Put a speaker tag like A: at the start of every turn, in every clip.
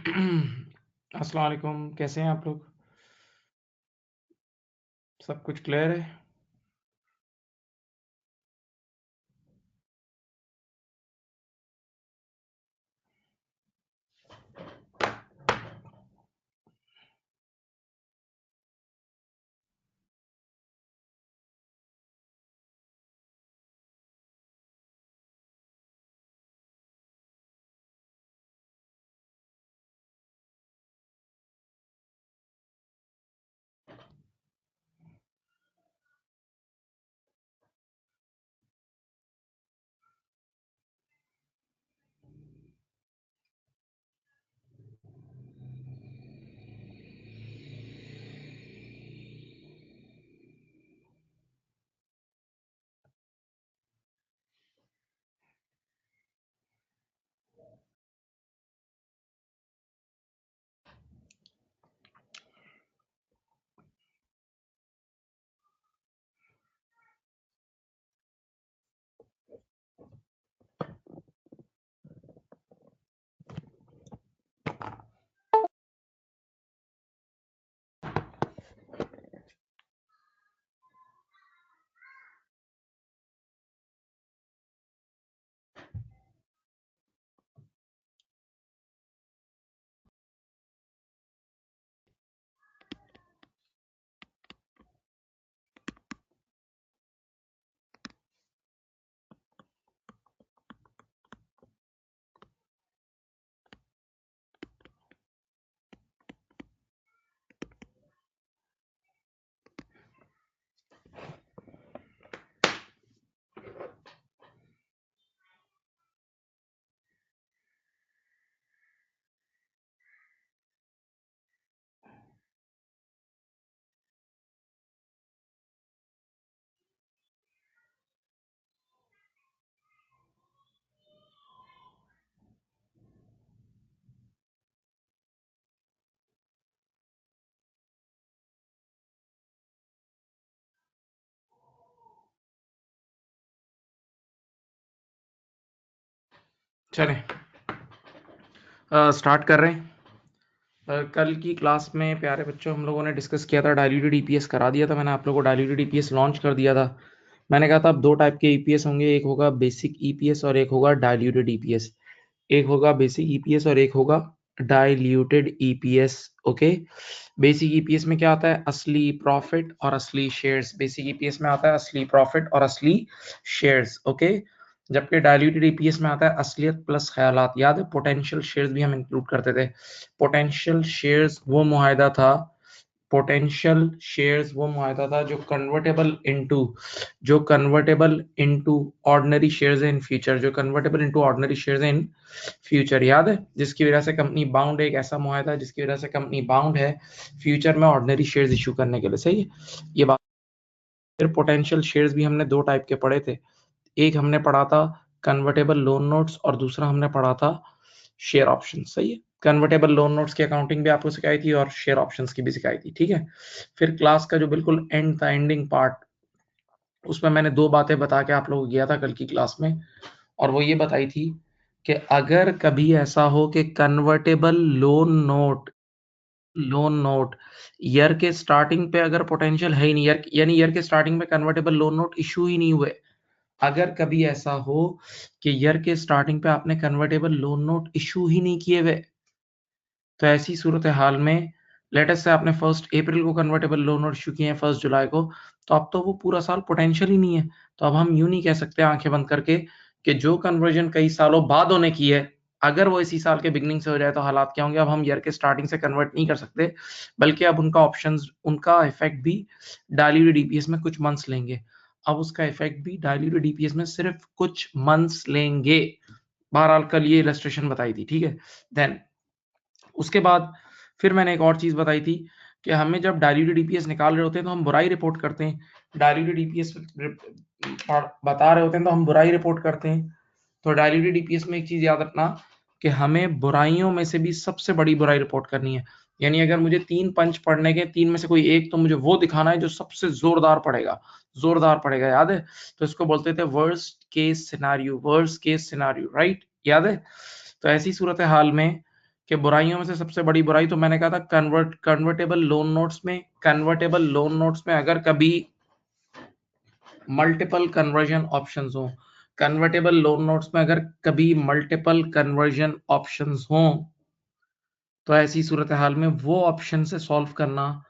A: अस्सलाम वालेकुम, कैसे हैं आप लोग? सब कुछ क्लियर है? चलें स्टार्ट कर रहे हैं। कल की क्लास में प्यारे बच्चों हम लोगों ने डिस्कस किया था, डायल्यूटेड ईपीएस करा दिया था मैंने आप लोगों को, डायल्यूटेड ईपीएस लॉन्च कर दिया था। मैंने कहा था अब दो टाइप के ईपीएस होंगे, एक होगा बेसिक ईपीएस और एक होगा डायल्यूटेड ईपीएस। एक होगा बेसिक ईपीएस और एक होगा diluted EPS. Okay, basic EPS में क्या आता है? असली प्रॉफिट और असली शेयर्स। बेसिक ईपीएस में आता है असली प्रॉफिट और असली शेयर्स। ओके, जबकि डायल्यूटेड ईपीएस में आता है असलियत प्लस ख्यालात। याद है पोटेंशियल शेयर्स भी हम इंक्लूड करते थे। पोटेंशियल शेयर्स वो मुआहदा था, पोटेंशियल शेयर्स वो मुआहदा था जो convertible into ordinary shares in future, जो convertible into ordinary shares in future. याद है, जिसकी वजह से कंपनी बाउंड है, एक ऐसा मुआहदा है जिसकी वजह से कंपनी बाउंड है फ्यूचर में ऑर्डिनरी शेयर्स इशू करने के लिए। सही है ये बात। फिर पोटेंशियल शेयर्स भी हमने दो टाइप के पढ़े थे, एक हमने पढ़ा था कन्वर्टेबल लोन नोट्स और दूसरा हमने पढ़ा था शेयर ऑप्शन। सही है, कन्वर्टेबल लोन नोट्स की अकाउंटिंग भी आपको सिखाई थी और शेयर ऑप्शंस की भी सिखाई थी। ठीक है, फिर क्लास का जो बिल्कुल एंड था, एंडिंग पार्ट, उसमें मैंने दो बातें बता के आप लोगों को गया था कल की क्लास में, और वो ये बताई थी कि अगर कभी ऐसा हो कि कन्वर्टेबल लोन नोट ईयर के स्टार्टिंग पे अगर पोटेंशियल है ही नहीं, यानी ईयर के स्टार्टिंग में कन्वर्टेबल लोन नोट इशू ही नहीं हुए, अगर कभी ऐसा हो कि ईयर के स्टार्टिंग पे आपने कन्वर्टेबल लोन नोट इशू ही नहीं किए हुए, तो ऐसी सूरत हाल में लेट अस से आपने 1 अप्रैल को कन्वर्टेबल लोन नोट इशू किए हैं 1 जुलाई को, तो अब तो वो पूरा साल पोटेंशियल ही नहीं है। तो अब हम यूं नहीं कह सकते आंखें बंद करके कि जो कन्वर्जन कई सालों बाद होने की है, अगर वो इसी साल के बिगनिंग से हो जाए तो हालात क्या होंगे। अब हम ईयर के स्टार्टिंग से कन्वर्ट नहीं कर सकते, बल्कि अब उनका ऑप्शंस, उनका इफेक्ट भी डायल्यूटेड ईपीएस में कुछ मंथ्स लेंगे। अब उसका इफेक्ट भी डायल्यूटेड ईपीएस में सिर्फ कुछ मंथ्स लेंगे। बहरहाल कल ये इलस्ट्रेशन बताई थी। ठीक है, देन उसके बाद फिर मैंने एक और चीज बताई थी कि हमें जब डायल्यूटेड ईपीएस निकाल रहे होते हैं तो हम बुराई रिपोर्ट करते हैं, डायल्यूटेड ईपीएस बता रहे होते हैं तो हम बुराई रिपोर्ट करते हैं। तो डायल्यूटेड ईपीएस में एक चीज याद रखना कि हमें बुराइयों में से भी सबसे बड़ी बुराई रिपोर्ट करनी है। यानी अगर मुझे 3 पंच पढ़ने के, 3 में से कोई एक, तो मुझे वो दिखाना है जो सबसे जोरदार पड़ेगा, जोरदार पड़ेगा। याद है, तो इसको बोलते थे worst case scenario, worst case scenario, right? याद है। तो ऐसी सूरत हाल में कि बुराइयों में से सबसे बड़ी बुराई, तो मैंने कहा था कन्वर्टेबल लोन नोट्स में अगर कभी मल्टीपल कन्वर्जन ऑप्शंस हो, कन्वर्टेबल लोन नोट्स में अगर कभी मल्टीपल कन्वर्जन ऑप्शंस हो, तो ऐसी सूरत हाल में वो ऑप्शन से सॉल्व करना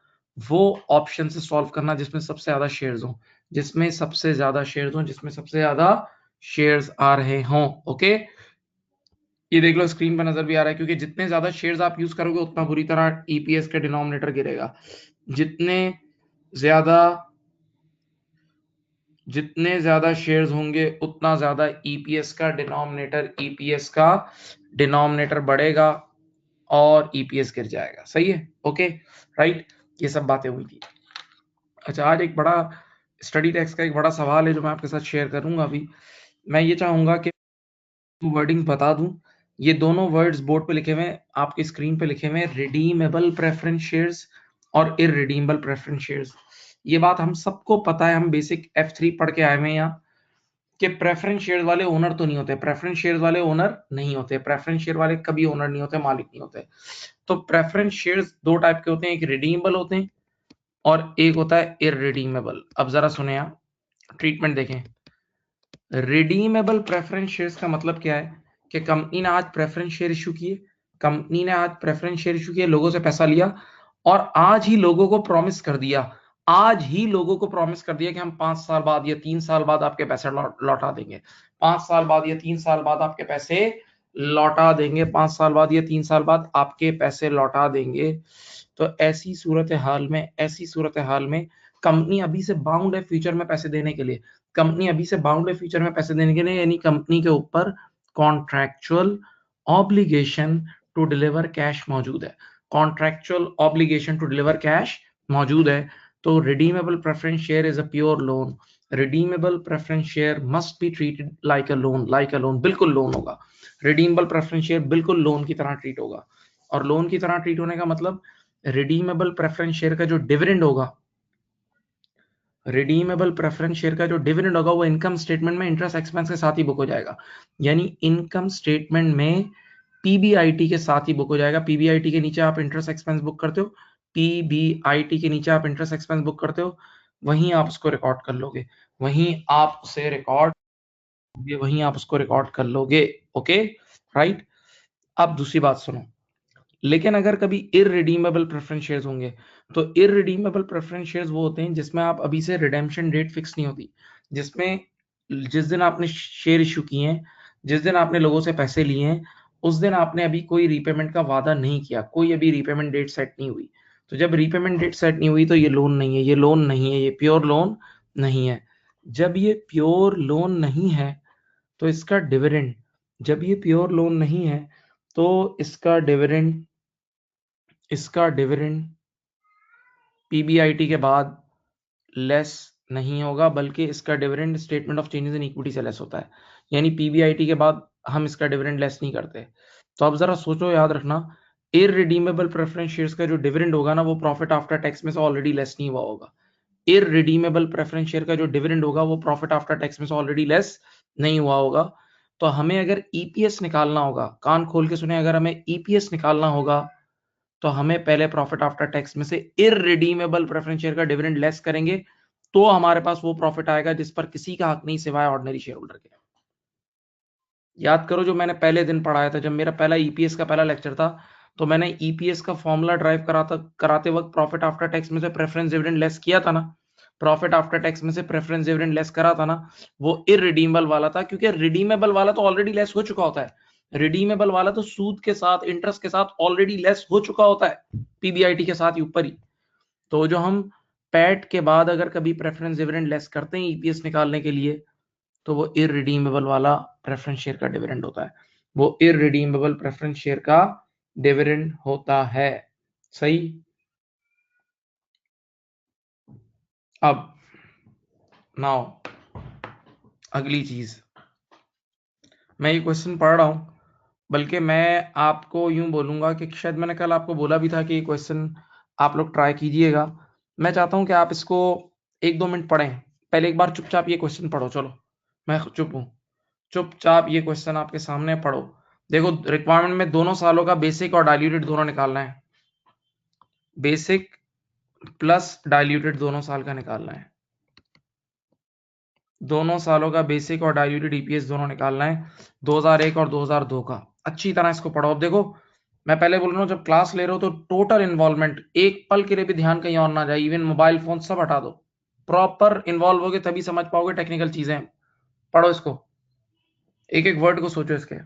A: जिसमें सबसे ज्यादा शेयर्स हो, जिसमें सबसे ज्यादा शेयर्स आ रहे हों। ओके, ये देख लो स्क्रीन पर नजर भी आ रहा है, क्योंकि जितने ज्यादा शेयर्स आप यूज करोगे उतना बुरी तरह ईपीएस का डिनोमिनेटर गिरेगा। जितने ज्यादा शेयर्स होंगे उतना ज्यादा ईपीएस का डिनोमिनेटर बढ़ेगा और ईपीएस गिर जाएगा। सही है? ओके, राइट, ये सब बातें हुई थी। अच्छा, आज एक बड़ा स्टडी टेक्स्ट का एक बड़ा सवाल है जो मैं आपके साथ शेयर करूंगा। अभी मैं ये चाहूंगा कि वर्डिंग बता दूं। ये दोनों वर्ड्स बोर्ड पे लिखे हुए हैं, आपकी स्क्रीन पे लिखे हुए हैं, रिडीमेबल प्रेफरेंस शेयर्स और इररिडीमेबल प्रेफरेंस शेयर्स। ये बात हम सबको पता है, हम बेसिक F3 पढ़ के आए हुए हैं यहाँ, कि प्रेफरेंस शेयर वाले ओनर तो नहीं होते, प्रेफरेंस शेयर वाले ओनर नहीं होते, प्रेफरेंस शेयर वाले कभी ओनर नहीं होते, मालिक नहीं होते। तो प्रेफरेंस शेयर्स दो टाइप के होते हैं, एक रिडीमेबल होते हैं और एक होता है इररिडीमेबल। अब जरा सुने आप, ट्रीटमेंट देखें। रिडीमेबल प्रेफरेंस शेयर्स का मतलब क्या है कि कंपनी ने आज प्रेफरेंस शेयर इशू किए, लोगों से पैसा लिया और आज ही लोगों को प्रॉमिस कर दिया कि हम 5 साल बाद या 3 साल बाद आपके पैसे लौटा देंगे, 5 साल बाद या 3 साल बाद आपके पैसे लौटा देंगे, 5 साल बाद या 3 साल बाद आपके पैसे लौटा देंगे। तो ऐसी सूरत हाल में कंपनी अभी से बाउंड है फ्यूचर में पैसे देने के लिए, यानी कंपनी के ऊपर contractual obligation to deliver cash मौजूद है। तो redeemable preference share is a pure loan. Redeemable preference share must be treated like a loan, बिल्कुल लोन होगा। रिडीमेबल प्रेफरेंस शेयर बिल्कुल लोन की तरह ट्रीट होगा। और लोन की तरह ट्रीट होने का मतलब, रिडीमेबल प्रेफरेंस शेयर का जो डिविडेंड होगा वो इनकम स्टेटमेंट में इंटरेस्ट एक्सपेंस के साथ ही बुक हो जाएगा। यानी इनकम स्टेटमेंट में पीबीआईटी के साथ ही बुक हो जाएगा। पीबीआईटी के नीचे आप इंटरेस्ट एक्सपेंस बुक करते हो, वहीं आप उसको रिकॉर्ड कर लोगे, ओके, राइट। अब दूसरी बात सुनो, लेकिन अगर कभी इररिडीमेबल प्रेफरेंस शेयर्स होंगे, तो इररिडीमेबल प्रेफरेंस शेयर्स वो होते हैं जिसमें आप अभी से रिडेम्पशन डेट फिक्स नहीं होती, जिसमें जिस दिन आपने शेयर इशू किए हैं, जिस दिन आपने लोगों से पैसे लिए हैं, उस दिन आपने अभी कोई रीपेमेंट का वादा नहीं किया, कोई अभी रीपेमेंट डेट सेट नहीं हुई। तो जब रीपेमेंट डेट सेट नहीं हुई तो ये लोन नहीं है, ये प्योर लोन नहीं है। जब ये प्योर लोन नहीं है तो इसका डिविडेंड, इसका डिविडेंड पीबीआईटी के बाद लेस नहीं होगा, बल्कि इसका dividend statement of changes in equity से लेस होता है। यानी पीबीआईटी के बाद हम इसका डिविडेंड लेस नहीं करते। तो अब जरा सोचो, याद रखना, इररिडीमेबल प्रेफरेंस शेयर्स का जो डिविडेंड होगा ना, वो प्रॉफिट आफ्टर टैक्स में से ऑलरेडी लेस नहीं हुआ होगा। इररिडीमेबल प्रेफरेंस शेयर का जो डिविडेंड होगा वो प्रॉफिट आफ्टर टैक्स में से ऑलरेडी लेस नहीं हुआ होगा। तो हमें अगर ईपीएस निकालना होगा, कान खोल के सुने, अगर हमें ईपीएस निकालना होगा तो हमें पहले प्रॉफिट आफ्टर टैक्स में से इररिडीमेबल प्रेफरेंस शेयर का डिविडेंड लेस करेंगे, तो हमारे पास वो प्रॉफिट आएगा जिस पर किसी का हक नहीं सिवाय ऑर्डिनरी शेयर होल्डर के। याद करो जो मैंने पहले दिन पढ़ाया था, जब मेरा पहला ईपीएस का पहला लेक्चर था, तो मैंने ईपीएस का फॉर्मूला ड्राइव कराते वक्त प्रॉफिट आफ्टर टैक्स में से प्रेफरेंस डिविडेंड लेस किया था ना, करा था ना, वो इररिडीमेबल वाला था, क्योंकि रिडीमेबल वाला तो ऑलरेडी लेस हो चुका होता है। रिडीमेबल वाला तो सूद के साथ, इंटरेस्ट के साथ ऑलरेडी लेस हो चुका होता है, पीबीआईटी के साथ ही ऊपर ही। तो जो हम पैट के बाद अगर कभी प्रेफरेंस डिविडेंड लेस करते हैं ईपीएस निकालने के लिए, तो वो इररिडीमेबल वाला प्रेफरेंस शेयर का डिविडेंड होता है, सही। अब नाउ अगली चीज, मैं ये क्वेश्चन पढ़ रहा हूं, बल्कि मैं आपको यूं बोलूंगा कि शायद मैंने कल आपको बोला भी था कि ये क्वेश्चन आप लोग ट्राई कीजिएगा। मैं चाहता हूं कि आप इसको 1-2 मिनट पढ़ें, पहले एक बार चुपचाप ये क्वेश्चन पढ़ो। चलो, मैं चुप हूं, चुपचाप ये क्वेश्चन आपके सामने पढ़ो, देखो रिक्वायरमेंट में दोनों सालों का बेसिक और डाइल्यूटेड दोनों निकालना है, बेसिक प्लस डाइल्यूटेड दोनों साल का निकालना है, दोनों सालों का बेसिक और डाइल्यूटेड ईपीएस दोनों निकालना है, 2001 और 2002 का। अच्छी तरह इसको पढ़ो। अब देखो मैं पहले बोल रहा हूँ, जब क्लास ले रहे हो तो टोटल इन्वॉल्वमेंट, एक पल के लिए भी ध्यान कहीं और ना जाए, इवन मोबाइल फोन सब हटा दो, प्रॉपर इन्वॉल्व होगे तभी समझ पाओगे टेक्निकल चीजें। पढ़ो इसको, एक एक वर्ड को सोचो इसके।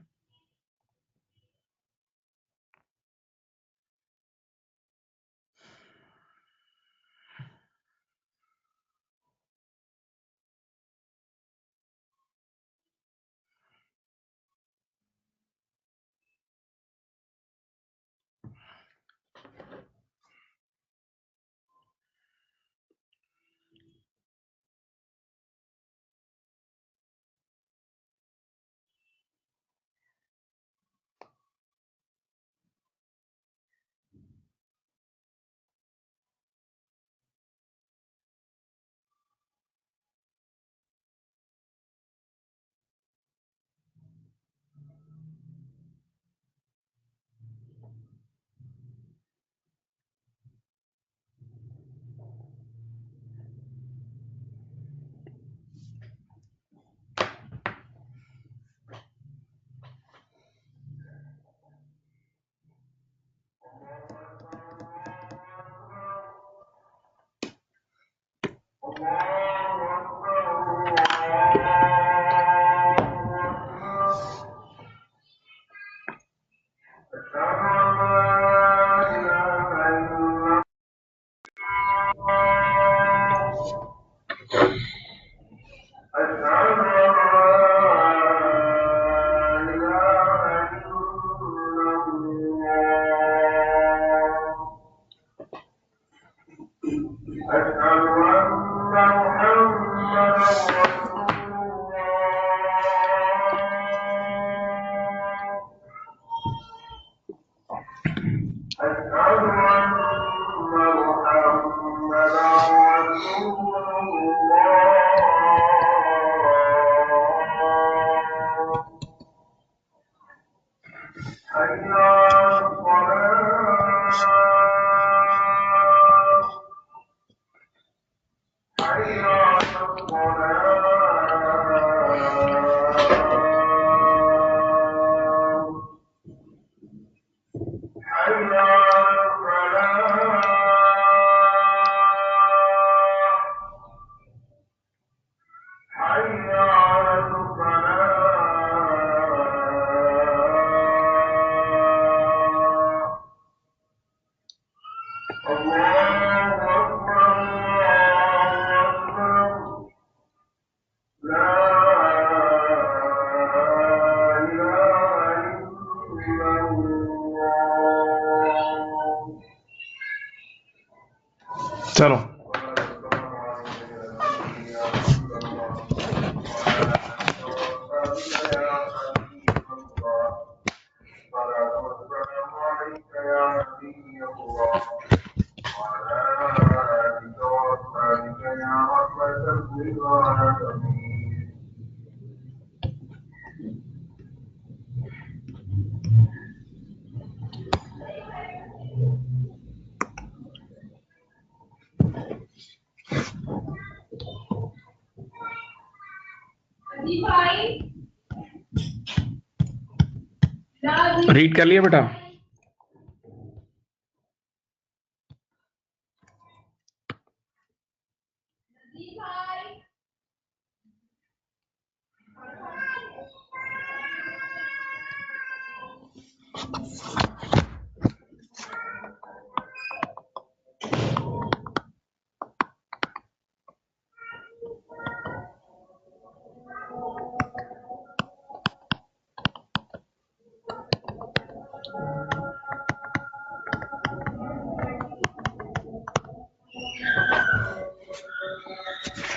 A: चलो रीड कर लिया बेटा?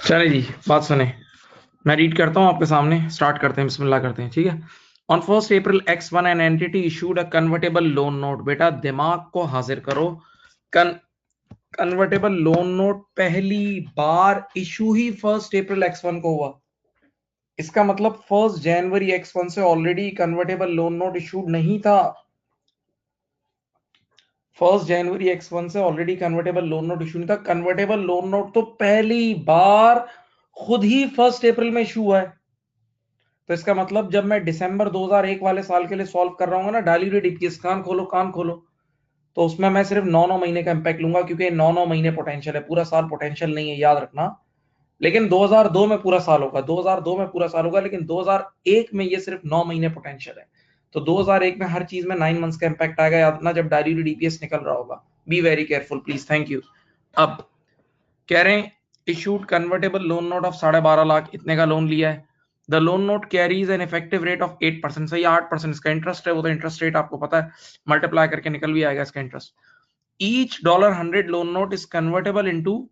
A: चले जी, बात सुने, मैं रीड करता हूं आपके सामने, स्टार्ट करते हैं, बिस्मिल्लाह करते हैं, ठीक है। On 1 April X1 an entity issued a convertible loan note. बेटा दिमाग को हाजिर करो, कन्वर्टेबल लोन नोट पहली बार इशू ही 1 April X1 को हुआ। इसका मतलब 1 जनवरी X1 से already convertible loan note issued नहीं था। 1 जनवरी X1 से already convertible loan note issue नहीं था। कन्वर्टेबल लोन नोट तो पहली बार खुद ही 1 अप्रैल में इशू हुआ है। तो इसका मतलब जब मैं दिसंबर 2001 वाले साल के लिए सॉल्व कर रहा हूँ ना, डाइल्यूटेड ईपीएस, कान खोलो, तो उसमें मैं सिर्फ 9 महीने का इंपैक्ट लूंगा, क्योंकि 9 महीने पोटेंशियल है, पूरा साल पोटेंशियल नहीं है, याद रखना। लेकिन 2002 में पूरा साल होगा, 2002 में पूरा साल होगा, लेकिन 2001 में ये सिर्फ 9 महीने पोटेंशियल है। तो 2001 में हर चीज में 9 मंथ्स का इंपैक्ट आएगा, याद रखना, जब डाइल्यूटेड ईपीएस निकल रहा होगा। Be very careful please, thank you. अब कह रहे हैं issued convertible loan note of 12.5 lakh, इतने का लोन लिया है। The loan note carries an effective rate of 8%, सही 8% इसका इंटरेस्ट है, वो तो इंटरेस्ट रेट आपको पता है, मल्टीप्लाई करके निकल भी आएगा इसका interest. Each $100 loan note is convertible into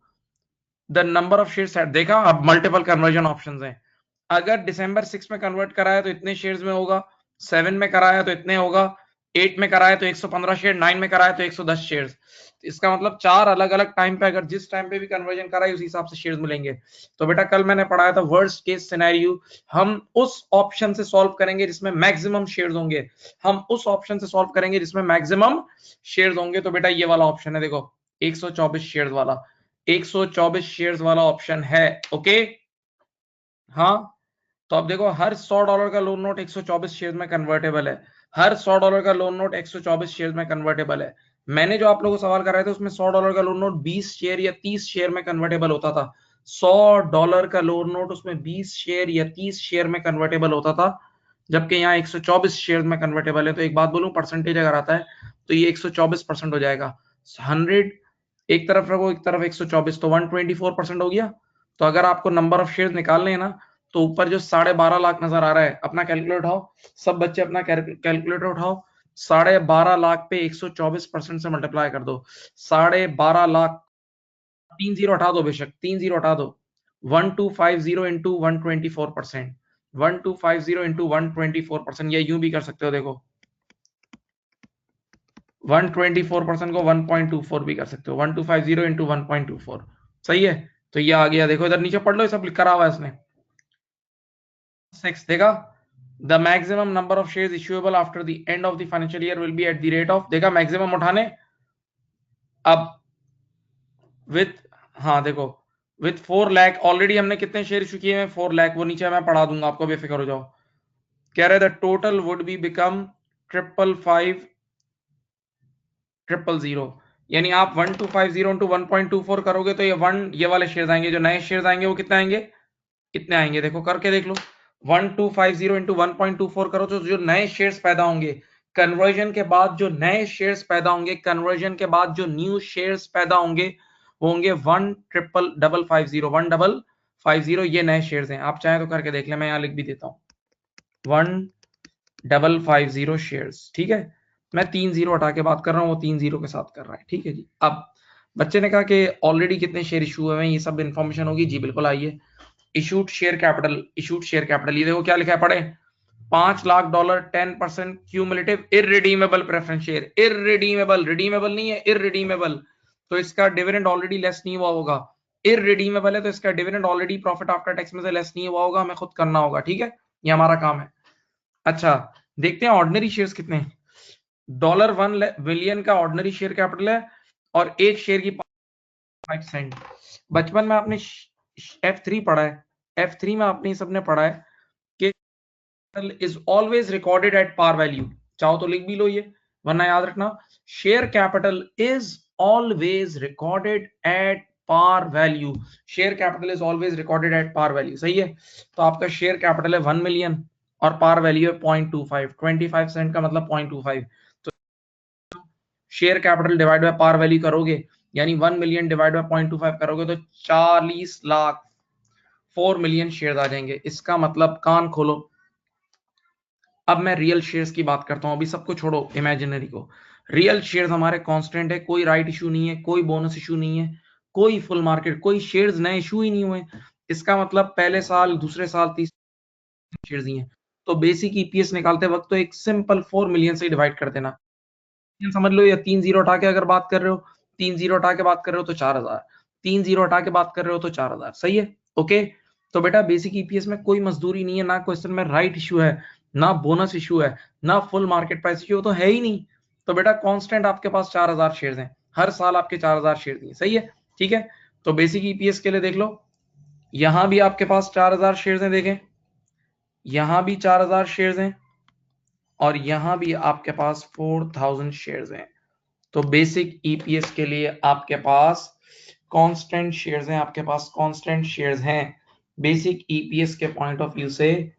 A: the number of shares set. देखा, अब मल्टीपल कन्वर्जन ऑप्शंस हैं। अगर दिसंबर 6 में कन्वर्ट कराया तो इतने शेयर्स में होगा, 7 में कराया तो इतने होगा, 8 में कराया तो 115 शेयर, 9 में कराया तो 110 शेयर्स। इसका मतलब 4 अलग अलग टाइम पे, अगर जिस टाइम पे भी कन्वर्जन कराए उसी हिसाब से शेयर्स मिलेंगे। तो बेटा कल मैंने पढ़ाया था वर्स्ट केस सिनेरियो, हम उस ऑप्शन से सॉल्व करेंगे जिसमें मैक्सिमम शेयर्स होंगे, हम उस ऑप्शन से सॉल्व करेंगे जिसमें मैक्सिमम शेयर्स होंगे। तो बेटा ये वाला ऑप्शन है, देखो 124 शेयर्स वाला, 124 शेयर्स वाला ऑप्शन है। ओके, हाँ। तो अब देखो, हर $100 का लोन नोट 124 शेयर में कन्वर्टेबल है, हर $100 का लोन नोट 124 शेयर में कन्वर्टेबल है। मैंने जो आप लोगों को सवाल कराया था उसमें $100 का लोन नोट 20 शेयर या 30 शेयर में कन्वर्टेबल होता था। $100 का लोन नोट उसमें 20 शेयर या 30 शेयर में कन्वर्टेबल होता था, जबकि यहाँ 124 शेयर में कन्वर्टेबल है। तो एक बात बोलूं, परसेंटेज अगर आता है तो ये 124% हो जाएगा। 100 एक तरफ रखो, एक तरफ 124, तो 124% हो गया। तो अगर आपको नंबर ऑफ शेयर निकालने हैं ना, तो ऊपर जो 12.5 लाख नजर आ रहा है, अपना कैलकुलेटर उठाओ, सब बच्चे अपना कैलकुलेटर उठाओ, 12.5 लाख पे 124% से मल्टीप्लाई कर दो। 12.5 लाख, 3 जीरो हटा दो, बेशक 3 जीरो हटा दो, 1250 इंटू 124%, 1250 इंटू 124%, या यूं भी कर सकते हो, देखो 124% को 1.24 भी कर सकते हो, 1250 इंटू 1.24, सही है। तो ये आ गया, देखो इधर नीचे पढ़ लो, सब करा हुआ है इसने। 6 देखा, the maximum number of shares issuable after the end of the financial year will be at the rate of, देखा मैक्सिमम उठाने। अब विथ, हाँ देखो, विथ 4 लाख ऑलरेडी हमने कितने शेयर इशू किए हैं, 4 लाख, वो नीचे मैं पढ़ा दूंगा आपको, बेफिक्र हो जाओ। कह रहे the total would be become 555,000, यानी आप 1250 इंटू 1.24 करोगे तो ये वाले शेयर आएंगे, जो नए शेयर आएंगे वो कितने आएंगे, कितने आएंगे, देखो करके देख लो। 1250 इंटू 1.24 करो तो जो नए शेयर्स पैदा होंगे कन्वर्जन के बाद, जो नए शेयर्स पैदा होंगे कन्वर्जन के बाद, जो न्यू शेयर्स पैदा होंगे वो होंगे 1,550, ये नए शेयर्स हैं। आप चाहें तो करके देख लें, मैं यहां लिख भी देता हूं 1,550 शेयर्स, ठीक है। मैं 3 जीरो हटा के बात कर रहा हूँ, वो 3 जीरो के साथ कर रहा है, ठीक है जी। अब बच्चे ने कहा कि ऑलरेडी कितने शेयर इशू हुए हैं, ये सब इन्फॉर्मेशन होगी जी, बिल्कुल। आइए, issued share capital, issued share capital, ये देखो क्या लिखा है, पढ़े, $5 lakh, 10% cumulative irredeemable preference share, irredeemable, redeemable नहीं है, इररिडीमेबल। तो इसका डिविडेंड ऑलरेडी लेस नहीं हुआ होगा, इररिडीमेबल है तो इसका dividend already profit after tax में से लेस नहीं हुआ होगा, हमें खुद करना होगा, ठीक है, ये हमारा काम है। अच्छा, देखते हैं ऑर्डिनरी शेयर्स कितने हैं। $1 बिलियन का ऑर्डिनरी शेयर कैपिटल है, और एक शेयर की 5 सेंट। बचपन में आपने F3 पढ़ा है, F3 में आपने सबने पढ़ा है कि is always recorded at par value. चाहो तो लिख भी लो ये, वरना याद रखना, share capital is always recorded at par value, share capital is always recorded at par value, सही है। तो आपका शेयर कैपिटल है 1 मिलियन और पार वैल्यू है 0.25, 25 सेंट का मतलब 0.25। तो share capital divide by par value करोगे, यानी 1 मिलियन डिवाइड बाय 0.25 करोगे तो 40 लाख, 4 मिलियन शेयर आ जाएंगे। इसका मतलब कान खोलो, अब मैं रियल शेयर्स की बात करता हूं, अभी सबको छोड़ो इमेजिनरी को। रियल शेयर्स हमारे कांस्टेंट है, कोई राइट इशू नहीं है, कोई बोनस इशू नहीं है, कोई फुल मार्केट, कोई शेयर्स नए इशू ही नहीं हुए। इसका मतलब पहले साल, दूसरे साल, तीसरे शेयर्स ही हैं। तो बेसिक ईपीएस निकालते वक्त तो एक सिंपल 4 मिलियन से डिवाइड कर देना, समझ लो, या 3 जीरो हटा के अगर बात कर रहे हो, 3 जीरो हटा के बात कर रहे हो तो 4,000, 3 जीरो हटा के बात कर रहे हो तो 4,000, सही है। ओके, तो बेटा बेसिक ईपीएस में कोई मजदूरी नहीं है, ना क्वेश्चन में राइट इशू है, ना बोनस इशू है, ना फुल मार्केट प्राइस इशू तो है ही नहीं। तो बेटा कांस्टेंट आपके पास 4000 शेयर्स हैं, हर साल आपके 4000 शेयर दिए, सही है, ठीक है। तो बेसिक ईपीएस के लिए देख लो, यहां भी आपके पास 4000 शेयर्स हैं, देखें यहां भी 4000 शेयर्स हैं और यहां भी आपके पास 4000 शेयर्स हैं। तो बेसिक ईपीएस के लिए आपके पास कांस्टेंट शेयर्स हैं, आपके पास कांस्टेंट शेयर्स हैं। बेसिक ईपीएस के पॉइंट ऑफ व्यू से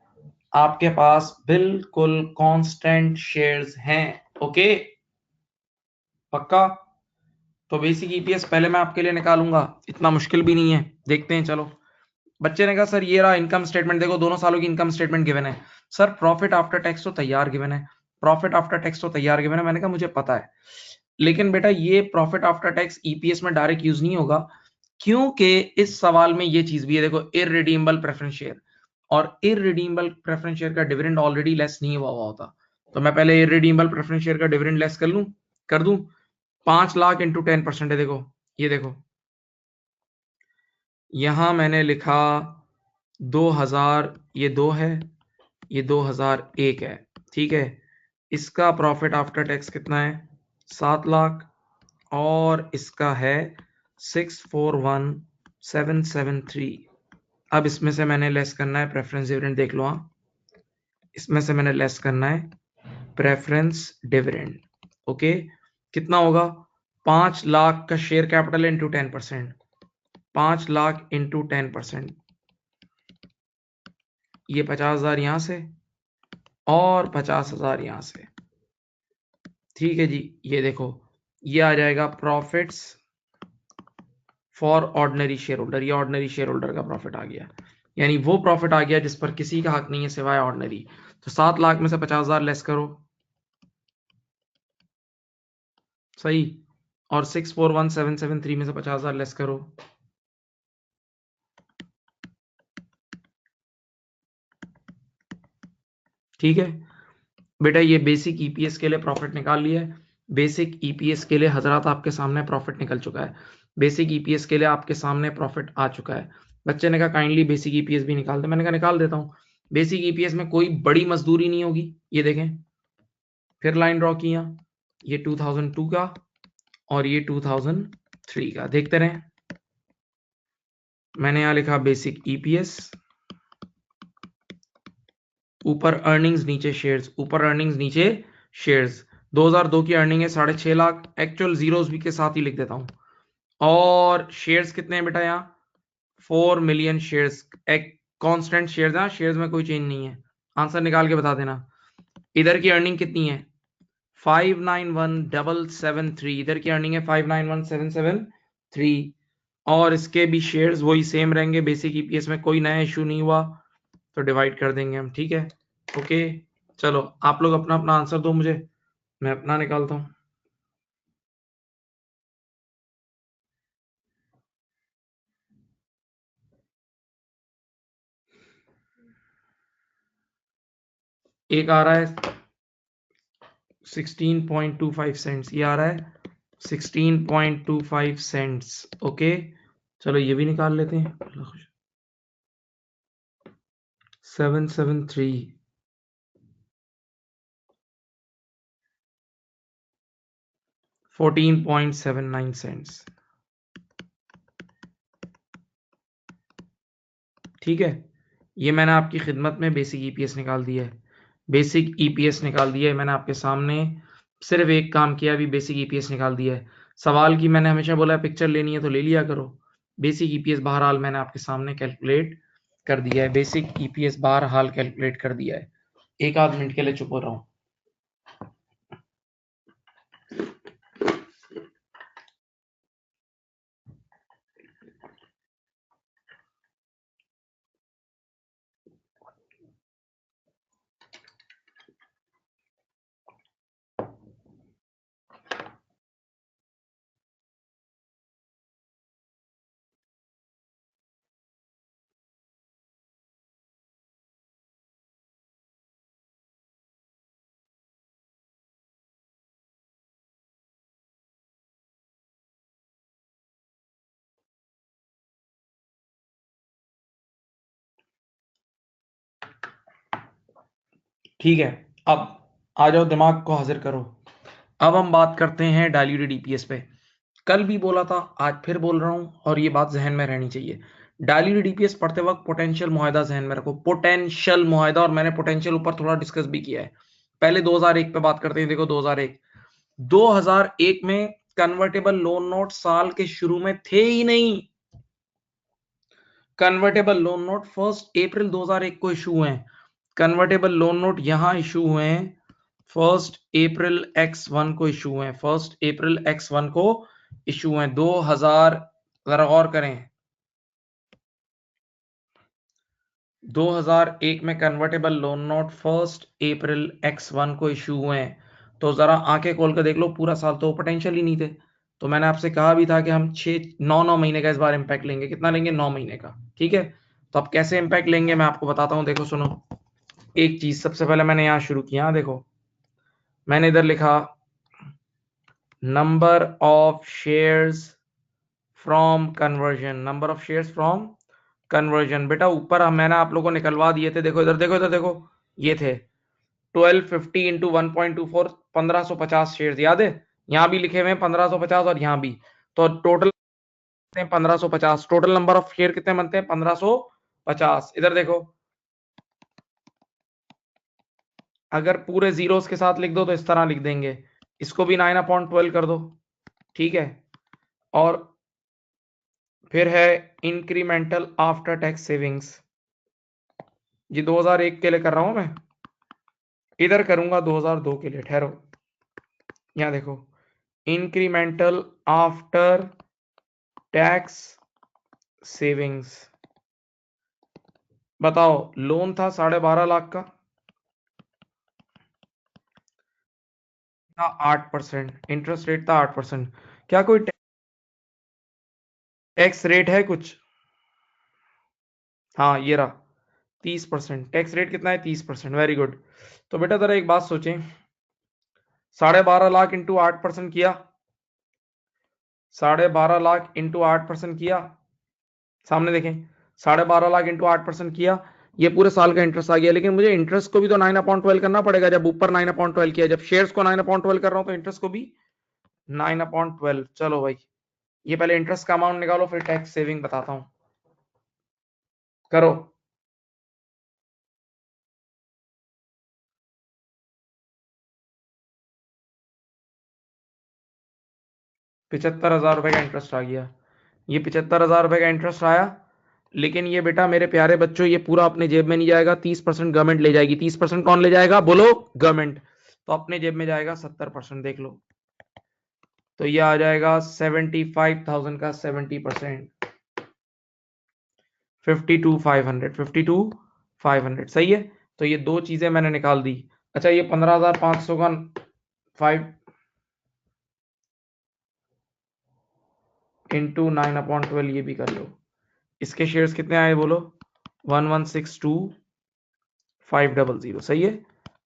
A: आपके पास बिल्कुल कांस्टेंट शेयर्स हैं। ओके, पक्का। तो बेसिक ईपीएस पहले मैं आपके लिए निकालूंगा, इतना मुश्किल भी नहीं है, देखते हैं। चलो, बच्चे ने कहा सर ये रहा इनकम स्टेटमेंट, देखो दोनों सालों की इनकम स्टेटमेंट गिवन है। सर प्रॉफिट आफ्टर टैक्स तो तैयार गिवन है, प्रॉफिट आफ्टर टैक्स तो तैयार गिवन है। मैंने कहा मुझे पता है, लेकिन बेटा ये प्रॉफिट आफ्टर टैक्स ईपीएस में डायरेक्ट यूज नहीं होगा, क्योंकि इस सवाल में ये चीज भी है, देखो इररिडीमेबल प्रेफरेंस शेयर, और इररिडीमेबल प्रेफरेंस शेयर का डिविडेंड ऑलरेडी लेस नहीं हुआ होता। तो मैं पहले इररिडीमेबल प्रेफरेंस शेयर का डिविडेंड लेस कर दूं। 5 लाख इंटू 10% है, देखो ये देखो, यहां मैंने लिखा 2000, ये 2 है, ये 2001 है, ठीक है। इसका प्रॉफिट आफ्टर टैक्स कितना है, 7 लाख, और इसका है 641773। अब इसमें से मैंने लेस करना है प्रेफरेंस डिविडेंड, देख लो, हाँ इसमें से मैंने लेस करना है प्रेफरेंस डिविडेंड। ओके, कितना होगा, 5 लाख का share capital into 10%, 5 lakh into 10%, ये 50,000 यहां से और 50,000 यहां से, ठीक है जी। ये देखो, ये आ जाएगा profits for ordinary share holder, ये ऑर्डिनरी शेयर होल्डर का प्रॉफिट आ गया, यानी वो प्रॉफिट आ गया जिस पर किसी का हक नहीं है सिवाय ऑर्डिनरी। तो 7 लाख में से 50,000 लेस करो, सही, और 641773 में से 50,000 लेस करो, ठीक है बेटा। ये बेसिक ईपीएस के लिए प्रॉफिट निकाल लिया है। बेसिक ईपीएस के लिए हजरात आपके सामने प्रॉफिट निकल चुका है, बेसिक ईपीएस के लिए आपके सामने प्रॉफिट आ चुका है। बच्चे ने कहा काइंडली बेसिक ईपीएस भी निकाल दे, मैंने कहा निकाल देता हूं। बेसिक ईपीएस में कोई बड़ी मजदूरी नहीं होगी, ये देखें, फिर लाइन ड्रॉ किया, ये 2002 का और ये 2003 का, देखते रहें। मैंने यहां लिखा बेसिक ईपीएस, ऊपर अर्निंग्स नीचे शेयर्स, ऊपर अर्निंग्स नीचे शेयर्स। 2002 की अर्निंग है 6.5 लाख, एक्चुअल जीरोस भी के साथ ही लिख देता हूं। और शेयर्स कितने हैं बेटा, यहाँ 4 मिलियन शेयर्स, एक कांस्टेंट शेयर्स है, शेयर्स में कोई चेंज नहीं है। आंसर निकाल के बता देना। इधर की अर्निंग कितनी है, 591773, इधर की अर्निंग है 591773, और इसके भी शेयर्स वही सेम रहेंगे। बेसिक ईपीएस में कोई नया इशू नहीं हुआ, तो डिवाइड कर देंगे हम, ठीक है। ओके, चलो आप लोग अपना अपना आंसर दो मुझे, मैं अपना निकालता हूं। एक आ रहा है 16.25 सेंट्स, ये आ रहा है 16.25 सेंट्स। ओके, चलो ये भी निकाल लेते हैं। 773 14.79 सेंट्स, ठीक है। ये मैंने आपकी खिदमत में बेसिक ईपीएस निकाल दिया है, बेसिक ईपीएस निकाल दिया है मैंने आपके सामने। सिर्फ एक काम किया, अभी बेसिक ईपीएस निकाल दिया है। सवाल की मैंने हमेशा बोला है पिक्चर लेनी है तो ले लिया करो। बेसिक ईपीएस बहरहाल मैंने आपके सामने कैलकुलेट कर दिया है, बेसिक ईपीएस बहरहाल कैलकुलेट कर दिया है। एक आध मिनट के लिए चुप हो रहा हूं। ठीक है, अब आ जाओ, दिमाग को हाजिर करो। अब हम बात करते हैं डायल्यूटेड ईपीएस पे। कल भी बोला था, आज फिर बोल रहा हूं, और ये बात जहन में रहनी चाहिए। डायल्यूटेड ईपीएस पढ़ते वक्त पोटेंशियल मुआहिदा जहन में रखो, पोटेंशियल मुआहिदा, और मैंने पोटेंशियल ऊपर थोड़ा डिस्कस भी किया है। पहले 2001 पे बात करते हैं। देखो 2001 में कन्वर्टेबल लोन नोट साल के शुरू में थे ही नहीं। कन्वर्टेबल लोन नोट 1 अप्रैल 2001 को इशू हुए हैं। कन्वर्टेबल लोन नोट यहां इशू हुए हैं 1 अप्रैल X1 को इशू हुए हैं। 1 अप्रैल X1 को इशू हुए हैं 2000। जरा गौर करें, 2001 में कन्वर्टेबल लोन नोट 1 अप्रैल X1 को इशू हुए हैं। तो जरा आंखें खोल कर देख लो, पूरा साल तो पोटेंशियल ही नहीं थे। तो मैंने आपसे कहा भी था कि हम 6-9 महीने का इस बार इम्पैक्ट लेंगे। कितना लेंगे? 9 महीने का। ठीक है, तो अब कैसे इम्पैक्ट लेंगे मैं आपको बताता हूं। देखो सुनो, एक चीज सबसे पहले मैंने यहां शुरू किया। देखो मैंने इधर लिखा number of shares from conversion, number of shares from conversion. बेटा ऊपर मैंने आप लोगों को निकलवा दिए थे। देखो इधर देखो, इधर देखो, ये थे 1250 इंटू 1.24, 1550 शेयर। याद है? यहां भी लिखे हुए हैं 1550 और यहां भी। तो total 1550, total number of share कितने बनते हैं? 1550। इधर देखो, अगर पूरे जीरोस के साथ लिख दो तो इस तरह लिख देंगे। इसको भी 9/12 कर दो। ठीक है, और फिर है इंक्रीमेंटल आफ्टर टैक्स सेविंग्स। ये 2001 के लिए कर रहा हूं मैं, इधर करूंगा 2002 के लिए। ठहरो, यहां देखो, इंक्रीमेंटल आफ्टर टैक्स सेविंग्स। बताओ, लोन था 12.5 लाख का, था 8%, इंटरेस्ट रेट था 8%। क्या कोई टैक्स रेट है कुछ? हाँ ये रहा 30%। टैक्स रेट कितना है? 30%। Very good. तो बेटा जरा एक बात सोचें, 12.5 लाख इंटू 8% किया, 12.5 लाख इंटू 8% किया, सामने देखें, 12.5 लाख इंटू 8% किया, ये पूरे साल का इंटरेस्ट आ गया। लेकिन मुझे इंटरेस्ट को भी तो 9/12 करना पड़ेगा। जब ऊपर 9/12 किया, जब शेयर्स को 9/12 कर रहा हूं, तो इंटरेस्ट को भी 9/12। चलो भाई, ये पहले इंटरेस्ट का अमाउंट निकालो, फिर टैक्स सेविंग बताता हूं। करो, 75,000 रुपए का इंटरेस्ट आ गया। ये 75,000 रुपए का इंटरेस्ट आया। लेकिन ये बेटा मेरे प्यारे बच्चों, ये पूरा अपने जेब में नहीं जाएगा। 30% गवर्नमेंट ले जाएगी। 30% कौन ले जाएगा? बोलो, गवर्नमेंट। तो अपने जेब में जाएगा 70%। देख लो, तो ये आ जाएगा 75,000 का 70%, 52,500। 52,500 सही है। तो ये दो चीजें मैंने निकाल दी। अच्छा, ये 15,500 का 5 इंटू 9/12 ये भी कर लो। इसके शेयर्स कितने आए बोलो? 1162,500। सही है।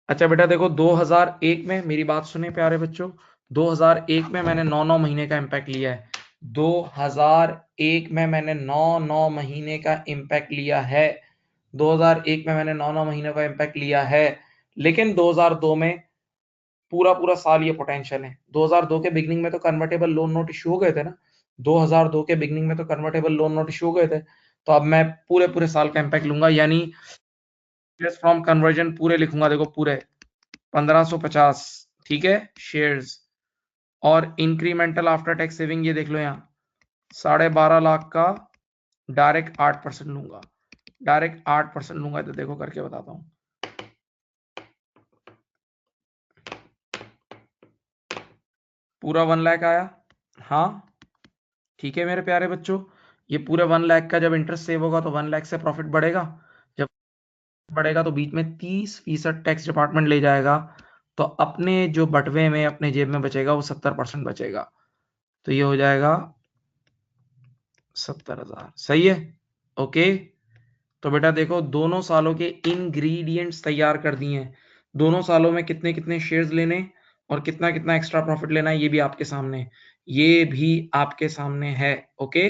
A: अच्छा बेटा देखो, 2001 में मेरी बात सुने प्यारे बच्चों, 2001 में मैंने 9-9 महीने का इम्पैक्ट लिया है। 2001 में मैंने 9-9 महीने का इम्पैक्ट लिया है। 2001 में मैंने 9-9 महीने का इम्पैक्ट लिया है। लेकिन 2002 में पूरा पूरा साल ये पोटेंशियल है। 2002 के बिगनिंग में तो कन्वर्टेबल लोन नोट इशू हो गए थे ना। 2002 के बिगनिंग में तो कन्वर्टेबल लोन नोट इशू हो गए थे। तो अब मैं पूरे पूरे साल का इम्पैक्ट लूंगा, यानी फ्रॉम कन्वर्जन पूरे लिखूंगा। देखो पूरे 1550, ठीक है, शेयर्स। और इंक्रीमेंटल आफ्टर टैक्स सेविंग ये देख लो, यहाँ 12.5 लाख का डायरेक्ट 8% लूंगा। डायरेक्ट 8% लूंगा। तो देखो करके बताता हूं, पूरा 1 लाख आया। हाँ ठीक है मेरे प्यारे बच्चों, ये पूरे 1 लाख का जब इंटरेस्ट सेव होगा तो 1 लाख से प्रॉफिट बढ़ेगा। जब बढ़ेगा तो बीच में 30% टैक्स डिपार्टमेंट ले जाएगा। तो अपने जो बटवे में अपने जेब में बचेगा वो 70% बचेगा। तो ये हो जाएगा 70,000। सही है, ओके। तो बेटा देखो, दोनों सालों के इंग्रेडिएंट्स तैयार कर दिए हैं। दोनों सालों में कितने कितने शेयर्स लेने और कितना कितना एक्स्ट्रा प्रॉफिट लेना है, ये भी आपके सामने है। ये भी आपके सामने है, ओके,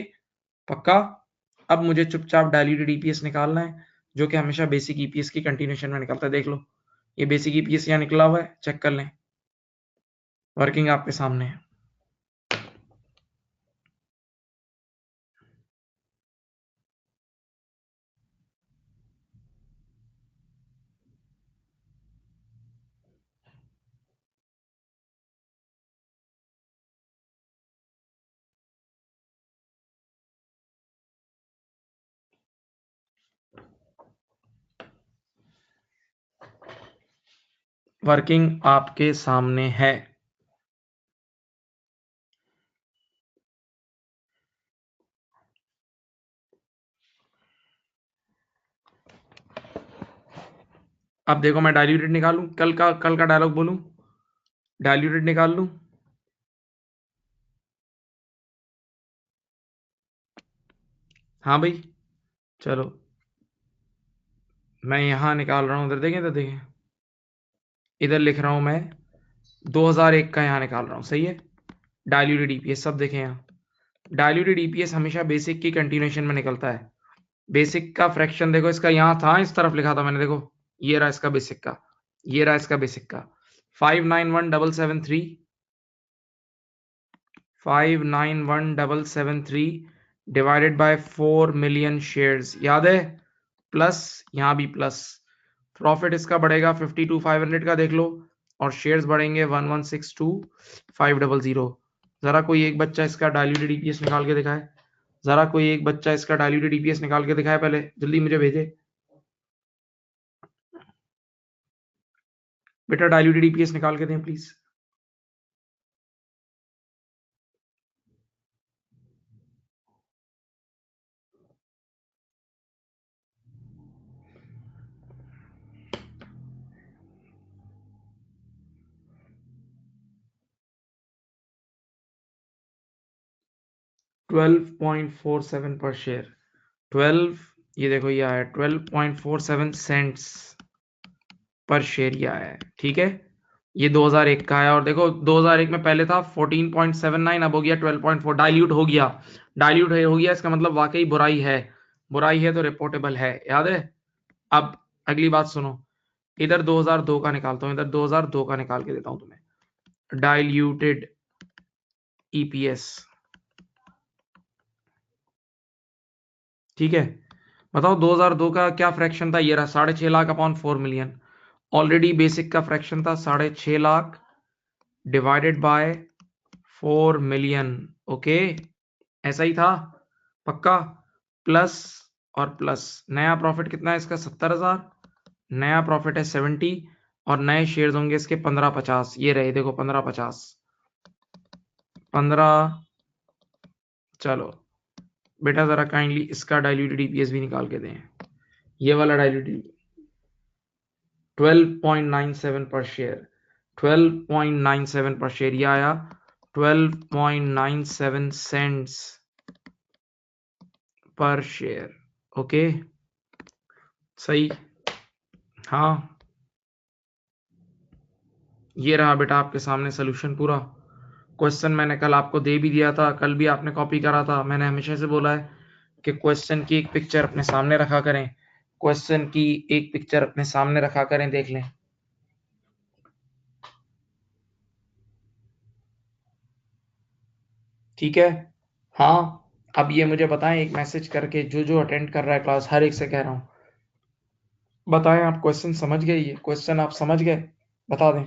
A: पक्का। अब मुझे चुपचाप डायल्यूटेड ईपीएस निकालना है, जो कि हमेशा बेसिक ईपीएस की कंटिन्यूएशन में निकलता है। देख लो, ये बेसिक ईपीएस यहाँ निकला हुआ है, चेक कर लें, वर्किंग आपके सामने है। वर्किंग आपके सामने है। अब देखो मैं डाइल्यूटेड निकालूं, कल का डायलॉग बोलूं, डाइल्यूटेड निकाल लूं। हाँ भाई, चलो मैं यहां निकाल रहा हूं, इधर देखें, इधर देखें, इधर लिख रहा हूं मैं 2001 का यहां निकाल रहा हूं, सही है। डाइल्यूटेड ईपीएस सब देखें यहां, डाइल्यूटेड ईपीएस हमेशा बेसिक की कंटिन्यूएशन में निकलता है। बेसिक का फ्रैक्शन देखो, इसका यहां था, इस तरफ लिखा था मैंने, देखो ये रहा इसका बेसिक का, ये रहा इसका बेसिक का 591773, 591773 डिवाइडेड बाय 4 मिलियन शेयर्स, याद है, प्लस यहां भी प्लस, प्रॉफिट इसका बढ़ेगा 52,500 का देख लो, और शेयर्स बढ़ेंगे 1162,500। जरा कोई एक बच्चा इसका डाइल्यूटेड ईपीएस निकाल के दिखाए, जरा कोई एक बच्चा इसका डाइल्यूटेड ईपीएस निकाल के दिखाए, पहले जल्दी मुझे भेजे बेटा, डाइल्यूटेड ईपीएस निकाल के दें प्लीज। $12.47 पर शेयर, 12, ये देखो ये आया 12.47 सेंट्स पर शेयर, ये आया है, ठीक है। ये 2001 का है, और देखो 2001 में पहले था 14.79, अब हो गया 12.4, डाइल्यूट हो गया, डाइल्यूट हो गया, इसका मतलब वाकई बुराई है, बुराई है तो रिपोर्टेबल है, याद है। अब अगली बात सुनो, इधर 2002 का निकालता हूं, इधर 2002 का निकाल के देता हूं तुम्हें, डाइल्यूटेड ईपीएस, ठीक है। बताओ 2002 का क्या फ्रैक्शन था, ये रहा 6.5 lakh upon 4 million, already basic का फ्रैक्शन था 6.5 lakh divided by 4 million, okay, ऐसा ही था पक्का, प्लस और प्लस, नया प्रॉफिट कितना है इसका 70,000, नया प्रॉफिट है 70, और नए शेयर्स होंगे इसके 1550, ये रहे देखो 1550, 15, चलो बेटा जरा काइंडली इसका डाइल्यूटेड ईपीएस भी निकाल के दें, ये वाला डाइल्यूटेड 12.97 पर शेयर, 12.97 पर शेयर, ये आया 12.97 सेंट्स पर शेयर, ओके, सही, हाँ, ये रहा बेटा आपके सामने सोल्यूशन पूरा। क्वेश्चन मैंने कल आपको दे भी दिया था, कल भी आपने कॉपी करा था, मैंने हमेशा से बोला है कि क्वेश्चन की एक पिक्चर अपने सामने रखा करें, क्वेश्चन की एक पिक्चर अपने सामने रखा करें, देख लें, ठीक है। हाँ, अब ये मुझे बताएं एक मैसेज करके, जो जो अटेंड कर रहा है क्लास, हर एक से कह रहा हूं, बताएं आप क्वेश्चन समझ गए, ये क्वेश्चन आप समझ गए, बता दें।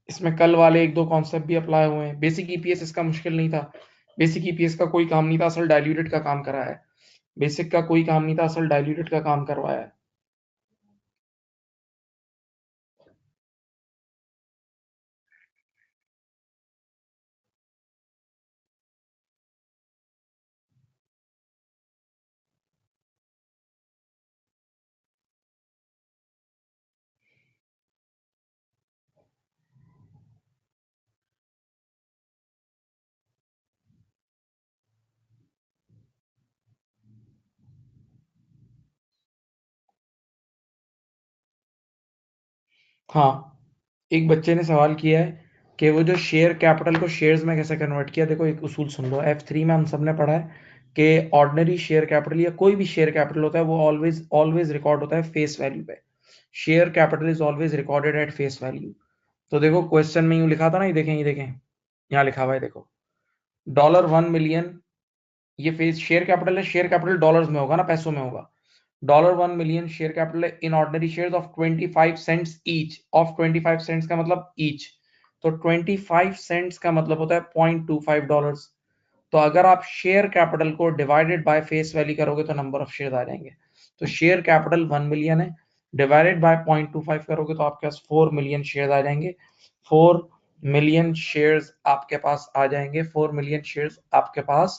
A: इसमें कल वाले एक दो कॉन्सेप्ट भी अप्लाई हुए हैं, बेसिक ईपीएस इसका मुश्किल नहीं था, बेसिक ईपीएस का कोई काम नहीं था, असल डाइल्यूटेड का काम करा है, बेसिक का कोई काम नहीं था, असल डाइल्यूटेड का काम करवाया है। हाँ, एक बच्चे ने सवाल किया है कि वो जो शेयर कैपिटल को शेयर्स में कैसे कन्वर्ट किया, देखो एक उसूल सुन लो, F3 में हम सबने पढ़ा है कि ऑर्डिनरी शेयर कैपिटल या कोई भी शेयर कैपिटल होता है वो ऑलवेज ऑलवेज रिकॉर्ड होता है फेस वैल्यू पे, share capital is always recorded at face value. तो देखो क्वेश्चन में यूं लिखा था ना, ये देखें यहाँ लिखा हुआ है, देखो $1 मिलियन, ये फेस शेयर कैपिटल है, शेयर कैपिटल डॉलर्स में होगा ना, पैसों में होगा। $1 million share capital in ordinary shares of 25 cents each, of 25 cents का मतलब ईच, तो 25 सेंट्स का मतलब होता है $0.25। तो अगर आप शेयर कैपिटल को डिवाइडेड बाय फेस वैल्यू करोगे तो नंबर ऑफ शेयर आ जाएंगे। तो शेयर कैपिटल 1 मिलियन है, डिवाइडेड बाय 0.25 करोगे तो आपके पास 4 मिलियन शेयर आ जाएंगे। 4 मिलियन शेयर्स आपके पास आ जाएंगे, 4 मिलियन शेयर्स आपके पास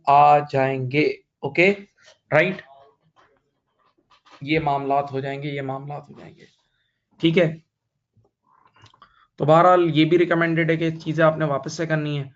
A: आ जाएंगे। ओके राइट, ये मामलात हो जाएंगे, ठीक है। तो बहरहाल ये भी रिकमेंडेड है कि चीजें आपने वापस से करनी है।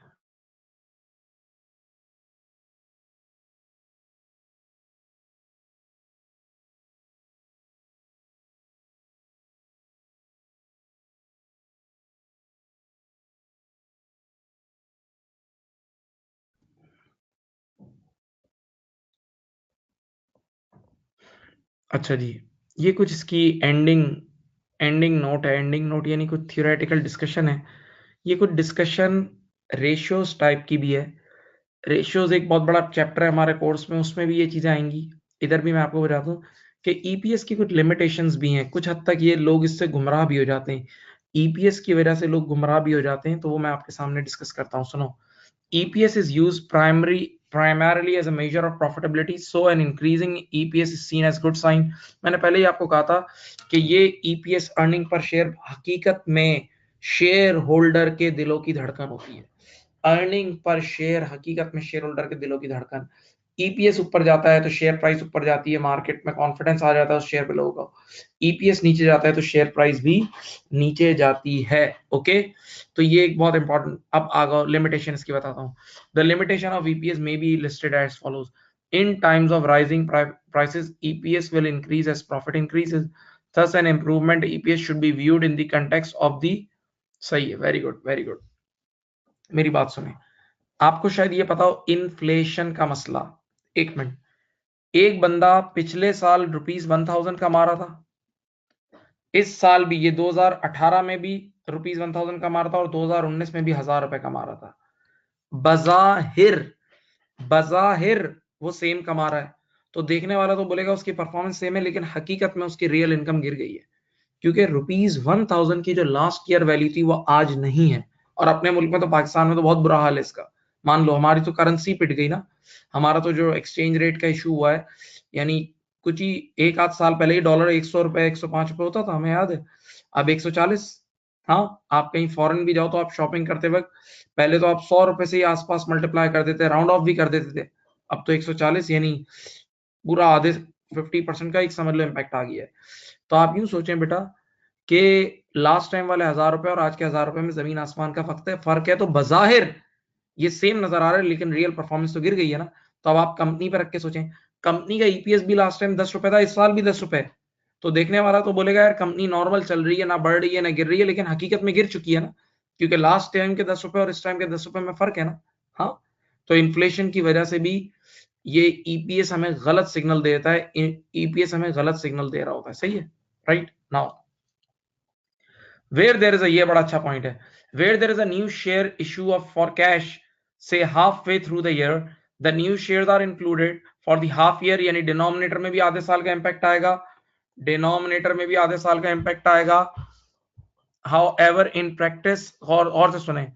A: अच्छा जी, ये कुछ इसकी एंडिंग नोट है। एंडिंग नोट यानी कुछ थियोरेटिकल डिस्कशन है। ये कुछ डिस्कशन रेशियोज टाइप की भी है। रेशियोज एक बहुत बड़ा चैप्टर है हमारे कोर्स में, उसमें भी ये चीजें आएंगी। इधर भी मैं आपको बता दूं कि ईपीएस की कुछ लिमिटेशंस भी हैं, कुछ हद तक ये लोग इससे गुमराह भी हो जाते हैं। ईपीएस की वजह से लोग गुमराह भी हो जाते हैं, तो वो मैं आपके सामने डिस्कस करता हूं, सुनो। EPS is used primarily as a measure of profitability, so an increasing EPS is seen as good sign। मैंने पहले ही आपको कहा था कि ये EPS अर्निंग पर शेयर हकीकत में शेयर होल्डर के दिलों की धड़कन होती है। अर्निंग पर शेयर हकीकत में शेयर होल्डर के दिलों की धड़कन। ईपीएस ऊपर जाता है तो शेयर प्राइस ऊपर जाती है, मार्केट में कॉन्फिडेंस आ जाता है उस शेयर पे लोगों का। ईपीएस नीचे जाता है तो शेयर प्राइस भी नीचे जाती है। ओके, तो ये एक बहुत इंपॉर्टेंट। अब आगे लिमिटेशन इसकी बताता हूँ। The limitation of EPS may be listed as follows. In times of rising prices, EPS will increase as profit increases. Thus, an improvement EPS should be viewed in the context of the। सही है, very good very good. मेरी बात सुने, आपको शायद ये पता हो इन्फ्लेशन का मसला। एक मिनट, एक बंदा पिछले साल ₹1000 कमा रहा था, इस साल भी, ये 2018 में भी ₹1000 कमा रहा था और 2019 में भी ₹1000 कमा रहा था। बजाहिर बजाहिर वो सेम कमा रहा है, तो देखने वाला तो बोलेगा उसकी परफॉर्मेंस सेम है, लेकिन हकीकत में उसकी रियल इनकम गिर गई है, क्योंकि ₹1000 की जो लास्ट ईयर वैल्यू थी वो आज नहीं है। और अपने मुल्क में तो, पाकिस्तान में तो बहुत बुरा हाल है इसका। मान लो हमारी तो करेंसी पिट गई ना, हमारा तो जो एक्सचेंज रेट का इशू हुआ है, यानी कुछ ही एक आध साल पहले ही डॉलर ₹100 ₹105 होता था, हमें याद है, अब 140। हाँ, आप कहीं फॉरेन भी जाओ तो आप शॉपिंग करते वक्त पहले तो आप ₹100 से ही आसपास मल्टीप्लाई कर देते, राउंड ऑफ भी कर देते थे। अब तो 140, यानी पूरा आधे 50% का एक समझ लो इम्पैक्ट आ गया है। तो आप यूं सोचें बेटा कि लास्ट टाइम वाले ₹1000 और आज के ₹1000 में जमीन आसमान का फर्क है। तो बजाहिर ये सेम नजर आ रहा है, लेकिन रियल परफॉर्मेंस तो गिर गई है ना। तो अब आप कंपनी पर रख के सोचें, कंपनी का ईपीएस भी लास्ट टाइम ₹10 था, इस साल भी ₹10। तो देखने वाला तो बोलेगा यार कंपनी नॉर्मल चल रही है, ना बढ़ रही है ना गिर रही है, लेकिन हकीकत में गिर चुकी है ना, क्योंकि लास्ट टाइम के ₹10 और इस टाइम के ₹10 में फर्क है ना। हाँ, तो इन्फ्लेशन की वजह से भी ये ईपीएस हमें गलत सिग्नल देता है, ईपीएस हमें गलत सिग्नल दे रहा होता है। सही है, right now where there is a, ये बड़ा अच्छा पॉइंट है, where there is a new share issue of for cash से half way through the year, the new shares are included for the half year, यानी denominator में भी आधे साल का इंपैक्ट आएगा, डिनोमिनेटर में भी आधे साल का इंपैक्ट आएगा। हाउएवर इन प्रैक्टिस, और से सुने,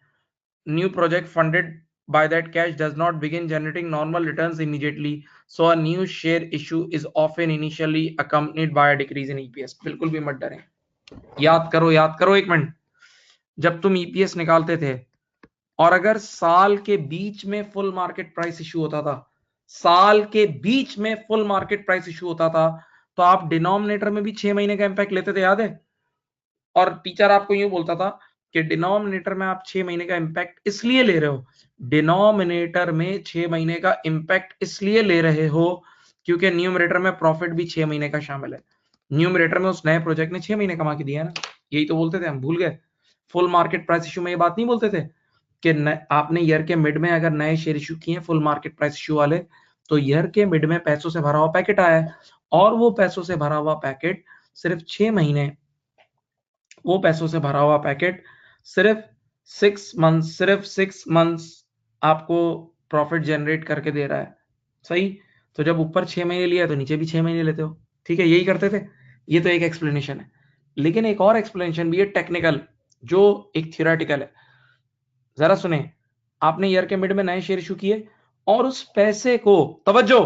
A: new project funded by that cash does not begin generating normal returns immediately, so a new share issue is often initially accompanied by a decrease in EPS। बिल्कुल भी मत डरें, याद करो एक मिनट, जब तुम EPS निकालते थे और अगर साल के बीच में फुल मार्केट प्राइस इशू होता था, साल के बीच में फुल मार्केट प्राइस इशू होता था, तो आप डिनोमिनेटर में भी 6 महीने का इंपैक्ट लेते थे, याद है। और टीचर आपको यूं बोलता था कि डिनोमिनेटर में आप 6 महीने का इंपैक्ट इसलिए ले रहे हो, डिनोमिनेटर में 6 महीने का इंपैक्ट इसलिए ले रहे हो क्योंकि न्यूमरेटर में प्रॉफिट भी 6 महीने का शामिल है। न्यूमरेटर में उस नए प्रोजेक्ट ने 6 महीने कमा के दिया है ना, यही तो बोलते थे, हम भूल गए। फुल मार्केट प्राइस इशू में ये बात नहीं बोलते थे कि आपने ईयर के मिड में अगर नए शेयर इशू किए फुल मार्केट प्राइस इशू वाले, तो ईयर के मिड में पैसों से भरा हुआ पैकेट आया है, और वो पैसों से भरा हुआ पैकेट सिर्फ 6 महीने वो पैसों से भरा हुआ पैकेट सिर्फ 6 मंथ्स आपको प्रॉफिट जनरेट करके दे रहा है। सही, तो जब ऊपर 6 महीने लिया तो नीचे भी 6 महीने लेते हो। ठीक है, यही करते थे। ये तो एक एक्सप्लेनेशन है, लेकिन एक और एक्सप्लेनेशन भी है टेक्निकल, जो एक थियोरेटिकल है। जरा सुने, आपने ईयर के मिड में नए शेयर इशू किए और उस पैसे को, तवज्जो,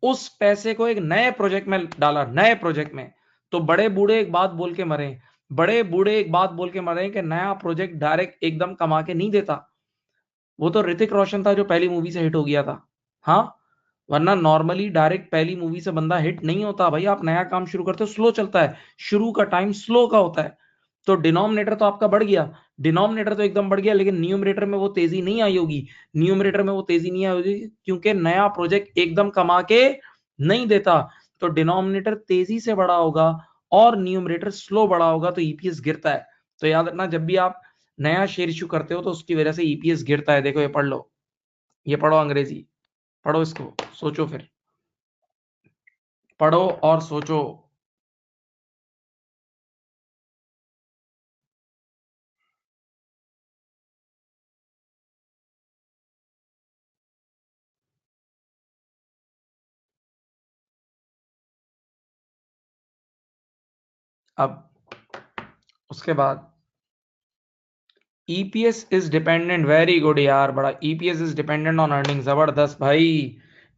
A: उस पैसे को एक नए प्रोजेक्ट में डाला, नए प्रोजेक्ट में। तो बड़े बूढ़े एक बात बोल के मरे, बड़े बूढ़े एक बात बोल के मरे कि नया प्रोजेक्ट डायरेक्ट एकदम कमा के नहीं देता। वो तो ऋतिक रोशन था जो पहली मूवी से हिट हो गया था। हाँ, वरना नॉर्मली डायरेक्ट पहली मूवी से बंदा हिट नहीं होता भाई। आप नया काम शुरू करते हो, स्लो चलता है, शुरू का टाइम स्लो का होता है। तो डिनोमिनेटर तो आपका बढ़ गया, डिनोमिनेटर तो एकदम बढ़ गया, लेकिन न्यूमरेटर में वो तेजी नहीं आई होगी। न्यूमरेटर में वो तेजी नहीं आई होगी क्योंकि नया प्रोजेक्ट एकदम कमा के नहीं देता। तो डिनोमिनेटर तेजी से बढ़ा होगा और न्यूमरेटर स्लो बढ़ा होगा, तो ईपीएस गिरता है। तो याद रखना, जब भी आप नया शेयर इशू करते हो तो उसकी वजह से ईपीएस गिरता है। देखो ये पढ़ लो, ये पढ़ो, अंग्रेजी पढ़ो, इसको सोचो, फिर पढ़ो और सोचो। अब उसके बाद EPS is dependent, very good यार, बड़ा, EPS is dependent on earning, जबरदस्त भाई।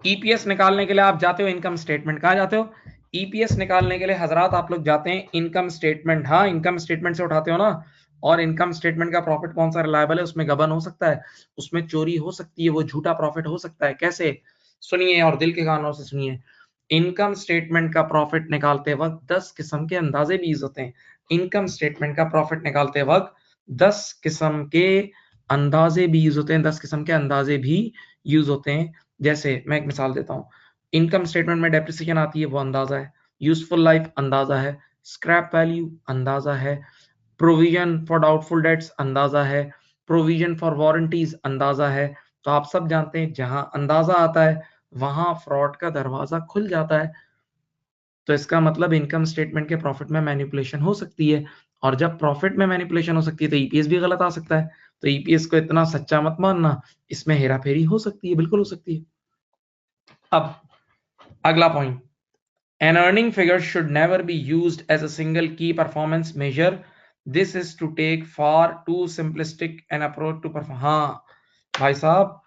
A: ईपीएस निकालने के लिए आप जाते हो इनकम स्टेटमेंट, कहाँ जाते हो? ईपीएस निकालने के लिए हजरात आप लोग जाते हैं इनकम स्टेटमेंट। हाँ, इनकम स्टेटमेंट से उठाते हो ना। और इनकम स्टेटमेंट का प्रॉफिट कौन सा रिलायबल है? उसमें गबन हो सकता है, उसमें चोरी हो सकती है, वो झूठा प्रॉफिट हो सकता है। कैसे? सुनिए और दिल के कानों से सुनिए। इनकम स्टेटमेंट का प्रॉफिट निकालते वक्त 10 किस्म के अंदाजे भी यूज होते हैं। इनकम स्टेटमेंट का प्रॉफिट निकालते वक्त 10 किस्म के अंदाजे भी यूज होते हैं, 10 किस्म के अंदाजे भी यूज होते हैं। जैसे मैं एक मिसाल देता हूँ, इनकम स्टेटमेंट में डेप्रिसिएशन आती है, वो अंदाजा है। यूजफुल लाइफ अंदाजा है, स्क्रैप वैल्यू अंदाजा है, प्रोविजन फॉर डाउटफुल डेट्स अंदाजा है, प्रोविजन फॉर वारंटीज अंदाजा है। तो आप सब जानते हैं जहां अंदाजा आता है वहां फ्रॉड का दरवाजा खुल जाता है। तो इसका मतलब इनकम स्टेटमेंट के प्रॉफिट में मैनिपुलेशन हो सकती है, और जब प्रॉफिट में मैनिपुलेशन हो सकती है तो ईपीएस भी गलत आ सकता है। तो ईपीएस को इतना सच्चा मत मानना, इसमें हेराफेरी हो सकती है, बिल्कुल हो सकती है। अब अगला point, an earning figure should never be used as a single key performance measure. This is to take far too simplistic an approach to perform. हाँ भाई साहब,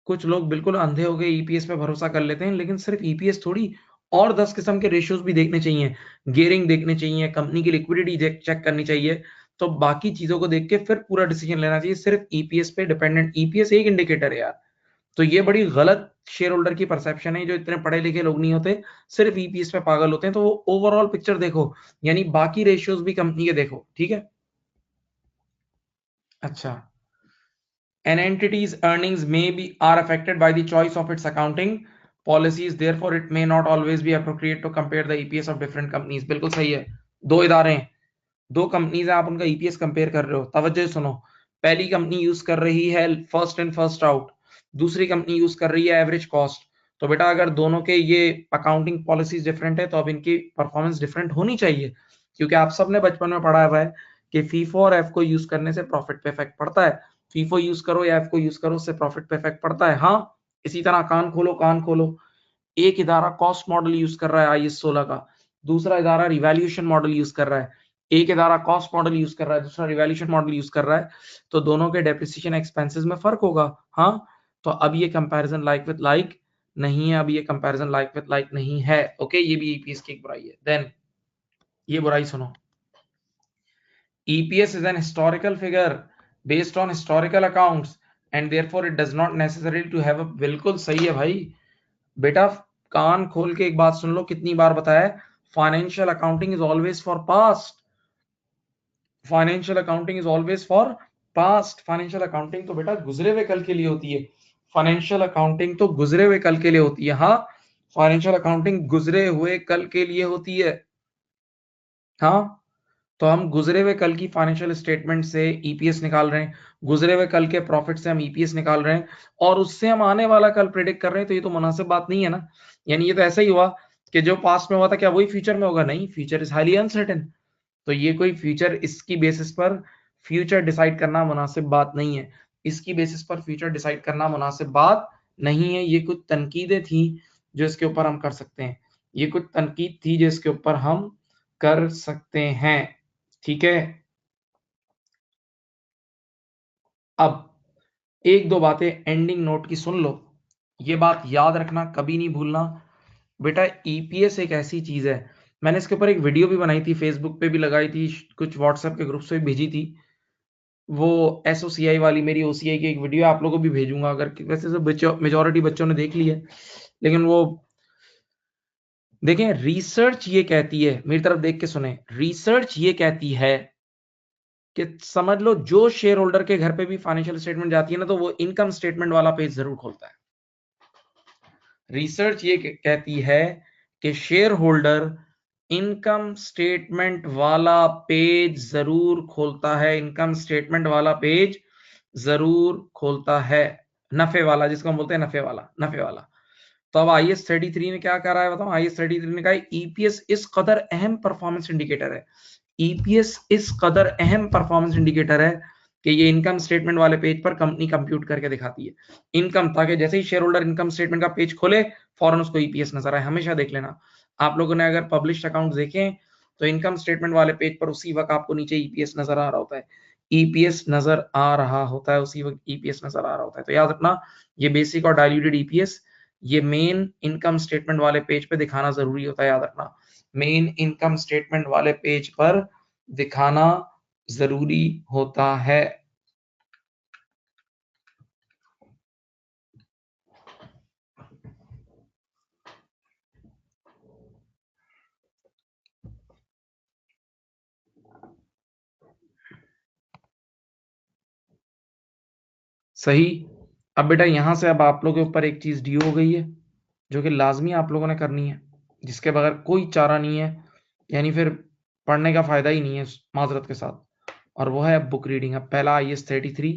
A: कुछ लोग बिल्कुल अंधे हो गए, ईपीएस पे भरोसा कर लेते हैं, लेकिन सिर्फ ईपीएस थोड़ी, और 10 किस्म के रेशियोज भी देखने चाहिए, गियरिंग देखनी चाहिए, कंपनी की लिक्विडिटी चेक करनी चाहिए। तो बाकी चीजों को देख के फिर पूरा डिसीजन लेना चाहिए। सिर्फ ईपीएस पे डिपेंडेंट, ईपीएस एक इंडिकेटर है यार। तो ये बड़ी गलत शेयर होल्डर की परसेप्शन है, जो इतने पढ़े लिखे लोग नहीं होते, सिर्फ ईपीएस पे पागल होते हैं। तो वो ओवरऑल पिक्चर देखो, यानी बाकी रेशियोज भी कंपनी के देखो। ठीक है, अच्छा। An entity's earnings may be are affected by the choice of its accounting policies, therefore it may not always be appropriate to compare the EPS of different companies. बिल्कुल सही है। दो इदारे हैं, दो कंपनीज हैं, आप उनका ईपीएस कंपेयर कर रहे हो। तवज्जो सुनो, पहली कंपनी यूज कर रही है फर्स्ट इन फर्स्ट आउट, दूसरी कंपनी यूज कर रही है एवरेज कॉस्ट। तो बेटा अगर दोनों के ये अकाउंटिंग पॉलिसीज डिफरेंट है तो अब इनकी परफॉर्मेंस डिफरेंट होनी चाहिए, क्योंकि आप सबने बचपन में पढ़ा हुआ है कि फीफो और एफ को यूज करने से प्रॉफिट पे इफेक्ट पड़ता है। फीफो यूज करो या एफ को यूज करो, उससे प्रॉफिट पे इफेक्ट पड़ता है। हाँ, इसी तरह कान खोलो, कान खोलो, एक इदारा कॉस्ट मॉडल यूज कर रहा है आईएस 16 का, दूसरा इदारा रिवैल्यूएशन मॉडल यूज कर रहा है। एक इदारा कॉस्ट मॉडल यूज कर रहा है, दूसरा रिवैल्यूएशन मॉडल यूज कर रहा है, तो दोनों के डेप्रिसिएशन एक्सपेंसेस में फर्क होगा। हाँ, तो अब ये कंपैरिजन लाइक विद लाइक नहीं है, अब ये कंपैरिजन लाइक विद लाइक नहीं है। ओके, ये भी ईपीएस की एक बुराई है। देन ये बुराई सुनो, EPS is an historical figure based on historical accounts and therefore it does not necessarily to have a, बिल्कुल सही है भाई। बेटा कान खोल के एक बात सुन लो, कितनी बार बताया है, financial accounting is always for past, financial accounting is always for past. Financial accounting तो बेटा गुजरे हुए कल के लिए होती है, फाइनेंशियल अकाउंटिंग तो गुजरे हुए कल के लिए होती है। हाँ, फाइनेंशियल अकाउंटिंग गुजरे हुए कल के लिए होती है। हाँ, तो हम गुजरे हुए कल की फाइनेंशियल स्टेटमेंट से ईपीएस निकाल रहे हैं, गुजरे हुए कल के प्रॉफिट से हम ईपीएस निकाल रहे हैं, और उससे हम आने वाला कल प्रेडिक्ट कर रहे हैं। तो ये तो मुनासिब बात नहीं है ना। यानी ये तो ऐसा ही हुआ कि जो पास्ट में हुआ था क्या वही फ्यूचर में होगा? नहीं, फ्यूचर इज हाईली अनसर्टेन। तो ये कोई फ्यूचर, इसकी बेसिस पर फ्यूचर डिसाइड करना मुनासिब बात नहीं है। इसकी बेसिस पर फ्यूचर डिसाइड करना मुनासिब बात नहीं है। ये कुछ तनकीदें थी जो इसके ऊपर हम कर सकते हैं। ये कुछ तनकीद थी जो इसके ऊपर हम कर सकते हैं। ठीक है, अब एक दो बातें एंडिंग नोट की सुन लो। ये बात याद रखना, कभी नहीं भूलना बेटा, ईपीएस एक ऐसी चीज है, मैंने इसके ऊपर एक वीडियो भी बनाई थी, फेसबुक पे भी लगाई थी, कुछ व्हाट्सएप के ग्रुप से भी भेजी थी। वो एसओसीआई वाली मेरी ओसीआई की एक वीडियो आप लोगों को भी भेजूंगा, अगर वैसे तो मेजोरिटी बच्चों ने देख ली है, लेकिन वो देखें। रिसर्च ये कहती है, मेरी तरफ देख के सुने, रिसर्च ये कहती है कि समझ लो जो शेयर होल्डर के घर पे भी फाइनेंशियल स्टेटमेंट जाती है ना, तो वो इनकम स्टेटमेंट वाला पेज जरूर खोलता है। रिसर्च ये कहती है कि शेयर होल्डर इनकम स्टेटमेंट वाला पेज जरूर खोलता है, इनकम स्टेटमेंट वाला पेज जरूर खोलता है, नफे वाला जिसको हम बोलते हैं, नफे वाला, नफे वाला। तो अब IAS 33 ने क्या करा है बताओ? IAS 33 ने कहा ईपीएस इस कदर अहम परफॉर्मेंस इंडिकेटर है, ईपीएस इस कदर अहम परफॉर्मेंस इंडिकेटर है कि ये इनकम स्टेटमेंट वाले पेज पर कंपनी कंप्यूट करके दिखाती है इनकम, ताकि जैसे ही शेयर होल्डर इनकम स्टेटमेंट का पेज खोले फौरन उसको ईपीएस नजर आए। हमेशा देख लेना, आप लोगों ने अगर पब्लिश्ड अकाउंट देखें तो इनकम स्टेटमेंट वाले पेज पर उसी वक्त आपको नीचे ईपीएस नजर आ रहा होता है, ईपीएस नजर आ रहा होता है, उसी वक्त ईपीएस नजर आ रहा होता है। तो याद रखना, ये बेसिक और डाइल्यूटेड ईपीएस ये मेन इनकम स्टेटमेंट वाले पेज पे दिखाना जरूरी होता है। याद रखना, मेन इनकम स्टेटमेंट वाले पेज पर दिखाना जरूरी होता है। सही। अब बेटा यहां से अब आप लोगों के ऊपर एक चीज ड्यू हो गई है जो कि लाजमी आप लोगों ने करनी है, जिसके बगैर कोई चारा नहीं है, यानी फिर पढ़ने का फायदा ही नहीं है माजरत के साथ, और वो है बुक रीडिंग। अब पहला IAS 33,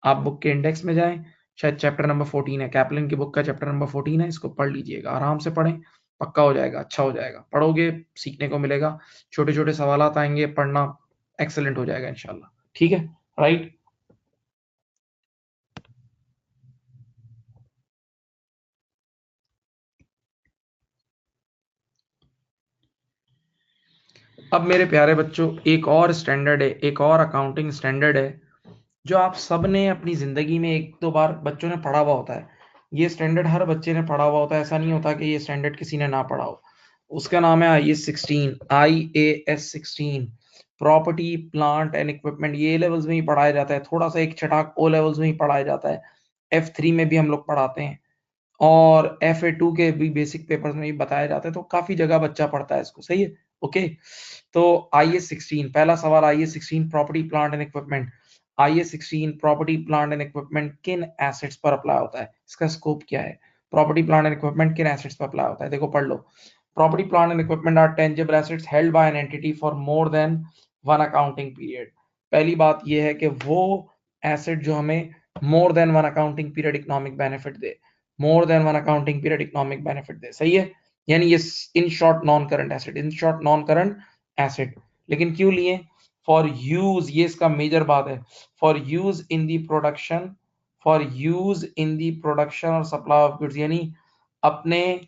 A: आप बुक के इंडेक्स में जाएं, शायद चैप्टर नंबर 14 है, कैपलिन की बुक का चैप्टर नंबर 14 है, इसको पढ़ लीजिएगा, आराम से पढ़ें, पक्का हो जाएगा, अच्छा हो जाएगा, पढ़ोगे सीखने को मिलेगा, छोटे छोटे सवाल आएंगे, पढ़ना एक्सेलेंट हो जाएगा इंशाल्लाह। ठीक है, राइट। अब मेरे प्यारे बच्चों, एक और स्टैंडर्ड है, एक और अकाउंटिंग स्टैंडर्ड है जो आप सब ने अपनी जिंदगी में एक दो बार बच्चों ने पढ़ा हुआ होता है। ये स्टैंडर्ड हर बच्चे ने पढ़ा हुआ होता है, ऐसा नहीं होता कि ये स्टैंडर्ड किसी ने ना पढ़ा हो। उसका नाम है IAS 16 property plant and equipment. ये लेवल्स में ही पढ़ाया जाता है, थोड़ा सा एक छटाक O लेवल्स में ही पढ़ाया जाता है, F3 में भी हम लोग पढ़ाते हैं, और FA2 के भी बेसिक पेपर्स में भी बताया जाता है, तो काफी जगह बच्चा पढ़ता है इसको। सही है, ओके। तो IAS 16, पहला सवाल, IAS 16 property plant and equipment. IAS 16 property plant and equipment किन एसेट्स पर अप्लाई होता है, इसका स्कोप क्या है? प्रॉपर्टी प्लांट एंड इक्विपमेंट किन एसेट्स पर अप्लाई होता है, देखो पढ़ लो। Property plant and equipment are tangible assets held by an entity for more than one accounting period. पहली बात यह है कि वो एसेट जो हमें more than one accounting period economic benefit दे, more than one accounting period economic benefit दे। सही है, यानी ये in short non current asset, in short non current asset. लेकिन क्यों लिए? फॉर यूज, ये इसका मेजर बात है, for use in the production, for use in the production और सप्लाई ऑफ गुड्स, यानी अपने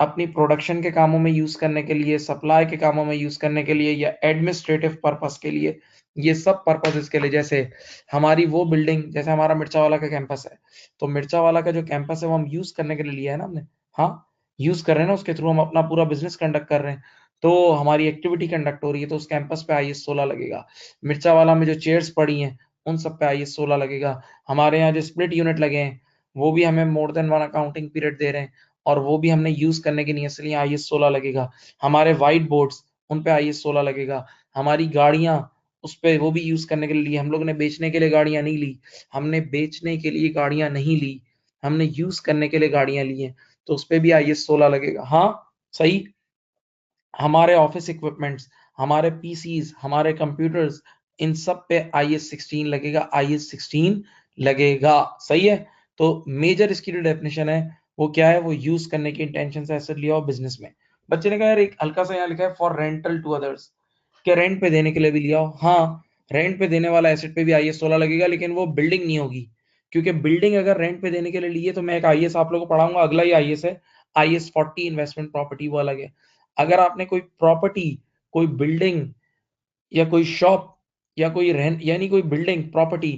A: अपनी प्रोडक्शन के कामों में यूज करने के लिए, सप्लाई के कामों में यूज करने के लिए, या एडमिनिस्ट्रेटिव पर्पस के लिए, ये सब पर्पस के लिए। जैसे हमारी वो बिल्डिंग, जैसे हमारा मिर्चा वाला का कैंपस है, तो मिर्चा वाला का जो कैंपस है वो हम यूज करने के लिए लिया है ना हमने, हाँ यूज कर रहे हैं ना, उसके थ्रू हम अपना पूरा बिजनेस कंडक्ट कर रहे हैं, तो हमारी एक्टिविटी कंडक्ट हो रही है, तो उस कैंपस पे IAS 16 लगेगा। मिर्चा वाला में जो चेयर्स पड़ी हैं उन सब पे IAS 16 लगेगा। हमारे यहाँ जो स्प्लिट यूनिट लगे हैं वो भी हमें more than one accounting period दे रहे हैं, और वो भी हमने यूज करने की नीयत से लिए, IAS 16 लगेगा। हमारे व्हाइट बोर्ड्स, उन पे IAS 16 लगेगा। हमारी गाड़ियां, उस पे वो भी यूज करने के लिए, हम लोग ने बेचने के लिए गाड़ियां नहीं ली, हमने बेचने के लिए गाड़ियां नहीं ली, हमने यूज करने के लिए गाड़ियां ली हैं, तो उस पे भी IAS 16 लगेगा। हाँ सही। हमारे ऑफिस इक्विपमेंट्स, हमारे PCs, हमारे कंप्यूटर्स, इन सब पे IAS 16 लगेगा, IAS 16 लगेगा। सही है, तो मेजर इसकी जो डेफिनेशन है वो क्या है? वो यूज करने की इंटेंशन से एसेट लिया हो बिजनेस में, बच्चे ने कहा यार एक हल्का सा यहाँ लिखा है फॉर रेंटल टू अदर्स, क्या रेंट पे देने के लिए भी लिया हो? हाँ, रेंट पे देने वाला एसेट पे भी IAS 16 लगेगा, लेकिन वो बिल्डिंग नहीं होगी, क्योंकि बिल्डिंग अगर रेंट पे देने के लिए लिए तो मैं एक IAS आप लोगों को पढ़ाऊंगा, अगला ही IAS है IAS 40 इन्वेस्टमेंट प्रॉपर्टी, वो अलग है। अगर आपने कोई प्रॉपर्टी, कोई बिल्डिंग या कोई शॉप या कोई रेंट यानी कोई बिल्डिंग प्रॉपर्टी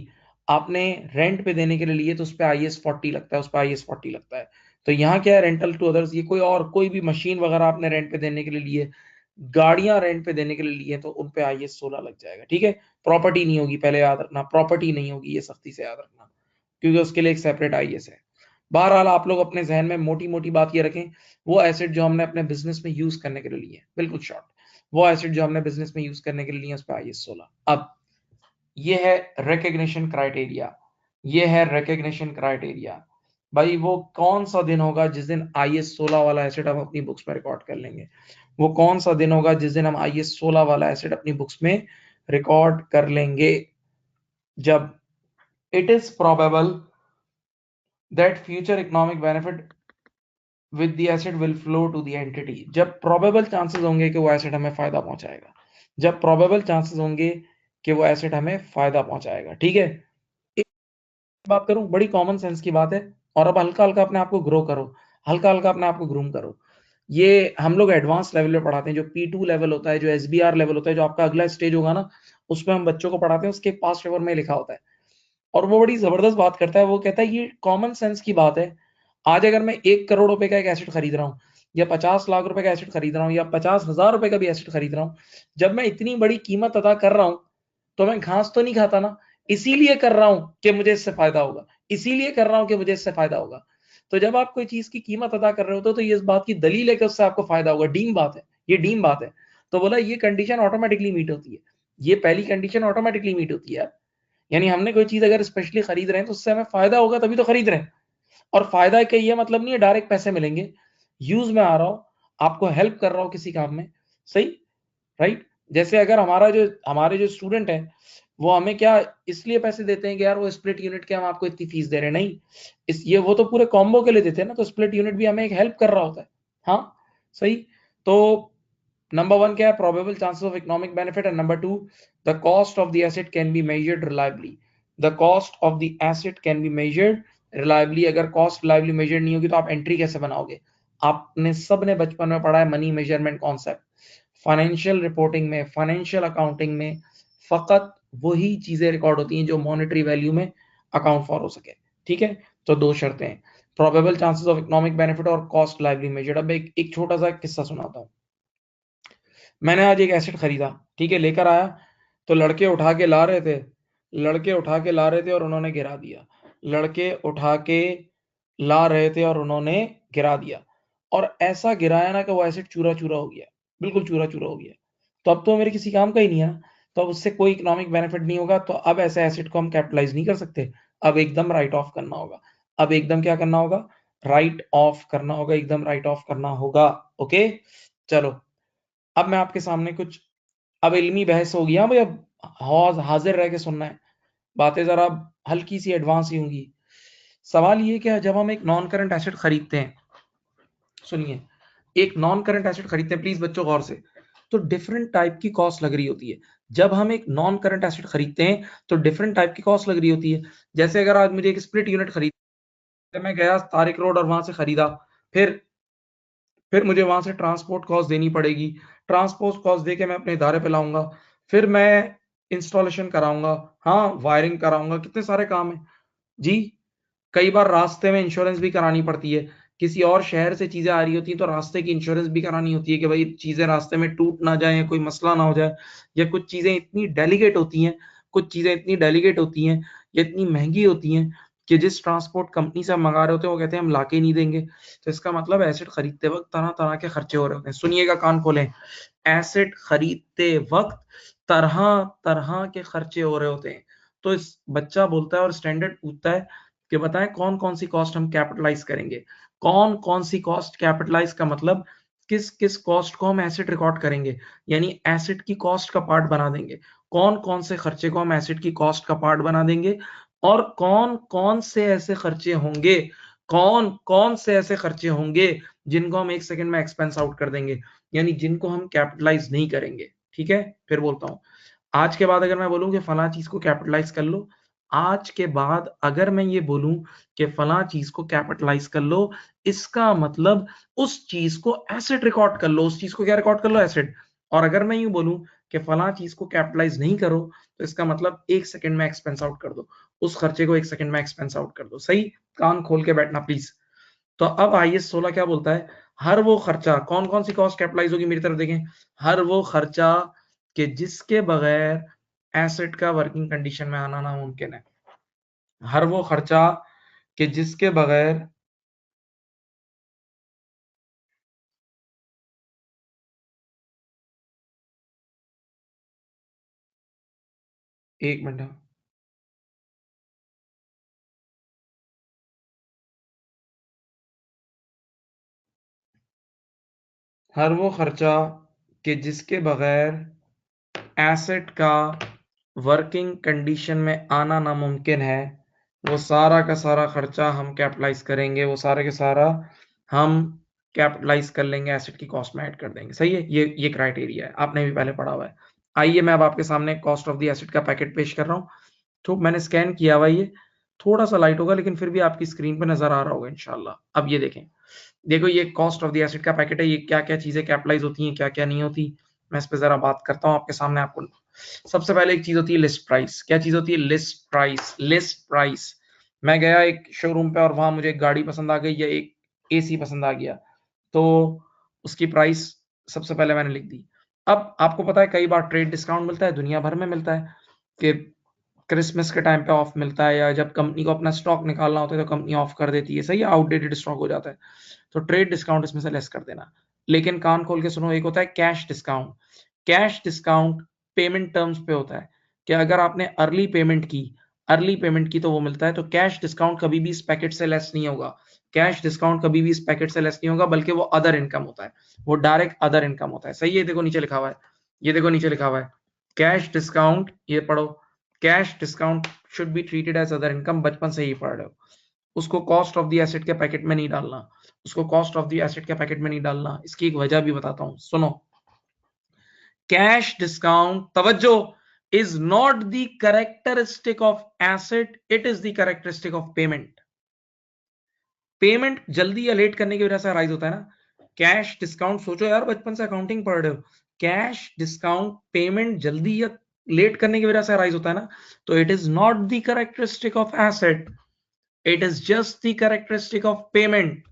A: आपने रेंट पे देने के लिए लिए तो उस पर IAS 40 लगता है, उस पर IAS 40 लगता है। तो यहाँ क्या है, रेंटल टू अदर्स, ये कोई और कोई भी मशीन वगैरह आपने रेंट पे देने के लिए लिए, गाड़ियां रेंट पे देने के लिए लिए तो उन पे IAS 16 लग जाएगा, ठीक है। प्रॉपर्टी नहीं होगी, पहले याद रखना, प्रॉपर्टी नहीं होगी, ये सख्ती से याद रखना, क्योंकि उसके लिए एक सेपरेट IAS है। बहरहाल आप लोग अपने जहन में मोटी मोटी बात ये रखें, वो एसेट जो हमने अपने बिजनेस में यूज करने के लिए लिए, बिल्कुल शॉर्ट, वो एसेट जो हमने बिजनेस में यूज करने के लिए लिए उस पर IAS 16। अब ये है रिकग्निशन क्राइटेरिया, ये है रिकग्निशन क्राइटेरिया। भाई वो कौन सा दिन होगा जिस दिन IAS 16 वाला एसेट हम अपनी बुक्स में रिकॉर्ड कर लेंगे? वो कौन सा दिन होगा जिस दिन हम IAS 16 वाला एसेट अपनी बुक्स में रिकॉर्ड कर लेंगे? जब it is probable that future economic benefit with the asset will flow to the entity, जब प्रोबेबल चांसेस होंगे कि वो एसेट हमें फायदा पहुंचाएगा, जब प्रोबेबल चांसेस होंगे कि वो एसेट हमें फायदा पहुंचाएगा, ठीक है। एक बात करूं, बड़ी कॉमन सेंस की बात है, और अब हल्का हल्का अपने आप को ग्रो करो, हल्का हल्का अपने आप को ग्रूम करो। ये हम लोग एडवांस लेवल पे पढ़ाते हैं, जो P2 लेवल होता है, जो SBR लेवल होता है, जो आपका अगला स्टेज होगा ना, उसमें हम बच्चों को पढ़ाते हैं, उसके पास पेपर में लिखा होता है। और वो बड़ी जबरदस्त बात करता है, वो कहता है ये कॉमन सेंस की बात है। आज अगर मैं 1 करोड़ रुपए का एक एसेट खरीद रहा हूँ, या 50 लाख रुपए का एसेट खरीद रहा हूँ, या 50,000 रुपए का भी एसेट खरीद रहा हूँ, जब मैं इतनी बड़ी कीमत अदा कर रहा हूं तो मैं घास तो नहीं खाता ना, इसीलिए कर रहा हूं कि मुझे इससे फायदा होगा, इसीलिए कर रहा हूं कि मुझे इससे फायदा होगा। तो जब आप कोई चीज की कीमत अदा कर रहे होते हो तो ये इस बात की दलील है कि उससे आपको फायदा होगा, डीम बात है, ये डीम बात है। तो बोला ये कंडीशन ऑटोमेटिकली मीट होती है, ये पहली कंडीशन ऑटोमेटिकली मीट होती है। यानी हमने कोई चीज अगर स्पेशली खरीद रहे हैं तो उससे हमें फायदा होगा तभी तो खरीद रहे हैं। और फायदा का ये मतलब नहीं है डायरेक्ट पैसे मिलेंगे, यूज में आ रहा हो, आपको हेल्प कर रहा हो किसी काम में, सही, राइट। जैसे अगर हमारे जो स्टूडेंट है वो हमें क्या इसलिए पैसे देते हैं कि यार वो स्प्लिट यूनिट के हम आपको इतनी फीस दे रहे हैं, नहीं, इस ये वो तो पूरे कॉम्बो के लिए देते हैं ना, तो स्प्लिट यूनिट भी हमें एक हेल्प कर रहा होता है। हाँ, सही। तो नंबर 1 क्या है, probable chances of economic benefit, and number 2 the cost of the asset can be measured reliably, the cost of the asset can be measured reliably. अगर कॉस्ट रिलायबली मेजर नहीं होगी तो आप एंट्री कैसे बनाओगे? आपने सब ने बचपन में पढ़ा है money measurement concept, financial reporting में, फाइनेंशियल अकाउंटिंग में फकत वही चीजें रिकॉर्ड होती हैं जो मॉनेटरी वैल्यू में अकाउंट फॉर हो सके, ठीक है। तो 2 शर्तें हैं, probable chances of economic benefit और कॉस्ट लाइवली मेजर्ड। अब एक छोटा सा किस्सा सुनाता हूँ। मैंने आज एक एसेट खरीदा, ठीक है, लेकर आया, तो लड़के उठा के ला रहे थे, लड़के उठा के ला रहे थे और उन्होंने गिरा दिया, लड़के उठा के ला रहे थे और उन्होंने गिरा दिया, और ऐसा गिराया ना कि वो एसेट चूरा चूरा हो गया, बिल्कुल चूरा चूरा हो गया। तो अब तो मेरे किसी काम का ही नहीं है ना, तो अब उससे कोई इकोनॉमिक बेनिफिट नहीं होगा, तो अब ऐसे एसेट को हम कैपिटलाइज नहीं कर सकते, अब एकदम राइट ऑफ करना होगा, अब एकदम क्या करना होगा, राइट ऑफ करना होगा, एकदम राइट ऑफ करना होगा। ओके, चलो, अब मैं आपके सामने कुछ, अब इल्मी बहस होगी, हाँ भाई, अब हाजिर रह के सुनना है, बातें जरा हल्की सी एडवांस ही होंगी। सवाल ये क्या, जब हम एक नॉन करंट एसेट खरीदते हैं, सुनिए, एक नॉन करंट एसेट खरीदते हैं, प्लीज बच्चों गौर से, तो डिफरेंट टाइप की कॉस्ट लग रही होती है। जब हम एक नॉन करंट एसेट खरीदते हैं तो डिफरेंट टाइप की कॉस्ट लग रही होती है। जैसे अगर आज मुझे एक स्प्लिट यूनिट खरीद, मैं गया तारिक रोड और वहां से खरीदा, फिर फिर मुझे वहां से ट्रांसपोर्ट कॉस्ट देनी पड़ेगी, ट्रांसपोर्ट कॉस्ट देके मैं अपने इदारे पे लाऊंगा, फिर मैं इंस्टॉलेशन कराऊंगा, हाँ वायरिंग कराऊंगा, कितने सारे काम है जी। कई बार रास्ते में इंश्योरेंस भी करानी पड़ती है, किसी और शहर से चीजें आ रही होती हैं तो रास्ते की इंश्योरेंस भी करानी होती है कि भाई चीजें रास्ते में टूट ना जाए, कोई मसला ना हो जाए, या कुछ चीजें इतनी डेलीकेट होती हैं, कुछ चीजें इतनी डेलीकेट होती हैं, या इतनी महंगी होती हैं कि जिस ट्रांसपोर्ट कंपनी से हम मंगा रहे होते हैं वो कहते हैं हम लाके नहीं देंगे। तो इसका मतलब एसेट खरीदते वक्त तरह तरह के खर्चे हो रहे होते हैं। सुनिएगा, कान खोलें, एसेट खरीदते वक्त तरह तरह के खर्चे हो रहे होते हैं। तो इस बच्चा बोलता है और स्टैंडर्ड पूछता है कि बताएं कौन कौन सी कॉस्ट हम कैपिटलाइज करेंगे, कौन कौन सी कॉस्ट कैपिटलाइज का मतलब किस किस कॉस्ट को हम एसेट रिकॉर्ड करेंगे, यानी एसेट की कॉस्ट का पार्ट बना देंगे, कौन कौन से खर्चे को हम एसेट की कॉस्ट का पार्ट बना देंगे, और कौन कौन से ऐसे खर्चे होंगे, कौन कौन से ऐसे खर्चे होंगे जिनको हम 1 सेकंड में एक्सपेंस आउट कर देंगे, यानी जिनको हम कैपिटलाइज नहीं करेंगे। ठीक है, फिर बोलता हूं, आज के बाद अगर मैं बोलूं कि फला चीज को कैपिटलाइज कर लो, आज के बाद अगर मैं ये बोलूं कि फला चीज को कैपिटलाइज कर लो, इसका मतलब उस चीज को एसेट रिकॉर्ड कर लो। उस चीज को क्या रिकॉर्ड कर लो? एसेट। और अगर मैं यूं बोलूं कि फला चीज को कैपिटलाइज नहीं करो, तो इसका मतलब 1 सेकंड में एक्सपेंस आउट कर दो, उस खर्चे को 1 सेकंड में एक्सपेंस आउट कर दो। सही, कान खोल के बैठना प्लीज। तो अब IAS 16 क्या बोलता है? हर वो खर्चा, कौन कौन सी कॉस्ट कैपिटलाइज होगी मेरी तरफ देखें, हर वो खर्चा कि जिसके बगैर एसेट का वर्किंग कंडीशन में आना नामुमकिन है। हर वो खर्चा कि जिसके बगैर, एक मिनट, हर वो खर्चा कि जिसके बगैर एसेट का वर्किंग कंडीशन में आना नामुमकिन है, वो सारा का सारा खर्चा हम कैपिटलाइज करेंगे, वो सारा के सारा हम कैपिटलाइज कर लेंगे, एसेट की कॉस्ट में ऐड कर देंगे। सही है, ये क्राइटेरिया है, आपने भी पहले पढ़ा हुआ है। आइए मैं अब आपके सामने कॉस्ट ऑफ द एसेट का पैकेट पेश कर रहा हूँ। तो मैंने स्कैन किया हुआ, ये थोड़ा सा लाइट होगा लेकिन फिर भी आपकी स्क्रीन पे नजर आ रहा होगा इंशाल्लाह। अब ये देखें, देखो ये कॉस्ट ऑफ द एसेट का पैकेट है, ये क्या क्या चीजें कैपिटलाइज होती हैं, क्या क्या नहीं होती, मैं इस पे जरा बात करता हूँ आपके सामने। आपको सबसे पहले एक चीज होती है लिस्ट प्राइस। क्या चीज होती है? List price. लिस्ट प्राइस, मैं गया एक शोरूम पे और वहां मुझे एक गाड़ी पसंद आ गई या एक AC पसंद आ गया, तो उसकी प्राइस सबसे पहले मैंने लिख दी। अब आपको पता है कई बार ट्रेड डिस्काउंट मिलता है, दुनिया भर में मिलता है, कि क्रिसमस के टाइम पे ऑफ मिलता है, या जब कंपनी को अपना स्टॉक निकालना होता है तो कंपनी ऑफ कर देती है। सही है, आउटडेटेड स्टॉक हो जाता है, तो ट्रेड डिस्काउंट इसमें से लेस कर देना। लेकिन कान खोल के सुनो, एक होता है cash discount. Cash discount payment terms पे होता है, कि अगर आपने अर्ली पेमेंट की तो वो मिलता है। तो कैश डिस्काउंट कभी भी इस पैकेट से लेस नहीं होगा। कैश डिस्काउंट कभी भी इस पैकेट से लेस नहीं होगा, बल्कि वो अदर इनकम होता है, वो डायरेक्ट अदर इनकम होता है। सही है, देखो नीचे लिखा हुआ है, ये देखो नीचे लिखा हुआ है कैश डिस्काउंट, ये पढ़ो, cash discount should be treated as other income, बचपन से ही पढ़ रहे हो। उसको कॉस्ट ऑफ द एसेट के पैकेट में नहीं डालना, उसको कॉस्ट ऑफ द एसेट के पैकेट में नहीं डालना। इसकी एक वजह भी बताता हूं, सुनो। कैश डिस्काउंट, तवज्जो, is not the characteristic of asset, it is the characteristic of payment. Payment जल्दी या लेट करने की वजह से अराइज होता है ना। कैश डिस्काउंट, सोचो यार, बचपन से अकाउंटिंग पढ़ रहे हो, कैश डिस्काउंट पेमेंट जल्दी या लेट करने की वजह से अराइज होता है ना, तो it is not the characteristic of asset, it is just the characteristic of payment.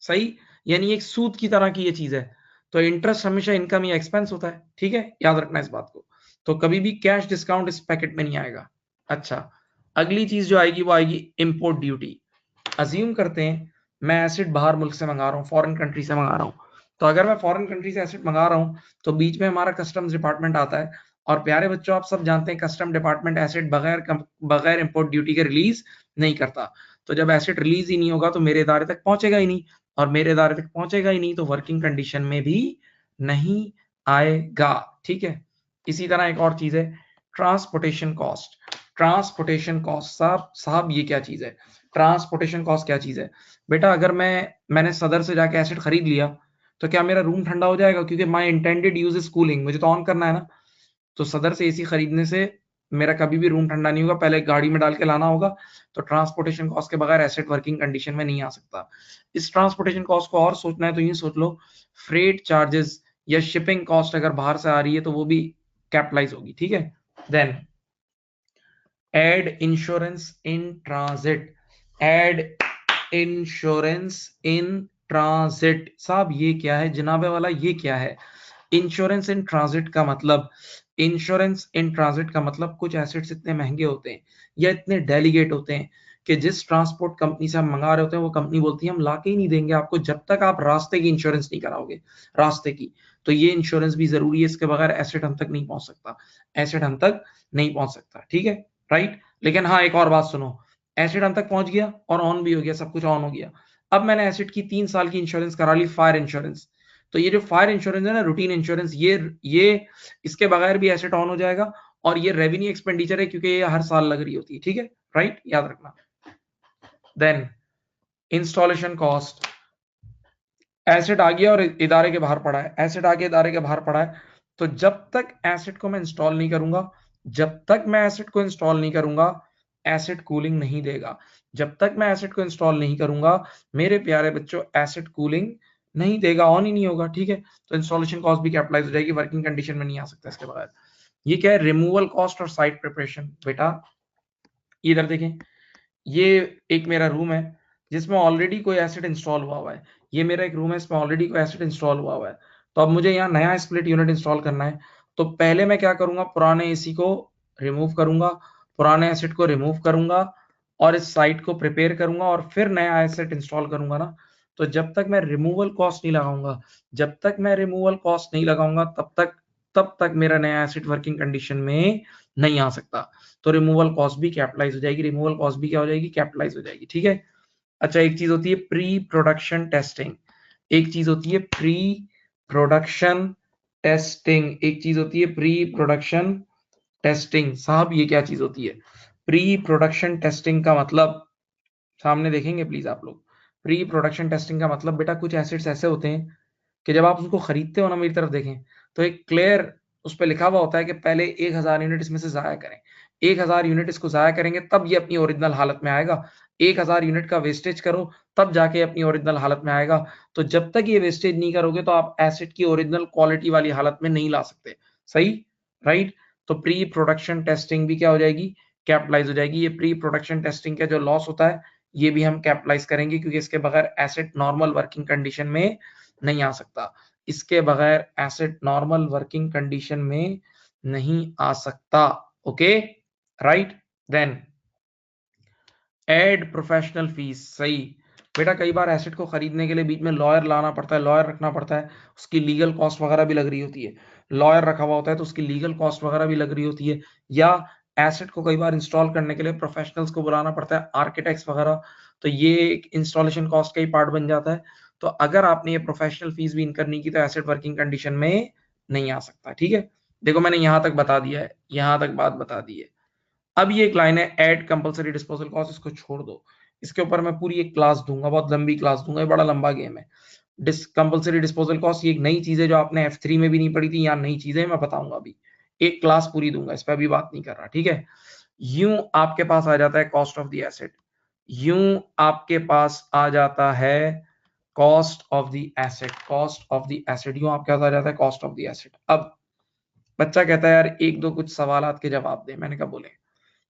A: सही, यानी एक सूद की तरह की ये चीज है। तो इंटरेस्ट हमेशा इनकम या एक्सपेंस होता है, ठीक है, याद रखना इस बात को। तो कभी भी कैश डिस्काउंट इस पैकेट में नहीं आएगा। अच्छा, अगली चीज जो आएगी वो आएगी इंपोर्ट ड्यूटी। अज्यूम करते हैं मैं एसिड बाहर मुल्क से मंगा रहा हूँ, फॉरेन कंट्री से मंगा रहा हूँ। तो अगर मैं फॉरेन कंट्री से एसिड मंगा रहा हूँ, तो बीच में हमारा कस्टम्स डिपार्टमेंट आता है। और प्यारे बच्चों, आप सब जानते हैं कस्टम डिपार्टमेंट एसिड बगैर इंपोर्ट ड्यूटी के रिलीज नहीं करता। तो जब एसिड रिलीज ही नहीं होगा तो मेरे इदारे तक पहुंचेगा ही नहीं, और मेरे इदारे तक पहुंचेगा ही नहीं तो वर्किंग कंडीशन में भी नहीं आएगा। ठीक है, इसी तरह एक और चीज है, ट्रांसपोर्टेशन कॉस्ट। ट्रांसपोर्टेशन कॉस्ट, साहब साहब ये क्या चीज है? ट्रांसपोर्टेशन कॉस्ट क्या चीज है? बेटा, अगर मैंने सदर से जाके एसिड खरीद लिया, तो क्या मेरा रूम ठंडा हो जाएगा? क्योंकि माई इंटेंडेड यूज इज कूलिंग, मुझे तो ऑन करना है ना। तो सदर से AC खरीदने से मेरा कभी भी रूम ठंडा नहीं होगा, पहले गाड़ी में डाल के लाना होगा। तो ट्रांसपोर्टेशन कॉस्ट के बगैर एसेट वर्किंग कंडीशन में नहीं आ सकता। इस ट्रांसपोर्टेशन कॉस्ट को और सोचना है तो यूं सोच लो, फ्रेट चार्जेस या शिपिंग कॉस्ट अगर बाहर से आ रही है तो वो भी कैपिटलाइज होगी। ठीक है, then add insurance in transit. Add insurance in transit, साहब ये क्या है जनाबे वाला, ये क्या है? इंश्योरेंस इन ट्रांजिट का मतलब, इंश्योरेंस इन ट्रांजिट का मतलब कुछ एसेट्स इतने महंगे होते हैं या इतने डेलीगेट होते हैं कि जिस ट्रांसपोर्ट कंपनी से हम मंगा रहे होते हैं वो कंपनी बोलती है हम लाके ही नहीं देंगे आपको जब तक आप रास्ते की इंश्योरेंस नहीं कराओगे, रास्ते की। तो ये इंश्योरेंस भी जरूरी है, इसके बगैर एसेट हम तक नहीं पहुंच सकता, एसेट हम तक नहीं पहुंच सकता। ठीक है, राइट। लेकिन हाँ, एक और बात सुनो, एसिड हम तक पहुंच गया और ऑन भी हो गया, सब कुछ ऑन हो गया। अब मैंने एसिड की 3 साल की इंश्योरेंस करा ली, फायर इंश्योरेंस। तो ये जो फायर इंश्योरेंस है ना, रूटीन इंश्योरेंस, ये इसके बगैर भी एसेट ऑन हो जाएगा, और ये रेवेन्यू एक्सपेंडिचर है क्योंकि ये हर साल लग रही होती है। ठीक है, राइट, याद रखना। Then installation cost. एसेट आ गया और इदारे के बाहर पड़ा है, एसेट आगे इदारे के बाहर पड़ा है, तो जब तक एसेट को मैं इंस्टॉल नहीं करूंगा, जब तक मैं एसेट को इंस्टॉल नहीं करूंगा, एसेट कूलिंग नहीं देगा। जब तक मैं एसेट को इंस्टॉल नहीं करूंगा मेरे प्यारे बच्चों, एसेट कूलिंग नहीं देगा, ऑन ही नहीं होगा। ठीक है, तो इंस्टॉलेशन कॉस्ट भी कैपिटलाइज हो जाएगी, वर्किंग कंडीशन में नहीं आ सकता इसके बगैर। ये क्या है, रिमूवल कॉस्ट और साइट प्रिपरेशन। बेटा इधर देखें, ये एक मेरा रूम है जिसमें ऑलरेडी कोई एसेट इंस्टॉल हुआ है, ये मेरा एक रूम है इसमें ऑलरेडी कोई एसेट इंस्टॉल हुआ है। तो अब मुझे यहाँ नया स्प्लिट यूनिट इंस्टॉल करना है, तो पहले मैं क्या करूंगा, पुराने एसी को रिमूव करूंगा, पुराने एसेट को रिमूव करूंगा और इस साइट को प्रिपेयर करूंगा और फिर नया एसेट इंस्टॉल करूंगा ना। तो जब तक मैं रिमूवल कॉस्ट नहीं लगाऊंगा, जब तक मैं रिमूवल कॉस्ट नहीं लगाऊंगा तब तक मेरा नया एसेट वर्किंग कंडीशन में नहीं आ सकता। तो रिमूवल कॉस्ट भी कैपिटलाइज हो जाएगी, रिमूवल कॉस्ट भी क्या हो जाएगी, कैपिटलाइज हो जाएगी। ठीक है। अच्छा, एक चीज होती है प्री प्रोडक्शन टेस्टिंग, एक चीज होती है प्री प्रोडक्शन टेस्टिंग, एक चीज होती है प्री प्रोडक्शन टेस्टिंग। साहब ये क्या चीज होती है प्री प्रोडक्शन टेस्टिंग का मतलब, सामने देखेंगे प्लीज आप लोग। प्री प्रोडक्शन टेस्टिंग का मतलब बेटा कुछ एसिड्स ऐसे होते हैं कि जब आप उसको खरीदते हो ना, मेरी तरफ देखें, तो एक क्लियर उस पर लिखा हुआ होता है कि पहले 1000 यूनिट इसमें से जाया करें, 1000 यूनिट इसको जाया करेंगे तब ये अपनी ओरिजिनल हालत में आएगा, 1000 यूनिट का वेस्टेज करो तब जाके अपनी ओरिजिनल हालत में आएगा। तो जब तक ये वेस्टेज नहीं करोगे तो आप एसिड की ओरिजिनल क्वालिटी वाली हालत में नहीं ला सकते। सही, राइट। तो प्री प्रोडक्शन टेस्टिंग भी क्या हो जाएगी, कैपिटलाइज हो जाएगी। ये प्री प्रोडक्शन टेस्टिंग का जो लॉस होता है ये भी हम कैपिटलाइज करेंगे, क्योंकि इसके बगैर एसिड नॉर्मल वर्किंग कंडीशन में नहीं आ सकता, इसके बगैर एसिड नॉर्मल वर्किंग कंडीशन में नहीं आ सकता। Okay, right. Then add professional fees. सही बेटा, कई बार एसेट को खरीदने के लिए बीच में लॉयर लाना पड़ता है, लॉयर रखना पड़ता है, उसकी लीगल कॉस्ट वगैरह भी लग रही होती है, लॉयर रखा हुआ होता है तो उसकी लीगल कॉस्ट वगैरह भी लग रही होती है, या एसेट को कई बार इंस्टॉल करने के लिए प्रोफेशनल्स को बुलाना पड़ता है, आर्किटेक्ट्स वगैरह, तो ये एक इंस्टॉलेशन कॉस्ट का ही पार्ट बन जाता है। तो अगर आपने ये प्रोफेशनल फीस भी इनकर नहीं की तो एसेट वर्किंग कंडीशन में नहीं आ सकता। ठीक है, देखो मैंने यहां तक बता दिया है, यहां तक बात बता दी है। अब ये एक लाइन है ऐड कंपलसरी डिस्पोजल कॉस्ट, इसको छोड़ दो, इसके ऊपर मैं पूरी एक क्लास दूंगा, बहुत लंबी क्लास दूंगा, ये बड़ा लंबा गेम है। कंपलसरी डिस्पोजल कॉस्ट ये एक नई चीज है जो आपने F3 में भी नहीं पढ़ी थी, यहाँ नई चीज है, मैं बताऊंगा अभी, एक क्लास पूरी दूंगा, इस पर अभी बात नहीं कर रहा। ठीक है, यूं आपके पास आ जाता है कॉस्ट ऑफ द एसेट, यूं आपके पास आ जाता है cost of the asset, cost of the asset, यूं आपके पास आ जाता है कॉस्ट ऑफ द एसेट। अब बच्चा कहता है यार एक दो कुछ सवालात के जवाब दे, मैंने कहा बोले।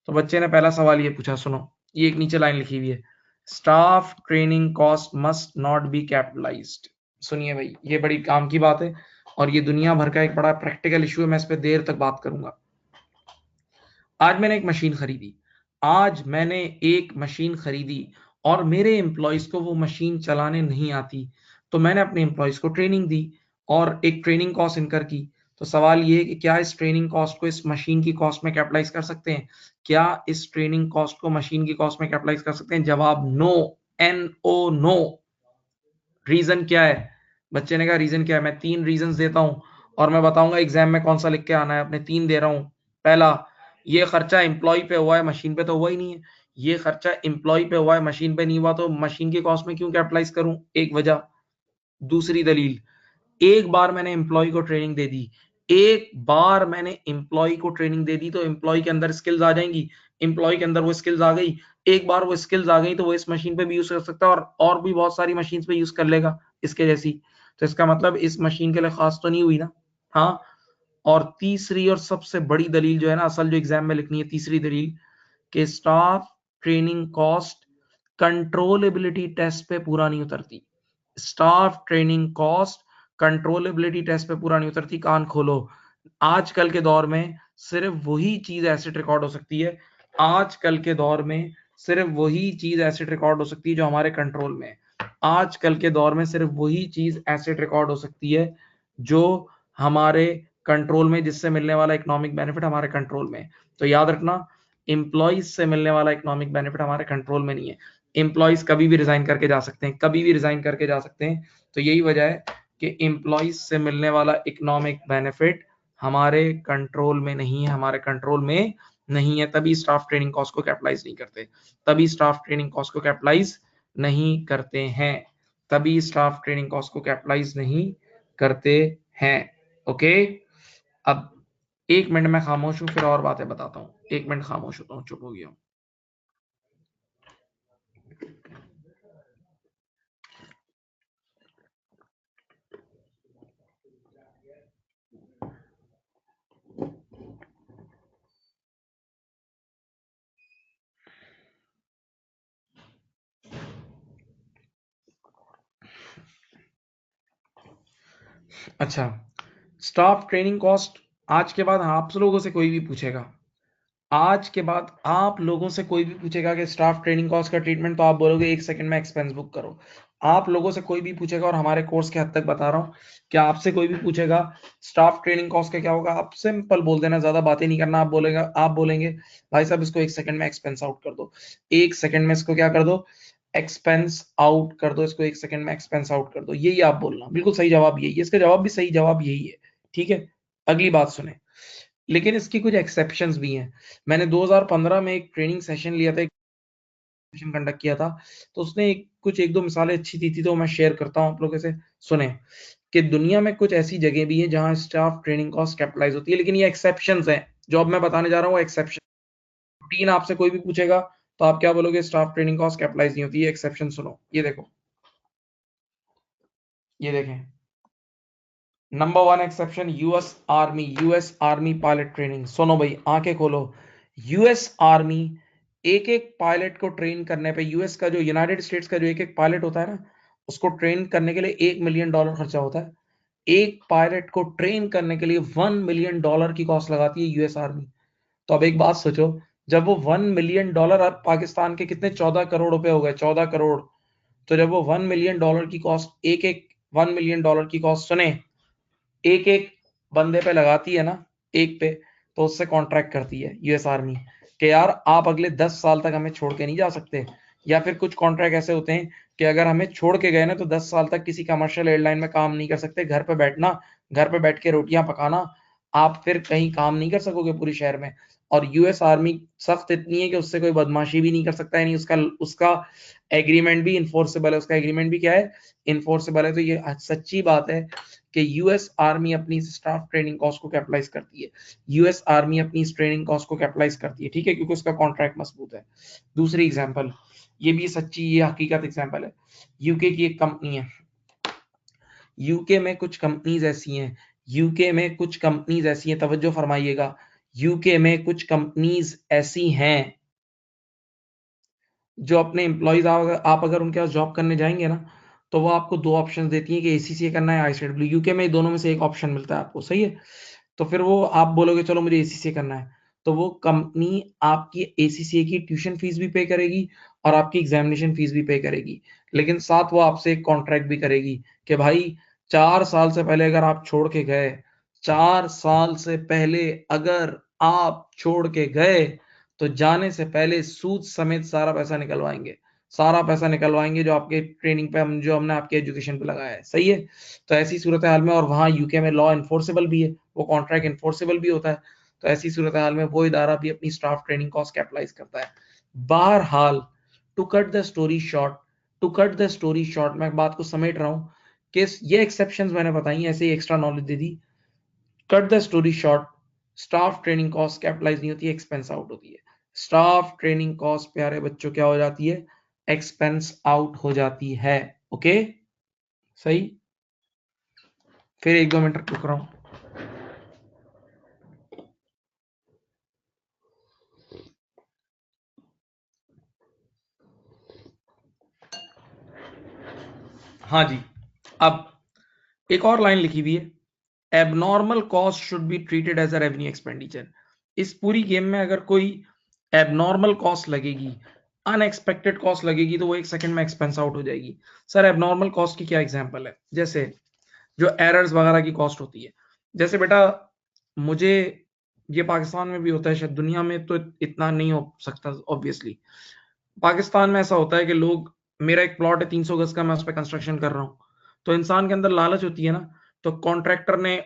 A: तो बच्चे ने पहला सवाल ये पूछा, सुनो, ये एक नीचे लाइन लिखी हुई है, staff training cost must not be capitalised. सुनिए भाई, ये बड़ी काम की बात है और ये दुनिया भर का एक बड़ा प्रैक्टिकल इशू है, मैं इस पर देर तक बात करूंगा। आज मैंने एक मशीन खरीदी, आज मैंने एक मशीन खरीदी और मेरे एम्प्लॉयज को वो मशीन चलाने नहीं आती, तो मैंने अपने एम्प्लॉयज को ट्रेनिंग दी और एक ट्रेनिंग कॉस्ट इनकर की। तो सवाल ये है कि क्या इस ट्रेनिंग कॉस्ट को इस मशीन की कॉस्ट में कैपिटलाइज कर सकते हैं, क्या इस ट्रेनिंग कॉस्ट को मशीन की कॉस्ट में कैपिटलाइज कर सकते हैं? जवाब नो, NO, नो। रीजन क्या है? बच्चे ने कहा रीजन क्या है? मैं 3 रीजन देता हूं और मैं बताऊंगा एग्जाम में कौन सा लिख के आना है, अपने 3 दे रहा हूं। पहला, ये खर्चा एम्प्लॉय पे हुआ है, मशीन पे तो हुआ ही नहीं है, ये खर्चा एम्प्लॉय पे हुआ है, मशीन पे नहीं हुआ, तो मशीन की कॉस्ट में क्यों कैपिटलाइज करूं, एक वजह। दूसरी दलील, एक बार मैंने एम्प्लॉय को ट्रेनिंग दे दी, एक बार मैंने एम्प्लॉय को ट्रेनिंग दे दी तो एम्प्लॉय के अंदर स्किल्स आ जाएंगी, एम्प्लॉय के अंदर वो स्किल्स आ गई, एक बार वो स्किल्स आ गई तो वो इस मशीन पे भी यूज कर सकता है और भी बहुत सारी मशीन पे यूज कर लेगा इसके जैसी। तो इसका मतलब इस मशीन के लिए खास तो नहीं हुई ना। हाँ, और तीसरी और सबसे बड़ी दलील जो है ना, असल जो एग्जाम में लिखनी है, तीसरी दलील, कि staff training cost controllability test पे पूरा नहीं उतरती, staff training cost controllability test पे पूरा नहीं उतरती। कान खोलो, आजकल के दौर में सिर्फ वही चीज एसिड रिकॉर्ड हो सकती है, आजकल के दौर में सिर्फ वही चीज एसिड रिकॉर्ड हो सकती है जो हमारे कंट्रोल में है, आजकल के दौर में सिर्फ वही चीज एसिड रिकॉर्ड हो सकती है जो हमारे कंट्रोल में, जिससे मिलने वाला इकोनॉमिक बेनिफिट हमारे कंट्रोल में। तो याद रखना, एम्प्लॉइज से मिलने वाला इकोनॉमिक बेनिफिट हमारे कंट्रोल में नहीं है, एम्प्लॉइज कभी भी रिजाइन करके जा सकते हैं, कभी भी रिजाइन करके जा सकते हैं। तो यही वजह है कि एम्प्लॉइज से मिलने वाला इकोनॉमिक बेनिफिट हमारे कंट्रोल में नहीं है, हमारे कंट्रोल में नहीं है, तभी स्टाफ ट्रेनिंग कॉस्ट को कैपिटलाइज नहीं करते, तभी स्टाफ ट्रेनिंग कॉस्ट को कैपिटलाइज नहीं करते हैं। तभी स्टाफ ट्रेनिंग कॉस्ट को कैपिटलाइज नहीं करते हैं। ओके, अब 1 मिनट में खामोश हूं, फिर और बातें बताता हूं। 1 मिनट खामोश होता हूं, चुप हो गया हूं। अच्छा, स्टाफ ट्रेनिंग कॉस्ट आज के बाद आप लोगों से कोई भी पूछेगा, आज के बाद आप लोगों से कोई भी पूछेगा कि स्टाफ ट्रेनिंग कॉस्ट का ट्रीटमेंट, तो आप बोलोगे 1 सेकंड में एक्सपेंस बुक करो। आप लोगों से कोई भी पूछेगा, और हमारे कोर्स के हद तक बता रहा हूं कि आपसे कोई भी पूछेगा स्टाफ ट्रेनिंग कॉस्ट का क्या होगा, आप सिंपल बोल देना, ज्यादा बातें नहीं करना। आप बोलेंगे भाई साहब इसको 1 सेकंड में एक्सपेंस आउट कर दो, 1 सेकंड में इसको क्या कर दो, एक्सपेंस आउट कर दो, इसको 1 सेकंड में एक्सपेंस आउट कर दो। यही आप बोलना, बिल्कुल सही जवाब यही है, इसका जवाब भी सही जवाब यही है। ठीक है, अगली बात सुने, लेकिन इसकी कुछ एक्सेप्शंस भी हैं। मैंने 2015 में एक ट्रेनिंग सेशन लिया था, एक सेशन कंडक्ट किया था, तो उसने कुछ एक दो मिसालें अच्छी दी थी, तो मैं शेयर करता हूं आप लोगों से। सुने कि दुनिया में कुछ ऐसी जगह भी है जहां स्टाफ ट्रेनिंग कॉस्ट कैपिटलाइज होती है, लेकिन ये एक्सेप्शंस हैं। जो अब मैं बताने जा रहा हूँ एक्सेप्शन। रूटीन आपसे कोई भी पूछेगा तो आप क्या बोलोगे, स्टाफ ट्रेनिंग कॉस्ट कैपिटलाइज नहीं होती है। एक्सेप्शन सुनो, ये देखो, ये देखें। Number 1 exception, US army pilot training. सुनो भाई, आंखें खोलो। यूएस आर्मी एक एक पायलट को ट्रेन करने पे, यूएस का जो, यूनाइटेड स्टेट्स का जो एक एक पायलट होता है ना, उसको ट्रेन करने के लिए $1 मिलियन खर्चा होता है। एक पायलट को ट्रेन करने के लिए $1 मिलियन की कॉस्ट लगाती है यूएस आर्मी। तो अब एक बात सोचो, जब वो $1 मिलियन, अब पाकिस्तान के कितने 14 करोड़ रुपए हो गए, 14 करोड़। तो जब वो $1 मिलियन की कॉस्ट, एक एक $1 मिलियन की कॉस्ट, सुने, एक एक बंदे पे लगाती है ना, एक पे, तो उससे कॉन्ट्रैक्ट करती है यूएस आर्मी कि यार आप अगले 10 साल तक हमें छोड़ के नहीं जा सकते। या फिर कुछ कॉन्ट्रैक्ट ऐसे होते हैं कि अगर हमें छोड़ के गए ना, तो 10 साल तक किसी कमर्शियल एयरलाइन में काम नहीं कर सकते, घर पे बैठना, घर पे बैठ के रोटियां पकाना, आप फिर कहीं काम नहीं कर सकोगे पूरे शहर में। और यूएस आर्मी सख्त इतनी है कि उससे कोई बदमाशी भी नहीं कर सकता, यानी उसका उसका एग्रीमेंट भी इन्फोर्सेबल है। उसका एग्रीमेंट भी क्या है, इन्फोर्सेबल है। तो ये सच्ची बात है कि यूएस आर्मी अपनी स्टाफ ट्रेनिंग कॉस्ट को कैपिटलाइज करती है। यूएस आर्मी अपनी ट्रेनिंग कॉस्ट को कैपिटलाइज करती है, ठीक है, क्योंकि उसका कॉन्ट्रैक्ट मजबूत है। दूसरी एग्जांपल, ये भी सच्ची, ये हकीकत एग्जांपल है। यूके की एक कंपनी है, यूके में कुछ कंपनीज ऐसी हैं, यूके में कुछ कंपनीज ऐसी हैं, तवज्जो फरमाइएगा, यूके में कुछ कंपनीज ऐसी हैं जो अपने एम्प्लॉयज, आप अगर उनके पास जॉब करने जाएंगे ना, तो वो आपको दो ऑप्शन देती है कि एसीसी करना है, आईसीडब्ल्यू। यूके में दोनों में से एक ऑप्शन मिलता है आपको, सही है। तो फिर वो आप बोलोगे चलो मुझे एसीसी करना है, तो वो कंपनी आपकी एसीसी की ट्यूशन फीस भी पे करेगी और आपकी एग्जामिनेशन फीस भी पे करेगी। लेकिन साथ वो आपसे एक कॉन्ट्रैक्ट भी करेगी कि भाई 4 साल से पहले अगर आप छोड़ के गए, 4 साल से पहले अगर आप छोड़ के गए, तो जाने से पहले सूद समेत सारा पैसा निकलवाएंगे, सारा पैसा निकलवाएंगे जो आपके ट्रेनिंग पे जो हमने आपके एजुकेशन पे लगाया है, सही है। तो ऐसी सूरत हाल में, और वहां यूके में लॉ इन्फोर्सेबल भी है, वो कॉन्ट्रैक्ट इन्फोर्सेबल भी होता है। तो ऐसी सूरत हाल में वो इदारा भी अपनी स्टाफ ट्रेनिंग कॉस्ट कैपिटलाइज करता है। बहरहाल, to cut the story short, to cut the story short, मैं बात को समेट रहा हूँ कि ये एक्सेप्शंस मैंने बताई, ऐसे ही एक्स्ट्रा नॉलेज दे दी। Cut the story short, staff training cost capitalise नहीं होती है, एक्सपेंस आउट होती है। स्टाफ ट्रेनिंग कॉस्ट प्यारे बच्चों क्या हो जाती है, एक्सपेंस आउट हो जाती है। ओके, सही। फिर 1-2 मिनट रुक रहा हूं। हाँ जी, अब एक और लाइन लिखी हुई है, abnormal cost should be treated as a revenue expenditure. इस पूरी गेम में अगर कोई एबनॉर्मल कॉस्ट लगेगी, अनएक्सपेक्टेड कॉस्ट लगेगी, तो वो 1 सेकंड में एक्सपेंस आउट हो जाएगी। सर एबनॉर्मल कॉस्ट की क्या एग्जांपल है, जैसे जो एरर्स वगैरह की कॉस्ट होती है। जैसे बेटा, मुझे, ये पाकिस्तान में भी होता है, शायद दुनिया में तो इतना नहीं हो सकता ऑब्वियसली। पाकिस्तान में ऐसा होता है कि लोग, मेरा एक प्लॉट है 300 गज का, मैं उस पर कंस्ट्रक्शन कर रहा हूँ, तो इंसान के अंदर लालच होती है ना, तो कॉन्ट्रैक्टर ने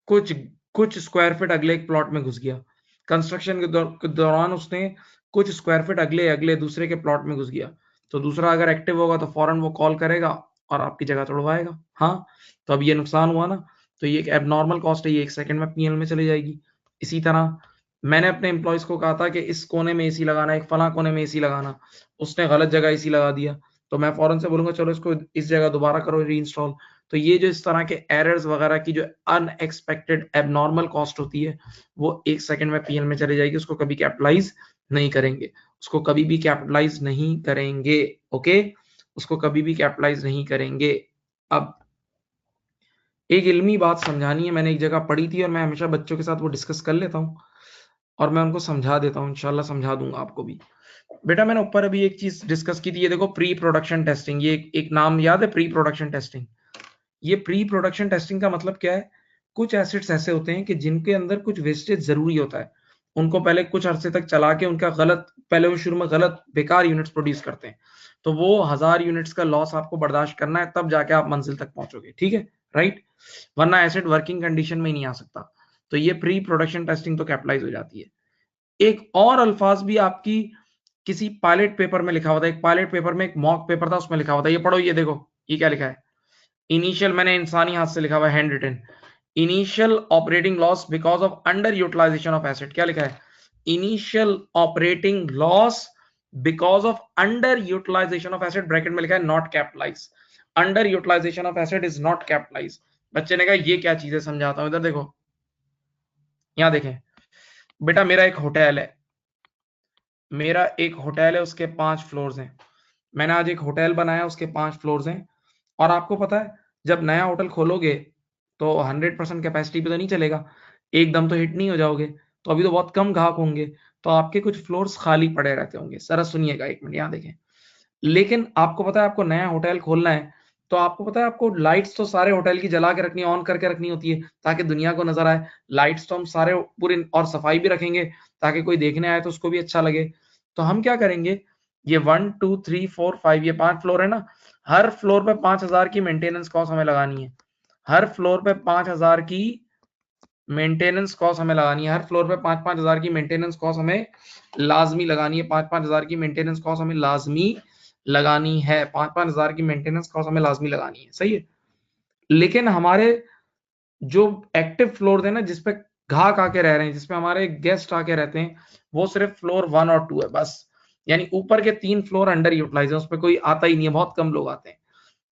A: कुछ कुछ स्क्वायर फीट अगले एक प्लॉट में घुस गया, कंस्ट्रक्शन के दौरान उसने कुछ स्क्वायर फीट अगले अगले दूसरे के प्लॉट में घुस गया। तो दूसरा अगर एक्टिव होगा तो फौरन वो कॉल करेगा और आपकी जगह तोड़वाएगा। हाँ, तो अब ये नुकसान हुआ ना, तो ये एक एबनॉर्मल कॉस्ट है, ये 1 सेकंड में पीएनएल में चली जाएगी। इसी तरह मैंने अपने एम्प्लॉयज को कहा था कि इस कोने में एसी लगाना, एक फला कोने में एसी लगाना, उसने गलत जगह एसी लगा दिया, तो मैं फौरन से बोलूंगा चलो इसको इस जगह दोबारा करो रीइंस्टॉल। तो ये जो इस तरह के एरर्स वगैरह की जो अनएक्सपेक्टेड एबनॉर्मल कॉस्ट होती है, वो 1 सेकंड में पीएल में चली जाएगी, उसको कभी कैपिटलाइज नहीं करेंगे, उसको कभी भी कैपिटलाइज नहीं करेंगे। ओके, उसको कभी भी कैपिटलाइज नहीं करेंगे। अब एक इल्मी बात समझानी है, मैंने एक जगह पढ़ी थी और मैं हमेशा बच्चों के साथ वो डिस्कस कर लेता हूँ और मैं उनको समझा देता हूँ, इंशाल्लाह समझा दूंगा आपको भी। बेटा मैंने ऊपर अभी एक चीज डिस्कस की थी, ये देखो प्री प्रोडक्शन टेस्टिंग, ये एक नाम याद है, प्री प्रोडक्शन टेस्टिंग। ये प्री प्रोडक्शन टेस्टिंग का मतलब क्या है? कुछ एसिड्स ऐसे होते हैं कि जिनके अंदर कुछ वेस्टेज जरूरी होता है, उनको पहले कुछ अरसे तक चला के उनका गलत, पहले वो शुरू में गलत बेकार यूनिट्स प्रोड्यूस करते हैं, तो वो 1000 यूनिट्स का लॉस आपको बर्दाश्त करना है, तब जाके आप मंजिल तक पहुंचोगे, ठीक है, राइट? वरना एसिड वर्किंग कंडीशन में ही नहीं आ सकता। तो ये प्री प्रोडक्शन टेस्टिंग तो कैपिटलाइज हो जाती है। एक और अल्फाज भी आपकी किसी पायलट पेपर में लिखा हुआ था, एक पायलट पेपर में एक मॉक पेपर था, उसमें लिखा हुआ था, ये पढ़ो, ये देखो ये क्या लिखा है। इनिशियल, मैंने इंसानी हाथ से लिखा हुआ है, hand written, initial operating loss because of under utilization of acid. क्या लिखा है? Initial operating loss because of under utilization of acid, bracket में लिखा है not capitalize. Under utilization of acid is not capitalize. बच्चे ने कहा ये क्या चीज है, समझाता हूं, इधर देखो, यहां देखें बेटा, मेरा एक होटल है, मेरा एक होटल है, उसके 5 फ्लोर्स हैं। मैंने आज एक होटल बनाया, उसके 5 फ्लोर्स हैं। और आपको पता है जब नया होटल खोलोगे तो 100% कैपेसिटी पे तो नहीं चलेगा, एकदम तो हिट नहीं हो जाओगे, तो अभी तो बहुत कम ग्राहक होंगे, तो आपके कुछ फ्लोर्स खाली पड़े रहते होंगे। जरा सुनिएगा 1 मिनट, यहाँ देखें। लेकिन आपको पता है आपको नया होटल खोलना है, तो आपको पता है आपको लाइट्स तो सारे होटल की जला के रखनी, ऑन करके रखनी होती है ताकि दुनिया को नजर आए। लाइट्स तो हम सारे पूरी और सफाई भी रखेंगे ताकि कोई देखने आए तो उसको भी अच्छा लगे। तो हम क्या करेंगे, ये 1 2 3 4 5, ये 5 फ्लोर है ना, हर फ्लोर पे 5000 की मेंटेनेंस कॉस्ट हमें लगानी है। हर फ्लोर पे 5000 की मेंटेनेंस कॉस्ट हमें लगानी है। हर फ्लोर पे 5-5 हजार की मेंटेनेंस कॉस्ट हमें लाजमी लगानी है। 5-5 हजार की मेंटेनेंस कॉस्ट हमें लाजमी लगानी है। 5-5 हजार की मेंटेनेंस कॉस्ट हमें लाजमी लगानी है, सही है। लेकिन हमारे जो एक्टिव फ्लोर है ना, जिसपे ग्राहक आके रह रहे हैं, जिसपे हमारे गेस्ट आके रहते हैं, वो सिर्फ फ्लोर 1 और 2 है बस। यानी ऊपर के 3 फ्लोर अंडर यूटिलाइज है, उस पर कोई आता ही नहीं है, बहुत कम लोग आते हैं।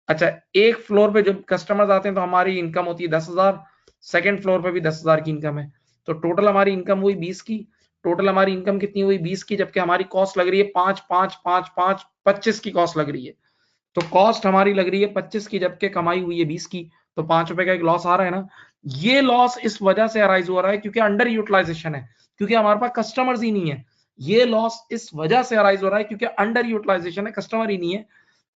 A: अच्छा, एक फ्लोर पे जब कस्टमर्स आते हैं तो हमारी इनकम होती है 10,000, सेकंड फ्लोर पे भी 10,000 की इनकम है, तो टोटल हमारी इनकम हुई 20 की। टोटल हमारी इनकम कितनी हुई? 20 की, जबकि हमारी कॉस्ट लग रही है 5 5 5 5 25 की कॉस्ट लग रही है। तो कॉस्ट हमारी लग रही है 25 की, जबकि कमाई हुई है 20 की, तो 5 रुपए का एक लॉस आ रहा है ना। ये लॉस इस वजह से अराइज हो रहा है क्योंकि अंडर यूटिलाइजेशन है, क्योंकि हमारे पास कस्टमर्स ही नहीं है। ये लॉस इस वजह से अराइज हो रहा है क्योंकि अंडर यूटिलाइजेशन है, कस्टमर ही नहीं है।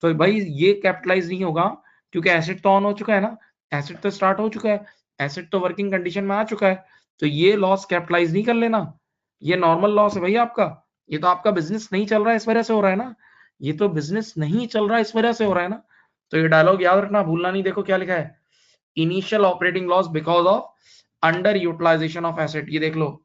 A: तो भाई ये कैपिटलाइज नहीं होगा क्योंकि एसिड तो ऑन हो चुका है ना, एसिड तो स्टार्ट हो चुका है, एसिड तो वर्किंग कंडीशन में आ चुका है। तो ये लॉस कैपिटलाइज नहीं कर लेना, ये नॉर्मल लॉस है भाई आपका। ये तो आपका बिजनेस नहीं चल रहा है इस वजह से हो रहा है ना, ये तो बिजनेस नहीं चल रहा है इस वजह से हो रहा है ना। तो ये डायलॉग याद रखना, भूलना नहीं। देखो क्या लिखा है, initial operating loss because of under utilization of acid, ये देख लो।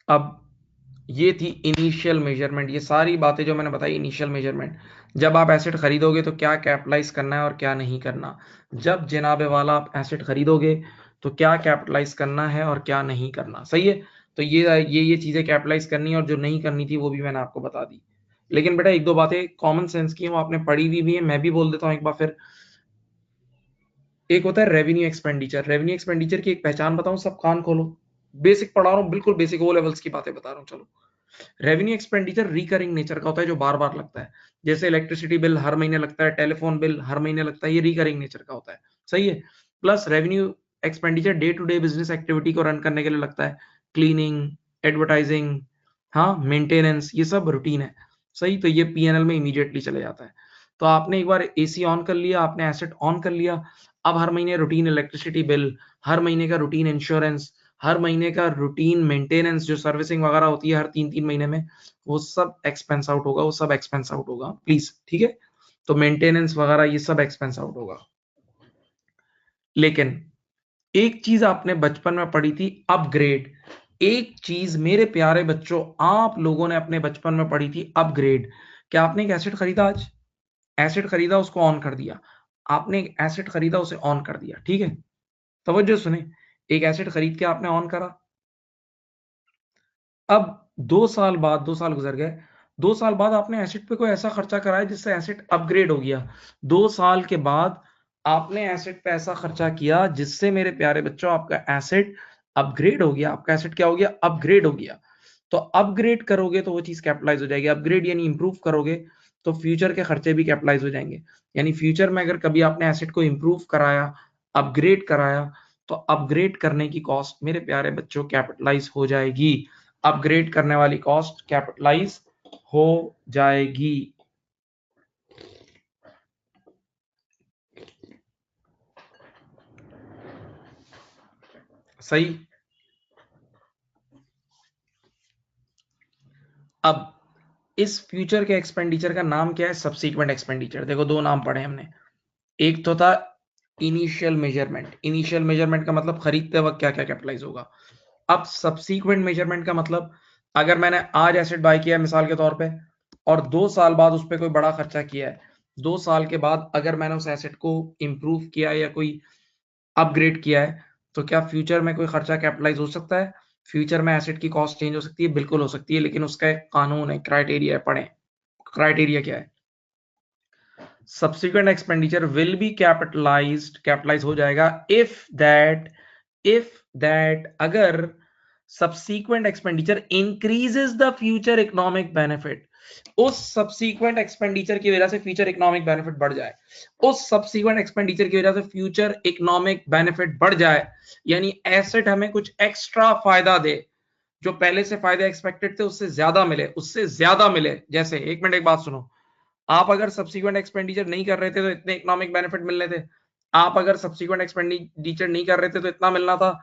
A: अब ये थी इनिशियल मेजरमेंट, ये सारी बातें जो मैंने बताई इनिशियल मेजरमेंट। जब आप एसिड खरीदोगे तो क्या कैपिटलाइज करना है और क्या नहीं करना, जब जनाबे वाला आप एसिड खरीदोगे तो क्या कैपिटलाइज करना है और क्या नहीं करना, सही है। तो ये चीजें कैपिटलाइज करनी है और जो नहीं करनी थी वो भी मैंने आपको बता दी। लेकिन बेटा एक दो बातें कॉमन सेंस की हैं, वो आपने पढ़ी हुई भी है, मैं भी बोल देता हूँ एक बार फिर। एक होता है रेवेन्यू एक्सपेंडिचर। रेवेन्यू एक्सपेंडिचर की एक पहचान बताऊं, सब कान खोलो, बेसिक पढ़ा रहा हूँ, बिल्कुल बेसिक ओ लेवल्स की बातें बता रहा हूँ, चलो। रेवेन्यू एक्सपेंडिचर रिकरिंग नेचर का होता है, जो बार बार लगता है। जैसे इलेक्ट्रिसिटी बिल हर महीने लगता है, टेलीफोन बिल हर महीने लगता है, ये रिकरिंग नेचर का होता है, सही है। Plus revenue expenditure day to day business activity को रन करने के लिए लगता है, क्लीनिंग, एडवर्टाइजिंग, हाँ, मेंटेनेंस, ये सब रूटीन है, सही। तो ये पीएनएल में इमीडिएटली चले जाता है। तो आपने एक बार एसी ऑन कर लिया, आपने एसेट ऑन कर लिया, अब हर महीने रूटीन इलेक्ट्रिसिटी बिल, हर महीने का रूटीन इंश्योरेंस, हर महीने का रूटीन मेंटेनेंस जो सर्विसिंग वगैरह होती है हर 3-3 महीने में, वो सब एक्सपेंस आउट होगा, वो सब एक्सपेंस आउट होगा प्लीज, ठीक है। तो मेंटेनेंस वगैरह ये सब एक्सपेंस आउट होगा। लेकिन एक चीज आपने बचपन में पढ़ी थी, अपग्रेड। एक चीज मेरे प्यारे बच्चों आप लोगों ने अपने बचपन में पढ़ी थी, अपग्रेड। क्या आपने एक एसेट खरीदा, आज एसेट खरीदा, उसको ऑन कर दिया, आपने एक एसेट खरीदा उसे ऑन कर दिया, ठीक है। तवज्जो सुने, एक एसेट खरीद के आपने ऑन करा, अब 2 साल बाद, 2 साल गुजर गए, 2 साल बाद आपने एसेट पे कोई ऐसा खर्चा कराया जिससे एसेट अपग्रेड हो गया। 2 साल के बाद आपने एसेट पे ऐसा खर्चा किया जिससे मेरे प्यारे बच्चों आपका एसेट अपग्रेड हो गया। आपका एसेट क्या हो गया, अपग्रेड हो गया। तो अपग्रेड करोगे तो वो चीज कैपिटलाइज हो जाएगी। अपग्रेड यानी इंप्रूव करोगे तो फ्यूचर के खर्चे भी कैपिटलाइज हो जाएंगे। यानी फ्यूचर में अगर कभी आपने एसेट को इंप्रूव कराया, अपग्रेड कराया, तो अपग्रेड करने की कॉस्ट मेरे प्यारे बच्चों कैपिटलाइज हो जाएगी। अपग्रेड करने वाली कॉस्ट कैपिटलाइज हो जाएगी। सही। अब इस फ्यूचर के एक्सपेंडिचर का नाम क्या है, सब्सीक्वेंट एक्सपेंडिचर। देखो दो नाम पढ़े हमने, एक तो था इनिशियल मेजरमेंट। इनिशियल मेजरमेंट का मतलब खरीदते वक्त क्या क्या कैपिटलाइज होगा। अब सब्सीक्वेंट मेजरमेंट का मतलब अगर मैंने आज एसेट बाय किया है मिसाल के तौर पे, और 2 साल बाद उस पर कोई बड़ा खर्चा किया है, 2 साल के बाद अगर मैंने उस एसेट को इंप्रूव किया या कोई अपग्रेड किया है, तो क्या फ्यूचर में कोई खर्चा कैपिटलाइज हो सकता है? फ्यूचर में एसेट की कॉस्ट चेंज हो सकती है, बिल्कुल हो सकती है, लेकिन उसका एक कानून है, क्राइटेरिया है, पढ़ें। क्राइटेरिया क्या है? subsequent expenditure will be capitalize हो जाएगा if that अगर subsequent expenditure increases the future economic benefit, उस subsequent expenditure की वजह से फ्यूचर इकोनॉमिक बेनिफिट बढ़ जाए, उस subsequent expenditure की वजह से फ्यूचर इकोनॉमिक बेनिफिट बढ़ जाए, यानी एसेट हमें कुछ एक्स्ट्रा फायदा दे, जो पहले से फायदे एक्सपेक्टेड थे उससे ज्यादा मिले, उससे ज्यादा मिले। जैसे एक मिनट एक बात सुनो, आप अगर सब्सिक्वेंट एक्सपेंडिचर नहीं कर रहे थे तो इतने इकोनॉमिक बेनिफिट मिलने थे, आप अगर सब्सिक्वेंट एक्सपेंडिचर नहीं कर रहे थे तो इतना मिलना था,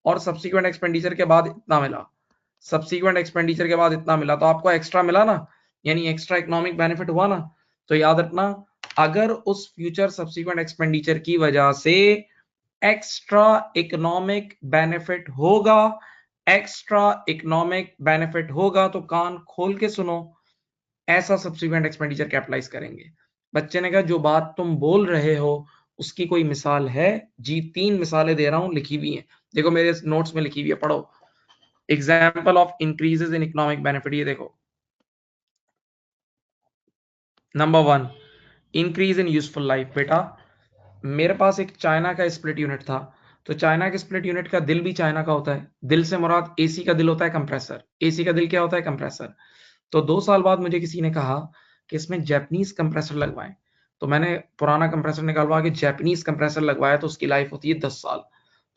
A: और सब्सिक्वेंट एक्सपेंडिचर के बाद इतना मिला, सब्सिक्वेंट एक्सपेंडिचर के बाद इतना मिला, तो आपको एक्स्ट्रा मिला ना, यानी एक्स्ट्रा इकोनॉमिक बेनिफिट हुआ ना। तो याद रखना, अगर उस फ्यूचर सब्सिक्वेंट एक्सपेंडिचर की वजह से एक्स्ट्रा इकोनॉमिक बेनिफिट होगा, एक्स्ट्रा इकोनॉमिक बेनिफिट होगा, तो कान खोल के सुनो, ऐसा सब्सिक्वेंट एक्सपेंडिचर कैपिटलाइज करेंगे। बच्चे ने कहा जो बात तुम बोल रहे हो उसकी कोई मिसाल है? जी 3 मिसालें दे रहा हूं, लिखी हुई हैं, देखो मेरे नोट्स में लिखी हुई है, पढ़ो। Example of increases in economic benefit, ये देखो। Number 1, increase in useful life. बेटा मेरे पास एक चाइना का स्प्लिट यूनिट था, तो चाइना के स्प्लिट यूनिट का दिल भी चाइना का होता है। दिल से मुराद एसी का दिल होता है कंप्रेसर, एसी का दिल क्या होता है, कंप्रेसर। तो 2 साल बाद मुझे किसी ने कहा कि इसमें जैपनीज कंप्रेसर लगवाएं, तो मैंने पुराना कंप्रेसर निकलवा के जैपनीज कंप्रेसर लगवाया, तो उसकी लाइफ होती है 10 साल।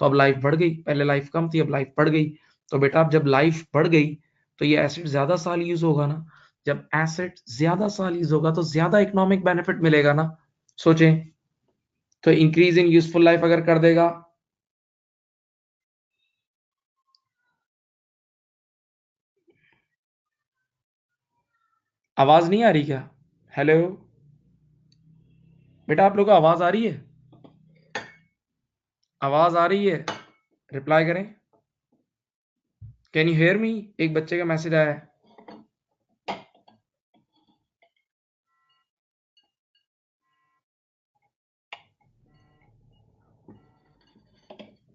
A: तो अब लाइफ बढ़ गई, पहले लाइफ कम थी, अब लाइफ बढ़ गई। तो बेटा अब जब लाइफ बढ़ गई तो ये एसिड ज्यादा साल यूज होगा ना, जब एसिड ज्यादा साल यूज होगा तो ज्यादा इकोनॉमिक बेनिफिट मिलेगा ना। सोचें, तो इंक्रीज इन यूजफुल लाइफ अगर कर देगा, आवाज नहीं आ रही क्या? हेलो बेटा, आप लोग को आवाज आ रही है? आवाज आ रही है? रिप्लाई करें। Can you hear me? एक बच्चे का मैसेज आया है।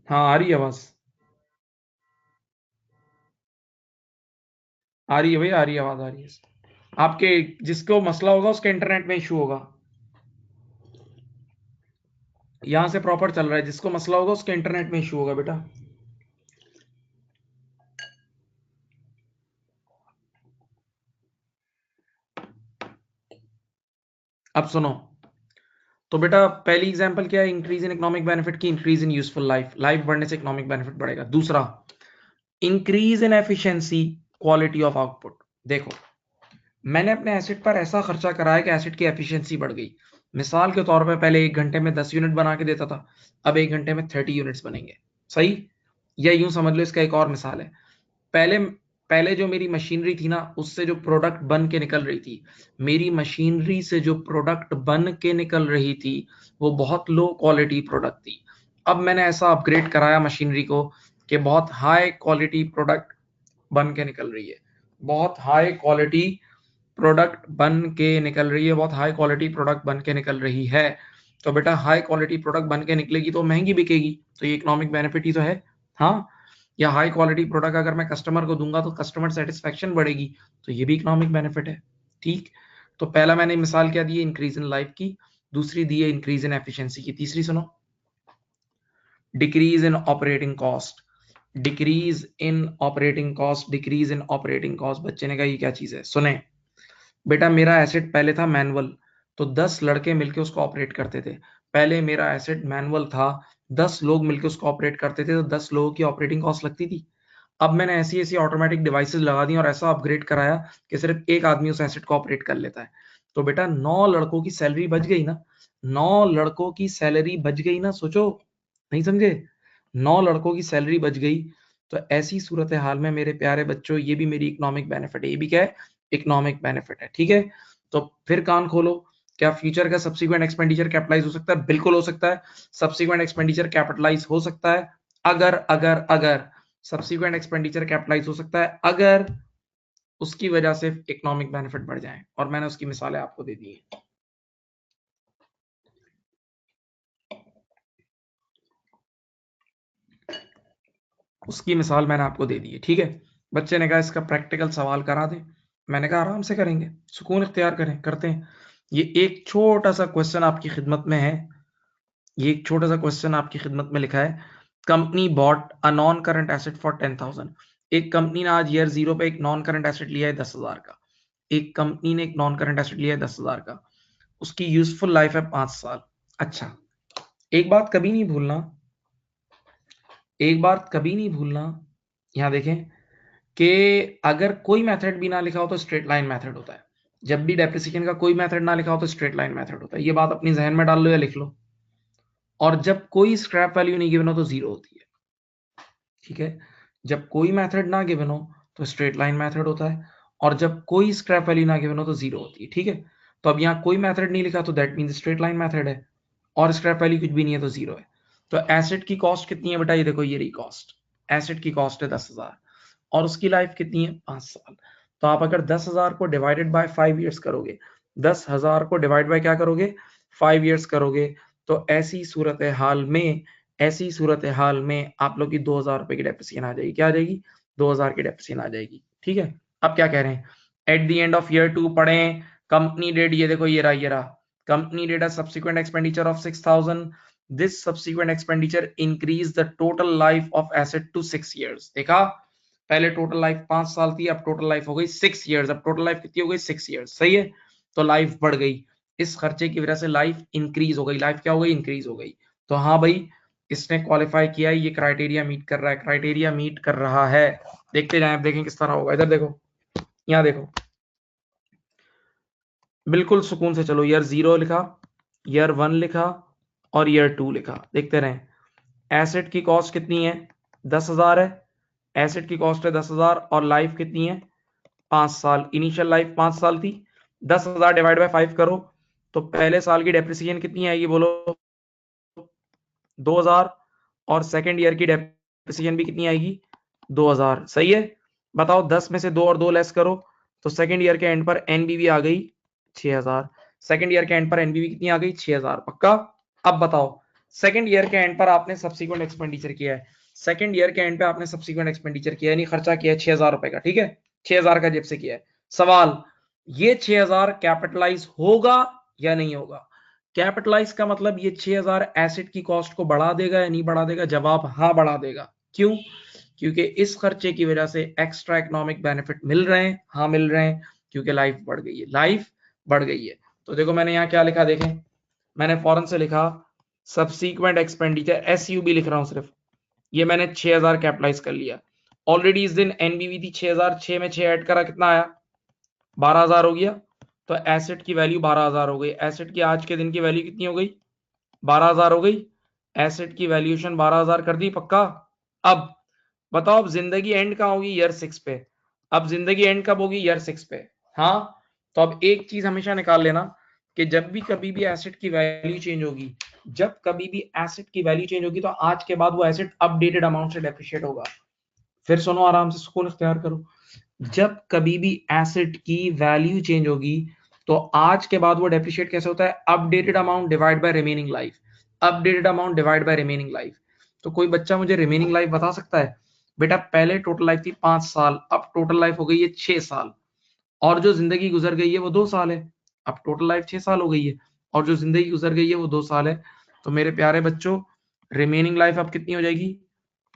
A: हाँ आ रही है आवाज, आ रही है भैया, आ रही है, आवाज आ रही है। आपके जिसको मसला होगा उसके इंटरनेट में इशू होगा, यहां से प्रॉपर चल रहा है, जिसको मसला होगा उसके इंटरनेट में इशू होगा बेटा। अब सुनो, तो बेटा पहली एग्जांपल क्या है, इंक्रीज इन इकोनॉमिक बेनिफिट की, increase in useful life, life बढ़ने से इकोनॉमिक बेनिफिट बढ़ेगा। दूसरा, increase in efficiency, quality of output. देखो मैंने अपने एसिड पर ऐसा खर्चा करा है कि एसिड की एफिशिएंसी बढ़ गई। मिसाल के तौर पे पहले 1 घंटे में 10 यूनिट बना के देता था, अब 1 घंटे में 30 यूनिट्स बनेंगे। सही? या यूं समझ लो, इसका एक और मिसाल है। पहले पहले जो मेरी मशीनरी थी ना, उससे जो प्रोडक्ट बन के निकल रही थी, मेरी मशीनरी से जो प्रोडक्ट बन के निकल रही थी, वो बहुत लो क्वालिटी प्रोडक्ट थी। अब मैंने ऐसा अपग्रेड कराया मशीनरी को कि बहुत हाई क्वालिटी प्रोडक्ट बन के निकल रही है, बहुत हाई क्वालिटी प्रोडक्ट बन के निकल रही है, बहुत हाई क्वालिटी प्रोडक्ट बन के निकल रही है। तो बेटा हाई क्वालिटी प्रोडक्ट बन के निकलेगी तो महंगी बिकेगी, तो ये इकोनॉमिक बेनिफिट ही तो है। हाँ, या हाई क्वालिटी प्रोडक्ट अगर मैं कस्टमर को दूंगा तो कस्टमर सेटिस्फेक्शन बढ़ेगी, तो ये भी इकोनॉमिक बेनिफिट है। ठीक, तो पहला मैंने मिसाल क्या दी है, इंक्रीज इन लाइफ की। दूसरी दी है इंक्रीज इन एफिशिएंसी की। तीसरी सुनो, decrease in operating cost. Decrease in operating cost, decrease in operating cost. बच्चे ने कहा ये क्या चीज है? सुने बेटा, मेरा एसेट पहले था मैनुअल, तो 10 लड़के मिलके उसको ऑपरेट करते थे। पहले मेरा एसेट मैनुअल था, 10 लोग मिलके उसको ऑपरेट करते थे, तो 10 लोगों की ऑपरेटिंग कॉस्ट लगती थी। अब मैंने ऐसी ऐसी ऑटोमेटिक डिवाइसेस लगा दी और ऐसा अपग्रेड कराया कि सिर्फ एक आदमी उस एसेट को ऑपरेट कर लेता है। तो बेटा 9 लड़कों की सैलरी बच गई ना, 9 लड़कों की सैलरी बच गई ना। सोचो, नहीं समझे? 9 लड़कों की सैलरी बच गई। तो ऐसी सूरत हाल में मेरे प्यारे बच्चों, ये भी मेरी इकोनॉमिक बेनिफिट है। ये भी क्या है? इकोनॉमिक बेनिफिट है। ठीक है, तो फिर कान खोलो, क्या फ्यूचर का सब्सिक्वेंट एक्सपेंडिचर कैपिटलाइज हो सकता है? बिल्कुल हो सकता है। सब्सिक्वेंट एक्सपेंडिचर कैपिटलाइज हो सकता है अगर अगर अगर सब्सिक्वेंट एक्सपेंडिचर कैपिटलाइज हो सकता है अगर उसकी वजह से इकोनॉमिक बेनिफिट बढ़ जाए, और मैंने उसकी मिसालें आपको दे दी है। उसकी मिसाल मैंने आपको दे दी है। ठीक है, बच्चे ने कहा इसका प्रैक्टिकल सवाल करा दें। मैंने कहा आराम से करेंगे, सुकून इख्तियार करें, करते हैं। ये एक छोटा सा क्वेश्चन आपकी खिदमत में है, ये एक छोटा सा क्वेश्चन आपकी खिदमत में लिखा है। Company bought a non current asset for 10,000। एक कंपनी ने आज ईयर 0 पे एक नॉन करंट एसेट लिया है 10,000 का। एक कंपनी ने एक नॉन करंट एसेट लिया है 10,000 का, उसकी यूजफुल लाइफ है 5 साल। अच्छा, एक बात कभी नहीं भूलना, एक बात कभी नहीं भूलना, यहां देखें कि अगर कोई मेथड भी ना लिखा हो तो स्ट्रेट लाइन मेथड होता है। जब भी डेप्रिसिएशन का कोई मेथड ना लिखा हो तो स्ट्रेट लाइन मेथड होता है। ये बात अपनी जहन में डाल लो या लिख लो। और जब कोई स्क्रैप वैल्यू नहीं गिवन हो तो जीरो होती है। ठीक है, जब कोई मेथड ना गिवन हो तो स्ट्रेट लाइन मेथड होता है, और जब कोई स्क्रैप वैल्यू ना गिवन हो तो जीरो होती है। ठीक है, तो अब यहाँ कोई मेथड नहीं लिखा तो that means straight line method है, और स्क्रैप वैल्यू कुछ भी नहीं है तो जीरो है। तो एसेट की कॉस्ट कितनी है बेटा? ये देखो, ये रही कॉस्ट। एसेट की कॉस्ट है 10,000 और उसकी लाइफ कितनी है? 5 साल। तो आप अगर 10,000 को डिवाइडेड बाय 5 ईयर्स करोगे, 10,000 को डिवाइड बाय क्या करोगे? 5 ईयर्स करोगे, तो ऐसी सूरत हाल में, ऐसी सूरत हाल में आप लोग की 2,000 रुपए की डेप्रिसिएशन आ जाएगी। क्या आ जाएगी? 2,000 की डेप्रिसिएशन आ जाएगी। ठीक है, अब क्या कह रहे हैं? At the end of year 2 पढ़ें, कंपनी डेड, ये देखो, ये रहा company did subsequent expenditure of 6,000। This subsequent expenditure increase the total life of asset to 6 years. देखा, पहले टोटल लाइफ 5 साल थी, अब टोटल लाइफ हो गई 6 ईयर्स। अब टोटल लाइफ कितनी हो गई? 6 ईयर्स। सही है, तो लाइफ बढ़ गई। इस खर्चे की वजह से लाइफ इंक्रीज हो गई। लाइफ क्या हो गई? इंक्रीज हो गई। तो हाँ भाई, इसने क्वालिफाई किया है, ये क्राइटेरिया मीट कर रहा है, क्राइटेरिया मीट कर रहा है। देखते जाएं, अब देखें किस तरह होगा। इधर देखो, यहाँ देखो, बिल्कुल सुकून से चलो। ईयर 0 लिखा, ईयर 1 लिखा और ईयर 2 लिखा। देखते रहें। एसेट की कॉस्ट कितनी है? 10,000 है। एसेट की कॉस्ट है 10,000 और लाइफ कितनी है? 5 साल। इनिशियल लाइफ 5 साल थी। 10,000 डिवाइड बाय 5 करो तो पहले साल की डेप्रिसिएशन कितनी आएगी? बोलो, 2,000। और सेकेंड ईयर की डेप्रिसिएशन भी कितनी आएगी? 2,000। सही है, बताओ 10 में से 2 और 2 लेस करो तो सेकेंड ईयर के एंड पर एनबीवी आ गई 6,000। सेकेंड ईयर के एंड पर एनबीवी कितनी आ गई? 6,000। पक्का? अब बताओ, सेकेंड ईयर के एंड पर आपने सब्सिक्वेंट एक्सपेंडिचर किया है, सेकेंड ईयर के एंड पे आपने सब्सिक्वेंट एक्सपेंडिचर किया है, यानी खर्चा किया है 6,000 रुपए का। ठीक है, 6,000 का जेब से किया है। सवाल, ये 6,000 कैपिटलाइज होगा या नहीं होगा? कैपिटलाइज का मतलब ये 6,000 एसेट की कॉस्ट को बढ़ा देगा या नहीं बढ़ा देगा? जवाब हाँ, बढ़ा देगा। क्यों? क्योंकि इस खर्चे की वजह से एक्स्ट्रा इकोनॉमिक बेनिफिट मिल रहे हैं। हाँ, मिल रहे हैं, क्योंकि लाइफ बढ़ गई है, लाइफ बढ़ गई है। तो देखो मैंने यहाँ क्या लिखा, देखें, मैंने फौरन से लिखा सब्सीक्वेंट एक्सपेंडिचर, एसयूबी लिख रहा हूं सिर्फ। ये मैंने 6,000 कैपिटलाइज कर लिया। ऑलरेडी इस दिन एनबीवी थी 6,000, 6 में 6 ऐड करा, कितना आया? 12,000 हो गया, तो एसेट की वैल्यू 12,000 हो गई। एसेट की आज के दिन की वैल्यू कितनी हो गई? 12,000 हो गई। एसेट की वैल्यूएशन 12,000 कर दी पक्का। अब बताओ अब जिंदगी एंड कहाँ होगी? ईयर 6 पे। अब जिंदगी एंड कब होगी? ईयर 6 पे। हाँ, तो अब एक चीज हमेशा निकाल लेना कि जब भी कभी भी एसेट की वैल्यू चेंज होगी, जब कभी भी एसेट की वैल्यू चेंज होगी, तो आज के बाद वो एसेट अपडेटेड अमाउंट से डेप्रिशिएट होगा। फिर सुनो, आराम से सुकून इख्तियार करो। जब कभी भी एसेट की वैल्यू चेंज होगी, तो आज के बाद वो डेप्रिशिएट कैसे होता है? Updated amount divide by remaining life. Updated amount divide by remaining life. तो कोई बच्चा मुझे रिमेनिंग लाइफ बता सकता है? बेटा पहले टोटल लाइफ थी 5 साल, अब टोटल लाइफ हो गई है 6 साल, और जो जिंदगी गुजर गई है वो 2 साल है। अब टोटल लाइफ 6 साल हो गई है, और जो जिंदगी गुजर गई है वो 2 साल है। तो मेरे प्यारे बच्चों, रिमेनिंग लाइफ अब कितनी हो जाएगी?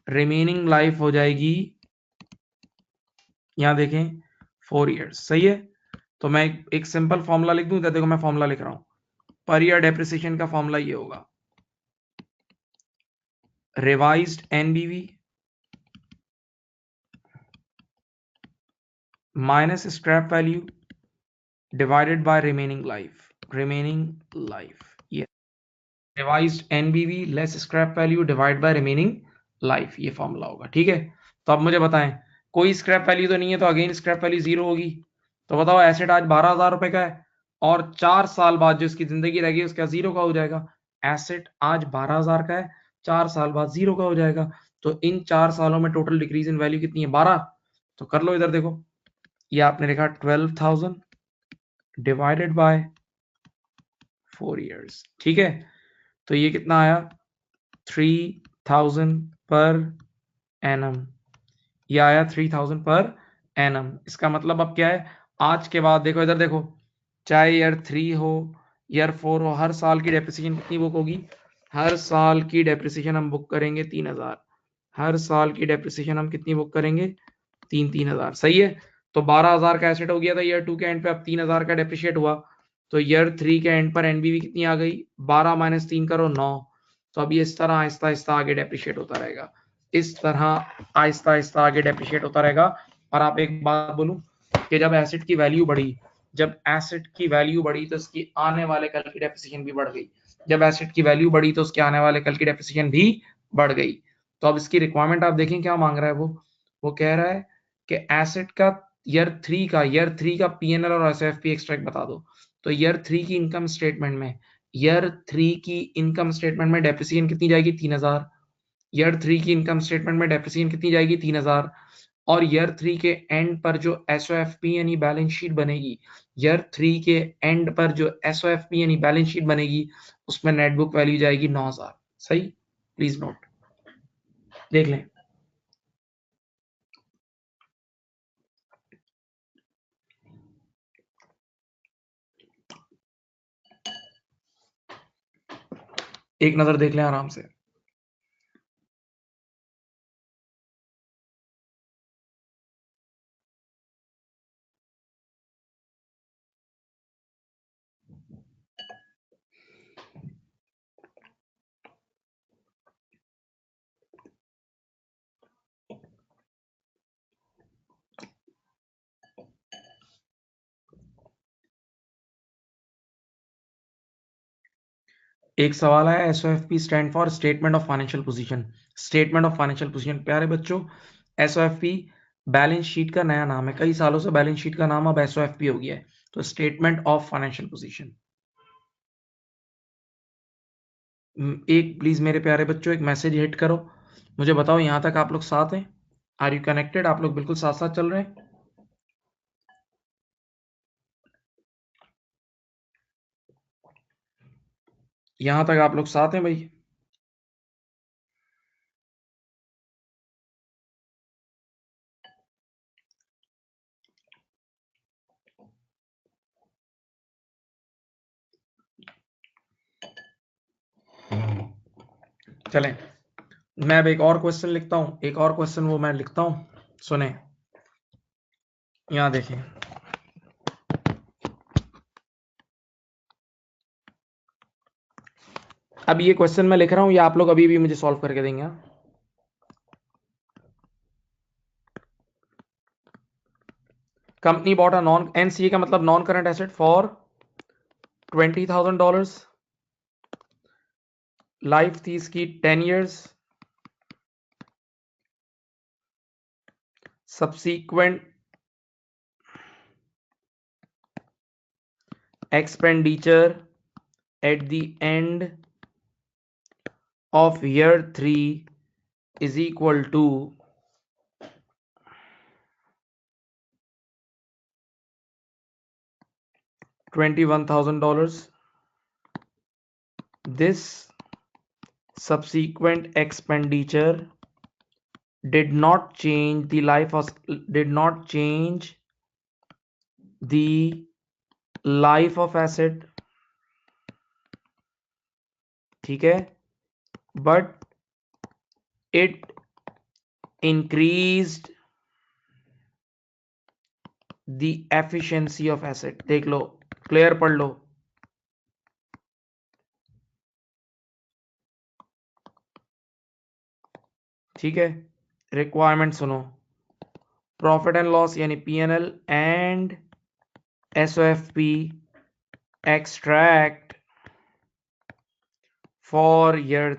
A: रिमेनिंग लाइफ हो जाएगी, यहां देखें, 4 इयर्स। सही है। तो मैं एक सिंपल फॉर्मूला लिख दूं। देखो मैं फॉर्मूला लिख रहा हूं। पर ईयर डेप्रिसिएशन का फॉर्मूला ये होगा, revised NBV minus scrap value divided by remaining life. Remaining life, ये revised NBV less scrap value divide by remaining life, ये फॉर्मूला होगा। ठीक है। तो अब मुझे बताएं, कोई स्क्रैप वैल्यू तो नहीं है, तो अगेन स्क्रैप वैल्यू 0 होगी। तो बताओ एसेट आज 12,000 रुपए का है, और 4 साल बाद जो इसकी जिंदगी रहेगी उसका 0 का हो जाएगा। एसेट आज 12,000 का है, 4 साल बाद 0 का हो जाएगा। तो इन 4 सालों में टोटल डिक्रीज इन वैल्यू कितनी है? 12। तो कर लो इधर देखो, ये आपने लिखा 12,000 डिवाइडेड बाय 4 इयर्स। ठीक है। तो ये कितना आया? 3,000 पर एनम। ये आया 3,000 पर एनम। इसका मतलब अब क्या है? आज के बाद देखो इधर देखो, चाहे ईयर 3 हो, ईयर 4 हो, हर साल की डेप्रिसिएशन कितनी बुक होगी? हर साल की डेप्रिसिएशन हम बुक करेंगे 3,000। हर साल की डेप्रिसिएशन हम कितनी बुक करेंगे? 3,000। सही है। तो 12,000 का एसेट हो गया था ईयर 2 के एंड पे, अब 3,000 का डेप्रिशिएट हुआ। तो ईयर 3 के एंड पर एनबीवी कितनी आ गई? 12 माइनस 3 करो 9। तो अभी इस तरह आहिस्ता आहिस्ता आगे डेप्रिशिएट होता रहेगा। इस तरह आहिस्ता आहिस्ता आगे डेप्रिशिएट होता रहेगा। और आप एक बात बोलूं कि जब एसेट की वैल्यू बढ़ी, जब एसेट की वैल्यू बढ़ी तो उसकी आने वाले कल की डेप्रिसिएशन भी बढ़ गई। जब एसेट की वैल्यू बढ़ी तो उसके आने वाले कल की डेप्रिसिएशन भी बढ़ गई। तो अब इसकी रिक्वायरमेंट आप देखें क्या मांग रहा है वो कह रहा है कि एसेट का ईयर 3 का पीएनएल और एसएफपी एक्सट्रैक्ट बता दो। तो ईयर 3 की इनकम स्टेटमेंट में, ईयर 3 की इनकम स्टेटमेंट में डेप्रिसिएशन कितनी जाएगी? 3,000। ईयर 3 की इनकम स्टेटमेंट में डेप्रिसिएशन कितनी जाएगी? 3,000। और ईयर 3 के एंड पर जो एसओएफपी यानी बैलेंस शीट बनेगी, ईयर 3 के एंड पर जो एसओएफपी यानी बैलेंस शीट बनेगी, उसमें नेट बुक वैल्यू जाएगी 9,000। सही। प्लीज नोट, देख लें। एक नजर देख लें आराम से। एक सवाल है, SOFP stand for statement of financial position. Statement of financial position, प्यारे बच्चों, एसओएफपी बैलेंस शीट का नया नाम है। कई सालों से बैलेंस शीट का नाम अब एसओएफपी हो गया है। तो स्टेटमेंट ऑफ फाइनेंशियल पोजीशन। एक प्लीज मेरे प्यारे बच्चों एक मैसेज हिट करो, मुझे बताओ यहां तक आप लोग साथ हैं? Are you connected? आप लोग बिल्कुल साथ साथ चल रहे हैं? यहां तक आप लोग साथ हैं भाई? चलें, मैं अब एक और क्वेश्चन लिखता हूं, एक और क्वेश्चन वो मैं लिखता हूं, सुने। यहां देखें, अब ये क्वेश्चन मैं लिख रहा हूं, ये आप लोग अभी भी मुझे सॉल्व करके देंगे। हाँ? Company bought a non NCA का मतलब non current asset for $20,000, life थी इसकी 10 years, subsequent expenditure at the end of year 3 is equal to $21,000. This subsequent expenditure did not change the life of asset, ठीक है, but it increased the efficiency of asset. देख लो, clear पढ़ लो, ठीक है। Requirement सुनो, profit and loss यानी PNL and SOFP extract for year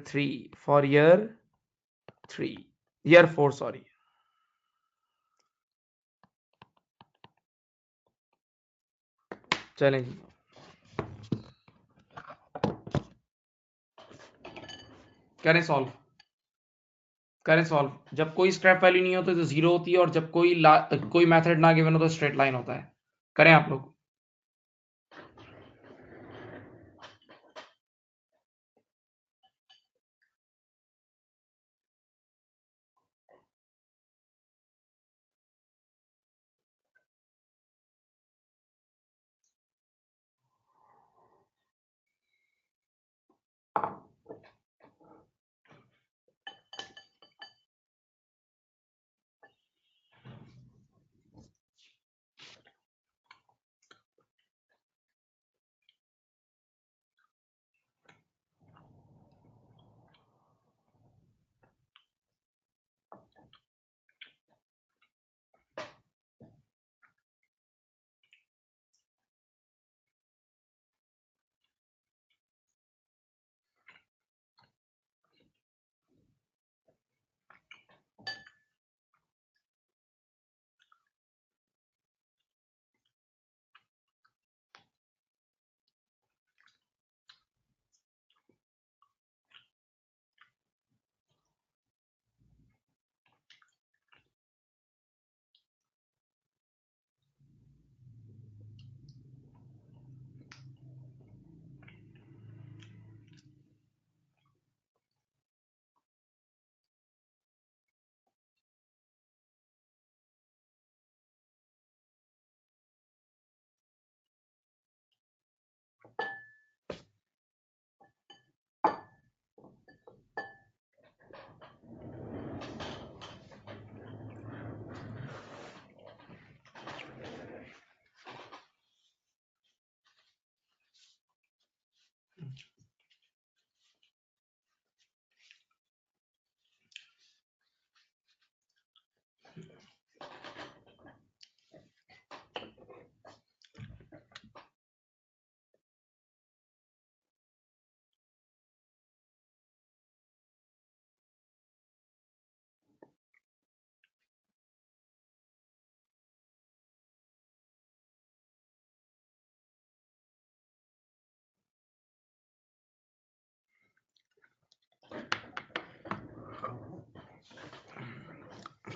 A: 4 sorry. चलें जी, करें सॉल्व। जब कोई स्क्रैप वैल्यू नहीं होती तो जीरो होती है, और जब कोई मेथड ना गिवन हो तो स्ट्रेट लाइन होता है। करें आप लोग।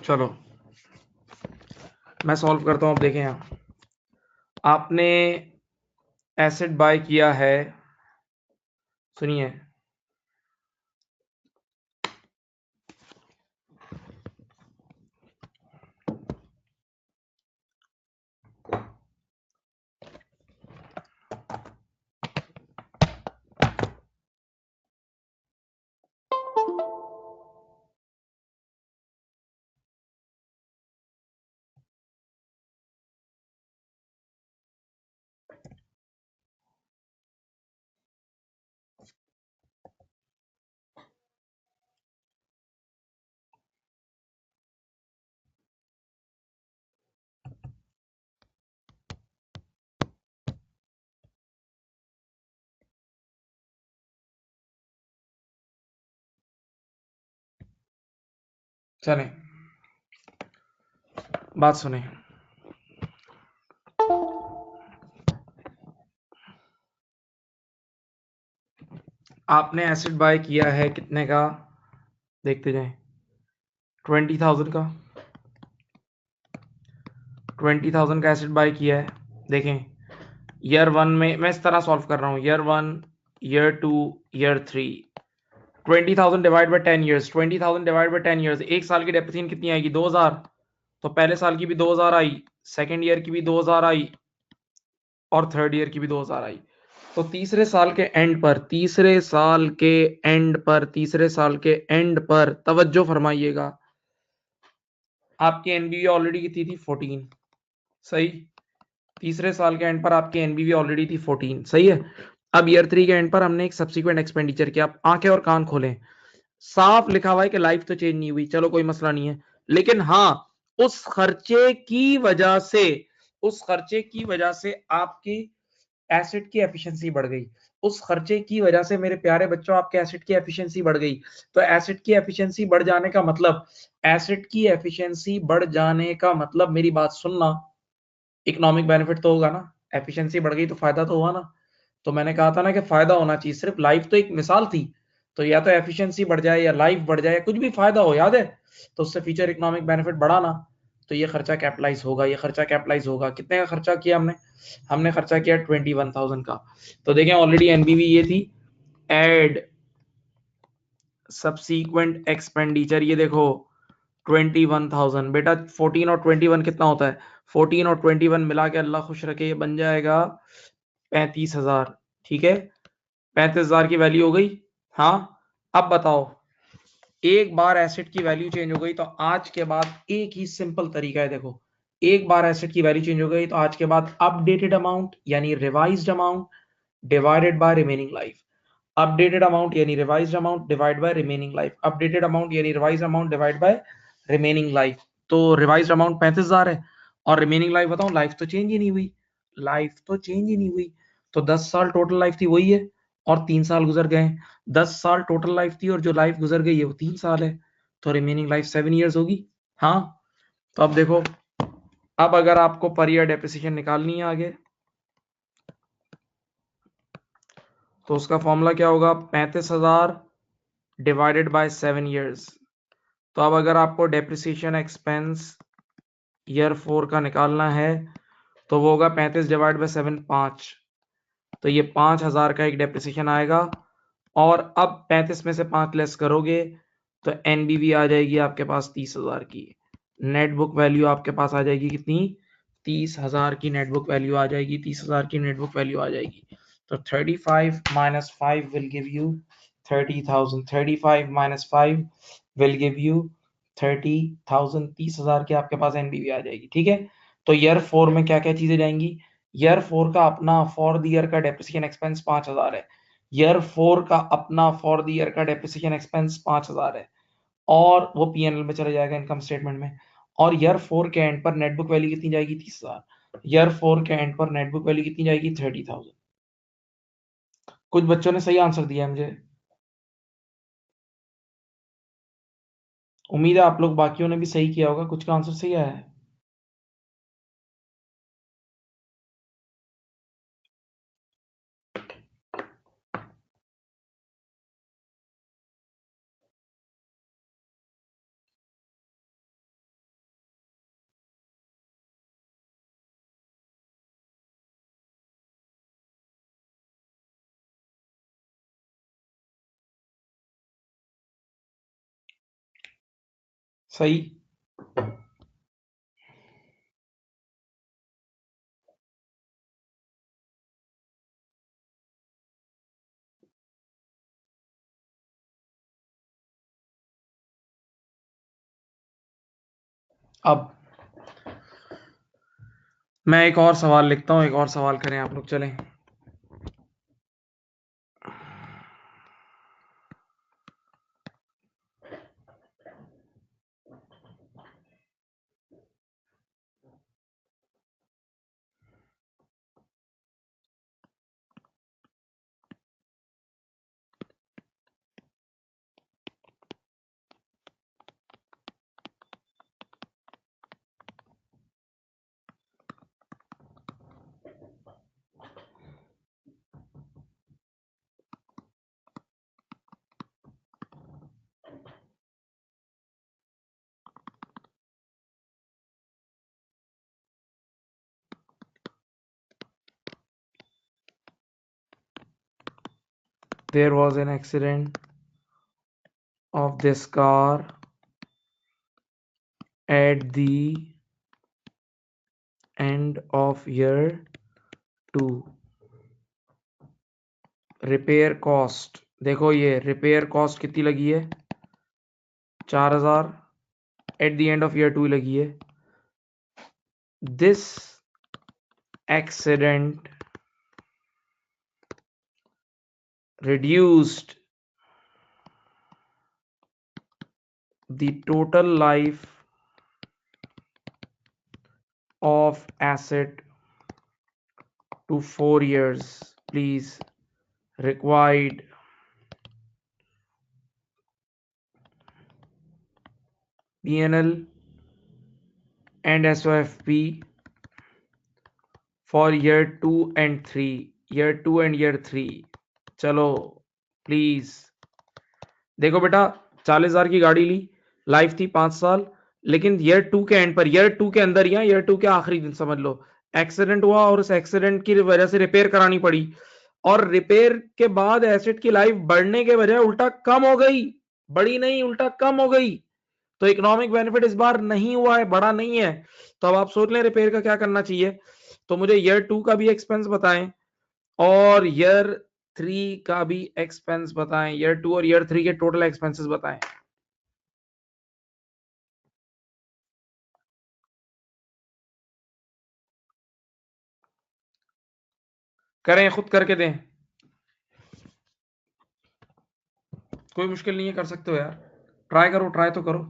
A: चलो मैं सॉल्व करता हूं। अब देखें, यहां आपने एसेट बाय किया है, सुनिए, चलें, बात सुने। आपने एसिड बाय किया है कितने का, देखते जाएं। 20,000 का, 20,000 का एसिड बाय किया है। देखें, ईयर 1 में मैं इस तरह सॉल्व कर रहा हूं, year 1, year 2, year 3, 20,000 divide by 10 years, 20,000 divide by 10 years, एक साल की डेप्रिसिएशन कितनी आएगी, 2,000। तो पहले साल की भी 2,000 आई, सेकेंड ईयर की भी 2,000 आई, और थर्ड ईयर की भी 2,000 आई। तो तीसरे साल के एंड पर, तीसरे साल के एंड पर, तीसरे साल के एंड पर तवज्जो फरमाइएगा, आपकी एनबीवी ऑलरेडी कितनी थी, 14। सही, तीसरे साल के एंड पर आपकी एनबीवी ऑलरेडी थी 14। सही है। अब ईयर 3 के एंड पर हमने एक सब्सिक्वेंट एक्सपेंडिचर किया। आप आंखें और कान खोलें, साफ लिखा हुआ है कि लाइफ तो चेंज नहीं हुई, चलो कोई मसला नहीं है, लेकिन हाँ, उस खर्चे की वजह से, उस खर्चे की वजह से आपकी एसिड की एफिशिएंसी बढ़ गई। उस खर्चे की वजह से मेरे प्यारे बच्चों आपके एसिड की एफिशिएंसी बढ़ गई। तो एसिड की एफिशिएंसी बढ़ जाने का मतलब, एसिड की एफिशिएंसी बढ़ जाने का मतलब, मेरी बात सुनना, इकोनॉमिक बेनिफिट तो होगा ना, एफिशिएंसी बढ़ गई तो फायदा तो हुआ ना। तो मैंने कहा था ना कि फायदा होना चाहिए, सिर्फ लाइफ तो एक मिसाल थी। तो या तो एफिशिएंसी बढ़ जाए या लाइफ बढ़ जाए, कुछ भी फायदा हो, याद है, तो उससे फ्यूचर इकोनॉमिक बेनिफिट बढ़ा ना। तो ये खर्चा कैपिटलाइज होगा, ये खर्चा कैपिटलाइज होगा। कितने का खर्चा किया हमने, हमने खर्चा किया 21,000 का। तो देखें ऑलरेडी एनबीवी ये थी, एड सब्सीक्वेंट एक्सपेंडिचर, ये देखो 21,000। बेटा 14 और 21 कितना होता है, 14 और 21 मिला के अल्लाह खुश रखे ये बन जाएगा 35,000। ठीक है, 35,000 की वैल्यू हो गई। हाँ, अब बताओ, एक बार एसेट की वैल्यू चेंज हो गई तो आज के बाद एक ही सिंपल तरीका है। देखो, एक बार एसेट की वैल्यू चेंज हो गई तो आज के बाद अपडेटेड अमाउंट यानी revised amount divided by remaining life, updated amount यानी revised amount divide by remaining life, updated amount यानी revised amount divide by remaining life. तो रिवाइज्ड अमाउंट 35,000 है, और रिमेनिंग लाइफ बताओ, लाइफ तो चेंज ही नहीं हुई, लाइफ तो चेंज ही नहीं हुई। तो 10 साल टोटल लाइफ थी वही है, और 3 साल गुजर गए। 10 साल टोटल लाइफ थी और जो लाइफ गुजर गई है वो 3 साल है, तो रिमेनिंग लाइफ 7 ईयर्स होगी। हाँ, तो अब देखो, अब अगर आपको पर ईयर डेप्रिसिएशन निकालनी है आगे, तो उसका फॉर्मूला क्या होगा, 35,000 डिवाइडेड बाय 7 ईयर्स। तो अब अगर आपको डेप्रिसिएशन एक्सपेंस ईयर 4 का निकालना है तो वो होगा 35 डिवाइड बाय 7, 5। तो ये 5,000 का एक डेप्रिसिएशन आएगा। और अब 35 में से 5 लेस करोगे तो एनबीवी आ जाएगी आपके पास 30,000 की। नेट बुक वैल्यू आपके पास आ जाएगी कितनी, 30,000 की नेट बुक वैल्यू आ जाएगी, 30,000 की नेट बुक वैल्यू आ जाएगी। तो 35 minus 5 will give you 30,000, 35 minus 5 will give you 30,000, 30,000 की आपके पास एनबीवी आ जाएगी। ठीक है, तो ईयर 4 में क्या क्या चीजें जाएंगी, ईयर 4 का अपना फॉर द ईयर का डेप्रिसिएशन एक्सपेंस 5,000 है, ईयर 4 का अपना फॉर द ईयर का डेप्रिसिएशन एक्सपेंस 5,000 है, और वो पीएनएल में चले जाएगा, इनकम स्टेटमेंट में। और ईयर 4 के एंड पर नेट बुक वैल्यू कितनी जाएगी, 30,000। ईयर 4 के एंड पर नेट बुक वैल्यू कितनी जाएगी, 30,000। कुछ बच्चों ने सही आंसर दिया है मुझे, उम्मीद है आप लोग बाकियों ने भी सही किया होगा, कुछ का आंसर सही आया है। सही, अब मैं एक और सवाल लिखता हूं, एक और सवाल करें आप लोग, चलें। there was an accident of this car at the end of year 2. Repair cost देखो, ये रिपेयर कॉस्ट कितनी लगी है, 4000 eight the end of year 2 लगी है. This accident reduced the total life of asset to 4 years. Please required P&L and SOFP for year 2 and 3. year 2 and year 3. चलो please देखो बेटा, 40,000 की गाड़ी ली, लाइफ थी 5 साल, लेकिन ईयर 2 के एंड पर, ईयर 2 के अंदर या ईयर 2 के आखिरी दिन समझ लो, एक्सीडेंट हुआ और उस एक्सीडेंट की वजह से रिपेयर करानी पड़ी, और रिपेयर के बाद एसेट की लाइफ बढ़ने के बजाय उल्टा कम हो गई, बड़ी नहीं उल्टा कम हो गई. तो इकोनॉमिक बेनिफिट इस बार नहीं हुआ है, बड़ा नहीं है. तो अब आप सोच लें रिपेयर का क्या करना चाहिए. तो मुझे ईयर 2 का भी एक्सपेंस बताएं और ईयर 3 का भी एक्सपेंस बताएं. ईयर 2 और ईयर 3 के टोटल एक्सपेंसेस बताएं. करें, खुद करके दें, कोई मुश्किल नहीं है, कर सकते हो यार, ट्राई करो, ट्राई तो करो.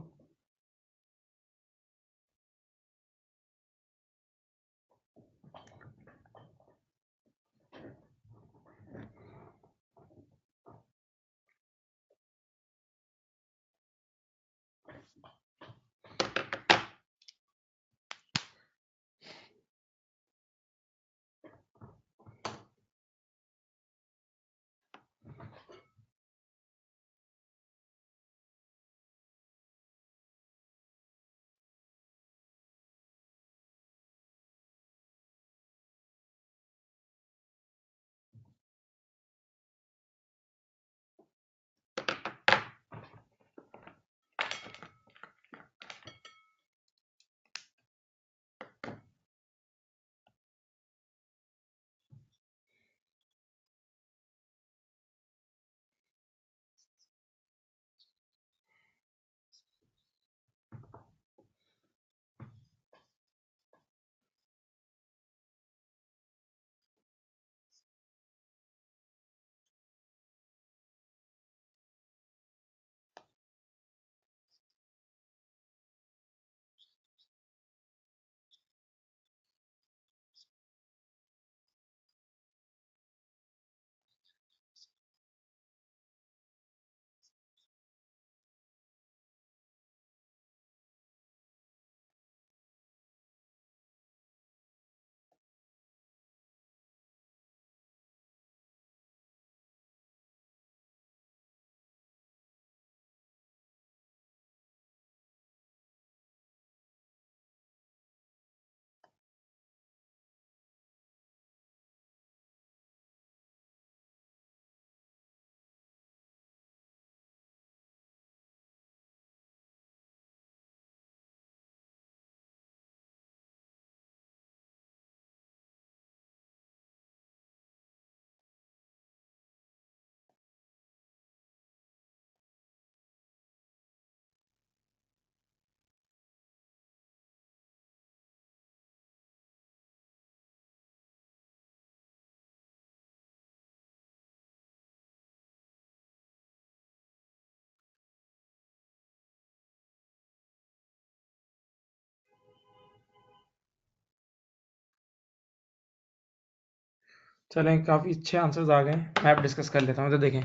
A: चलें, काफी अच्छे आंसर्स आ गए, मैं अब डिस्कस कर लेता हूं. तो देखें,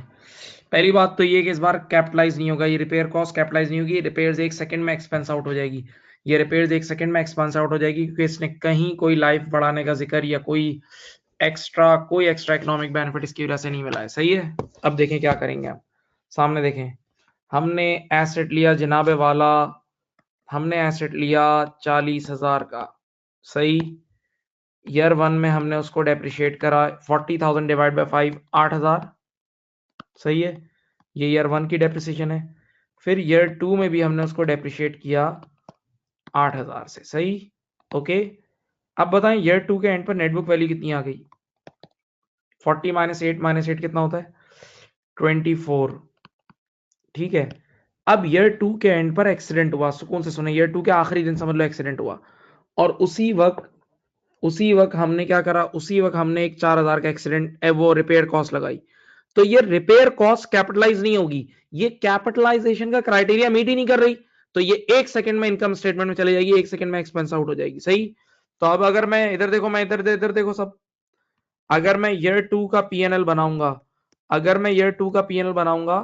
A: पहली बात तो ये कि इस बार कैपिटलाइज नहीं होगा, ये रिपेयर कॉस्ट कैपिटलाइज नहीं होगी, रिपेयर्स 1 सेकंड में एक्सपेंस आउट हो जाएगी. ये रिपेयर्स 1 सेकंड में एक्सपेंस आउट हो जाएगी क्योंकि इसने कहीं कोई लाइफ बढ़ाने का जिक्र या कोई एक्स्ट्रा इकोनॉमिक बेनिफिट इसकी वजह से नहीं मिला है. सही है. अब देखें क्या करेंगे. आप सामने देखें, हमने एसेट लिया जनाबे वाला, हमने एसेट लिया 40,000 का. सही. ईयर 1 में हमने उसको डेप्रिशिएट करा, 40,000 डिवाइड बाय 5, 8,000. सही है, ये ईयर 1 की डेप्रिसिएशन है। फिर ईयर 2 में भी हमने उसको डेप्रिशिएट किया 8,000 से। सही, ओके। अब बताएं ईयर 2 के एंड पर नेटबुक वैल्यू कितनी आ गई? 40 माइनस 8 कितना होता है? 24। ठीक है, अब ईयर 2 के एंड पर एक्सीडेंट हुआ, सुकून से सुने, ईयर 2 के आखिरी दिन समझ लो एक्सीडेंट हुआ, और उसी वक्त हमने क्या करा, उसी वक्त हमने एक 4,000 का एक्सीडेंट वो रिपेयर कॉस्ट लगाई। तो ये रिपेयर कॉस्ट कैपिटलाइज नहीं होगी, ये कैपिटलाइजेशन का क्राइटेरिया मीट ही नहीं कर रही, तो ये 1 सेकंड में इनकम स्टेटमेंट में चले जाएगी, 1 सेकंड में एक्सपेंस आउट हो जाएगी। सही, तो अब अगर मैं इधर देखो, मैं इधर देखो सब, अगर मैं ईयर 2 का पीएनएल बनाऊंगा, अगर मैं ईयर 2 का पीएनएल बनाऊंगा,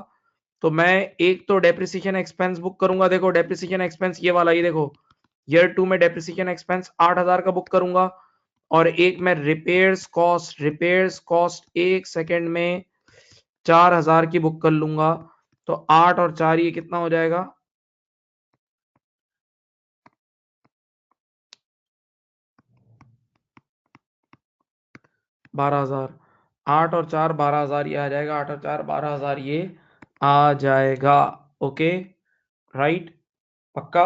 A: तो मैं एक तो डेप्रिसिएशन एक्सपेंस बुक करूंगा। देखो डेप्रिसिएशन एक्सपेंस ये वाला, ये देखो ईयर 2 में डेप्रिसिएशन एक्सपेंस 8,000 का बुक करूंगा, और एक मैं रिपेयर्स कॉस्ट 1 सेकंड में 4,000 की बुक कर लूंगा। तो 8 और 4 ये कितना हो जाएगा? 12,000। 8 और 4 12,000 ये आ जाएगा, 8 और 4 12,000 ये आ जाएगा। ओके, राइट, पक्का,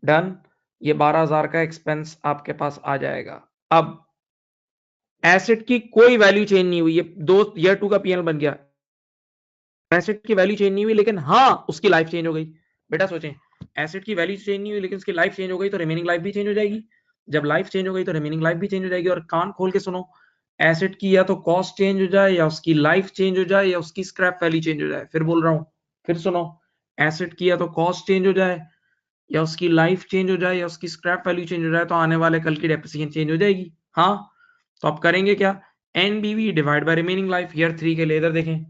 A: डन। ये 12,000 का एक्सपेंस आपके पास आ जाएगा। अब एसेट की कोई वैल्यू चेंज नहीं हुई, ये दो ईयर 2 का पीएनएल बन गया, एसेट की वैल्यू चेंज नहीं हुई, लेकिन हाँ उसकी लाइफ चेंज हो गई। बेटा सोचें, एसेट की वैल्यू चेंज नहीं हुई लेकिन उसकी लाइफ चेंज हो गई, तो रिमेनिंग लाइफ भी चेंज हो जाएगी। जब लाइफ चेंज हो गई तो रिमेनिंग लाइफ भी चेंज हो जाएगी। और कान खोल के सुनो, एसेट की या तो कॉस्ट चेंज हो जाए, या उसकी लाइफ चेंज हो जाए, या उसकी स्क्रैप वैल्यू चेंज हो जाए। फिर बोल रहा हूं, फिर सुनो, एसेट की या तो कॉस्ट चेंज हो जाए, या उसकी लाइफ चेंज हो जाए, या उसकी स्क्रैप वैल्यू चेंज हो जाए, तो आने वाले कल की डेप्रिसिएशन चेंज हो जाएगी। हाँ, तो आप करेंगे क्या? NBV divide by remaining life year 3 के लिए। इधर देखें,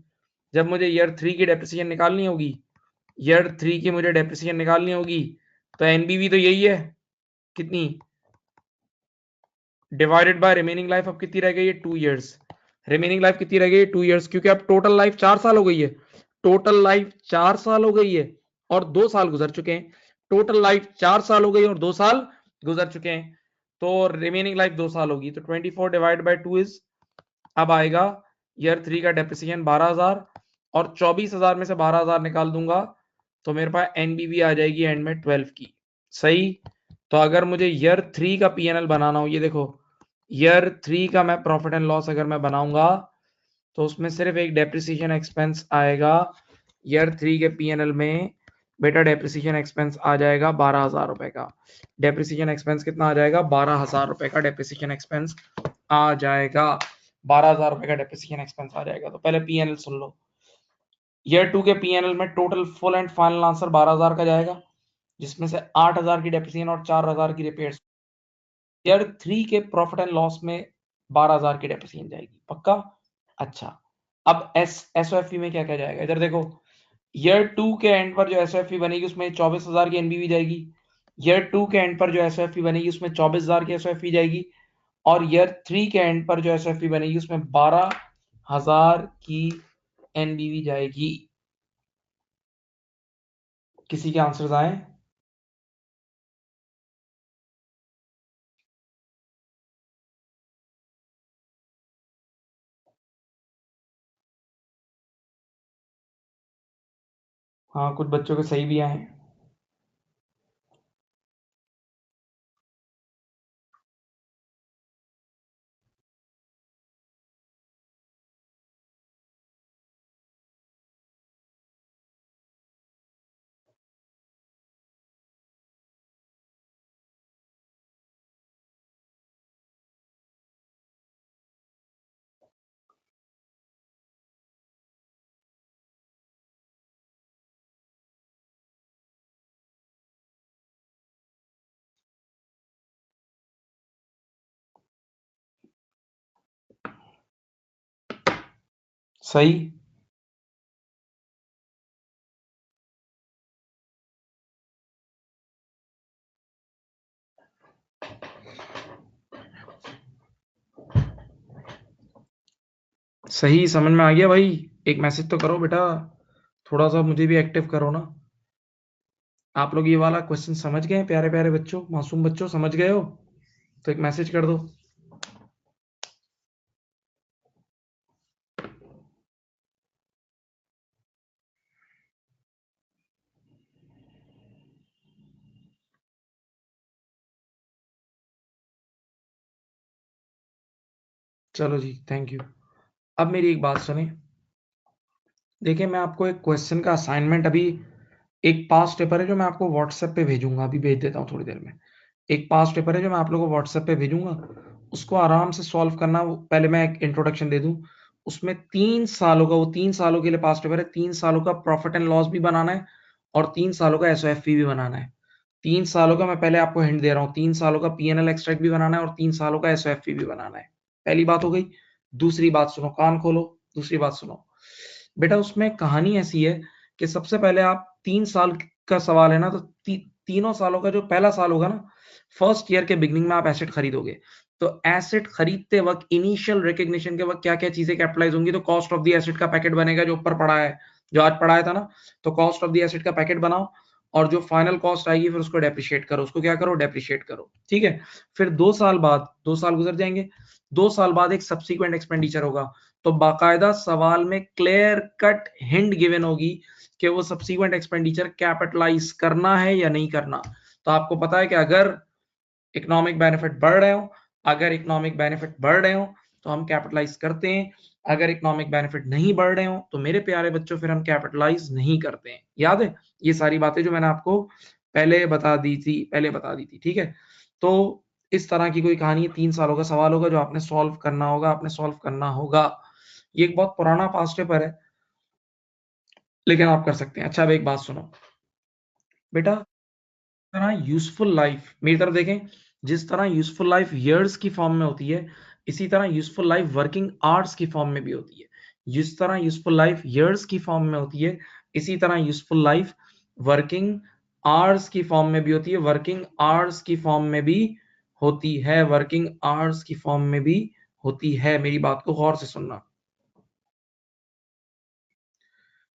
A: जब मुझे ईयर 3 की डेप्रिसिएशन निकालनी होगी, ईयर 3 की मुझे डेप्रिसिएशन निकालनी होगी, तो एनबीवी तो यही है, कितनी, डिवाइडेड बाय रिमेनिंग लाइफ। अब कितनी रह गई है? 2 इयर्स। रिमेनिंग लाइफ कितनी रह गई है? 2 इयर्स, क्योंकि अब टोटल लाइफ 4 साल हो गई है, टोटल लाइफ 4 साल हो गई है, और 2 साल गुजर चुके हैं। टोटल लाइफ 4 साल हो गई और 2 साल गुजर चुके हैं, तो रिमेनिंग लाइफ 2 साल होगी। तो 24 डिवाइड बाय 2 इज, अब आएगा ईयर 3 का डेप्रिसिएशन 12,000, और 24,000 में से 12,000 निकाल दूंगा, तो मेरे पास एनबीवी आ जाएगी एंड में 12 की। सही, तो अगर मुझे ईयर 3 का पीएनएल बनाना हो, ये देखो ईयर 3 का मैं प्रॉफिट एंड लॉस अगर मैं बनाऊंगा, तो उसमें सिर्फ एक डेप्रिसिएशन एक्सपेंस आएगा ईयर 3 के पीएनएल में। बेटा डेप्रिसिएशन एक्सपेंस आ जाएगा 12,000 रुपए का। डेप्रिसिएशन एक्सपेंस कितना आ जाएगा? 12,000 रुपए का डेप्रिसिएशन एक्सपेंस आ जाएगा। 12,000 रुपए का डेप्रिसिएशन एक्सपेंस आ जाएगा। तो पहले पीएनएल सुन लो, ईयर 2 के पीएनएल में total full and final answer 12,000 का जाएगा, जिसमें से 8,000 की डेप्रिसिएशन और 4,000 की रिपेयर्स। ईयर 3 के प्रॉफिट एंड लॉस में 12,000 की डेप्रिसिएशन जाएगी, पक्का? अच्छा, अब एसओएफई में क्या क्या जाएगा, इधर देखो, ईयर 2 के एंड पर जो एसओएफई बनेगी उसमें 24,000 की एनबीवी जाएगी। ईयर 2 के एंड पर जो एसओएफई बनेगी उसमें 24,000 की एसओएफई जाएगी, और ईयर 3 के एंड पर जो एसओएफई बनेगी उसमें 12,000 की एनबीवी जाएगी। किसी के आंसर्स आए? हाँ, कुछ बच्चों के सही भी आए। सही, सही समझ में आ गया भाई? एक मैसेज तो करो बेटा, थोड़ा सा मुझे भी एक्टिव करो ना। आप लोग ये वाला क्वेश्चन समझ गए? प्यारे प्यारे बच्चों, मासूम बच्चों, समझ गए हो? तो एक मैसेज कर दो। चलो जी, थैंक यू। अब मेरी एक बात सुने, देखिए मैं आपको एक क्वेश्चन का असाइनमेंट अभी, एक पास्ट पेपर है जो मैं आपको व्हाट्सएप पे भेजूंगा, अभी भेज देता हूँ थोड़ी देर में। एक पास्ट पेपर है जो मैं आप लोगों को व्हाट्सएप पे भेजूंगा, उसको आराम से सॉल्व करना। पहले मैं एक इंट्रोडक्शन दे दूं, उसमें 3 सालों का, वो 3 सालों के लिए पास्ट पेपर है, 3 सालों का प्रॉफिट एंड लॉस भी बनाना है और 3 सालों का एसओएफपी भी बनाना है। 3 सालों का, मैं पहले आपको हिंट दे रहा हूँ, 3 सालों का पीएनएल एक्सट्रैक्ट भी बनाना है और 3 सालों का एसओएफपी भी बनाना है। पहली बात हो गई। दूसरी बात सुनो, कान खोलो, दूसरी बात सुनो बेटा। उसमें कहानी ऐसी है कि सबसे पहले आप 3 साल का सवाल है ना, तो तीनों सालों का जो पहला साल होगा ना, फर्स्ट ईयर के बिगनिंग में आप एसेट खरीदोगे, तो एसेट खरीदते वक्त इनिशियल रिकग्निशन के वक्त क्या क्या चीजें कैपिटलाइज होंगी, तो कॉस्ट ऑफ द एसेट का पैकेट बनेगा जो ऊपर पड़ा है, जो आज पढ़ाया था ना। तो कॉस्ट ऑफ द एसेट का पैकेट बनाओ और जो फाइनल कॉस्ट आएगी फिर उसको डेप्रिशिएट करो, उसको क्या करो, डेप्रिशिएट करो, ठीक है। फिर 2 साल बाद, 2 साल गुजर जाएंगे, 2 साल बाद एक सब्सिक्वेंट एक्सपेंडिचर होगा, तो बाकायदा सवाल में क्लियर कट हिंट गिवन होगी कि वो सब्सिक्वेंट एक्सपेंडिचर कैपिटलाइज करना है या नहीं करना। तो आपको पता है कि अगर इकोनॉमिक बेनिफिट बढ़ रहे हो, अगर इकोनॉमिक बेनिफिट बढ़ रहे हो तो हम कैपिटलाइज करते हैं, अगर इकोनॉमिक बेनिफिट नहीं बढ़ रहे हो तो मेरे प्यारे बच्चों फिर हम कैपिटलाइज नहीं करते हैं। याद है ये सारी बातें जो मैंने आपको पहले बता दी थी, ठीक है। तो इस तरह की कोई कहानी है, 3 सालों का सवाल होगा जो आपने सॉल्व करना होगा, आपने सॉल्व करना होगा। ये एक बहुत पुराना पास्ट पेपर है लेकिन आप कर सकते हैं। अच्छा अब एक बात सुनो बेटा, तरह यूजफुल लाइफ, मेरी तरफ देखें, जिस तरह यूजफुल लाइफ ईयर्स की फॉर्म में होती है, इसी तरह यूजफुल लाइफ वर्किंग आवर्स की फॉर्म में भी होती है। जिस तरह यूजफुल लाइफ ईयर्स की फॉर्म में होती है, इसी तरह यूजफुल लाइफ वर्किंग आवर्स की फॉर्म में भी होती है, वर्किंग आवर्स की फॉर्म में भी होती है, वर्किंग आवर्स की फॉर्म में भी होती है। मेरी बात को गौर से सुनना।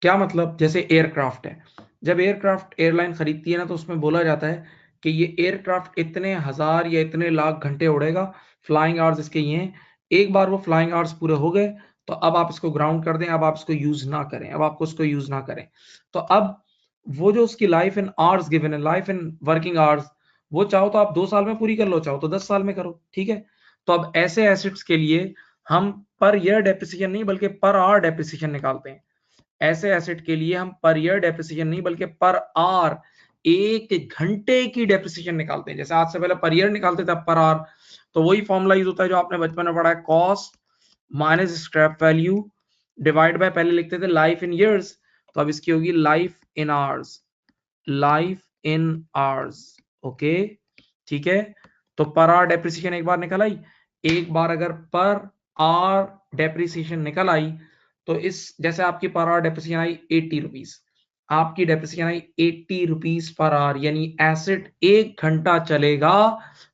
A: क्या मतलब, जैसे एयरक्राफ्ट है, जब एयरक्राफ्ट एयरलाइन खरीदती है ना, तो उसमें बोला जाता है कि ये एयरक्राफ्ट इतने हजार या इतने लाख घंटे उड़ेगा, फ्लाइंग आवर्स इसके ये हैं। एक बार वो फ्लाइंग आवर्स पूरे हो गए तो अब आप इसको ग्राउंड कर दें, अब आप इसको यूज ना करें, अब आपको उसको यूज ना करें। तो अब वो जो उसकी लाइफ इन आवर्स गिवन है, लाइफ इन वर्किंग आवर्स, वो चाहो तो आप 2 साल में पूरी कर लो, चाहो तो 10 साल में करो, ठीक है। तो अब ऐसे एसेट्स के लिए हम पर ईयर डेप्रिसिएशन नहीं बल्कि पर आवर डेप्रिसिएशन निकालते हैं। ऐसे एसेट के लिए हम पर ईयर डेप्रिसिएशन नहीं बल्कि पर आवर, एक घंटे की डेप्रिसिएशन निकालते हैं। जैसे आज से पहले पर ईयर निकालते थे, अब पर आवर। तो वही फॉर्मूला यूज होता है जो आपने बचपन में पढ़ा है, cost minus scrap value divide bye, पहले लिखते थे लाइफ इन ईयर्स, तो अब इसकी होगी life in hours, life in hours, okay, ठीक है। तो पर आवर डेप्रिसिएशन एक बार निकल आई, एक बार अगर पर आवर डेप्रिसिएशन निकल आई, तो इस जैसे आपकी पर आवर डेप्रिसिएशन आई 80 रुपीज, आपकी डेप्रिसिएशन आई 80 रुपीज पर आवर, यानी एसेट 1 घंटा चलेगा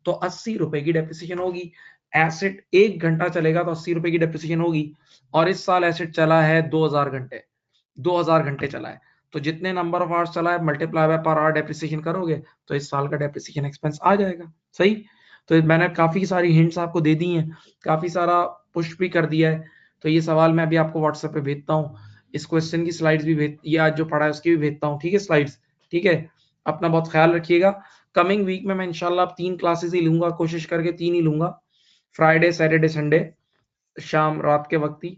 A: तो 80 रुपए की डेप्रिसिएशन होगी। एसेट 1 घंटा चलेगा तो 80 रुपए की डेप्रिसिएशन होगी। और इस साल एसेट चला है 2000 घंटे, 2000 घंटे चला है, तो जितने नंबर ऑफ आवर्स चला है multiply by per hour depreciation करोगे तो इस साल का डेप्रिसिएशन एक्सपेंस आ जाएगा। सही। तो मैंने काफी सारी हिंट्स आपको दे दी हैं, काफी सारा पुश भी कर दिया है। तो ये सवाल मैं अभी आपको व्हाट्सएप पे भेजता हूँ, इस क्वेश्चन की स्लाइड्स भी भेज, ये आज जो पढ़ा है उसकी भी भेजता हूँ, ठीक है, स्लाइड्स, ठीक है। अपना बहुत ख्याल रखिएगा। कमिंग वीक में मैं इंशाल्लाह 3 क्लासेस ही लूंगा, कोशिश करके 3 ही लूंगा, फ्राइडे सैटरडे संडे, शाम रात के वक्त ही।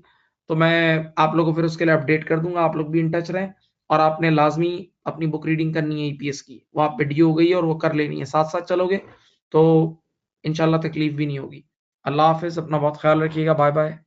A: तो मैं आप लोगों को फिर उसके लिए अपडेट कर दूंगा, आप लोग भी इन टच रहें। और आपने लाजमी अपनी बुक रीडिंग करनी है ईपीएस की, वो आप पे ड्यू हो गई है और वो कर लेनी है, साथ साथ चलोगे तो इंशाल्लाह तकलीफ भी नहीं होगी। अल्लाह हाफिज, अपना बहुत ख्याल रखिएगा, बाय बाय।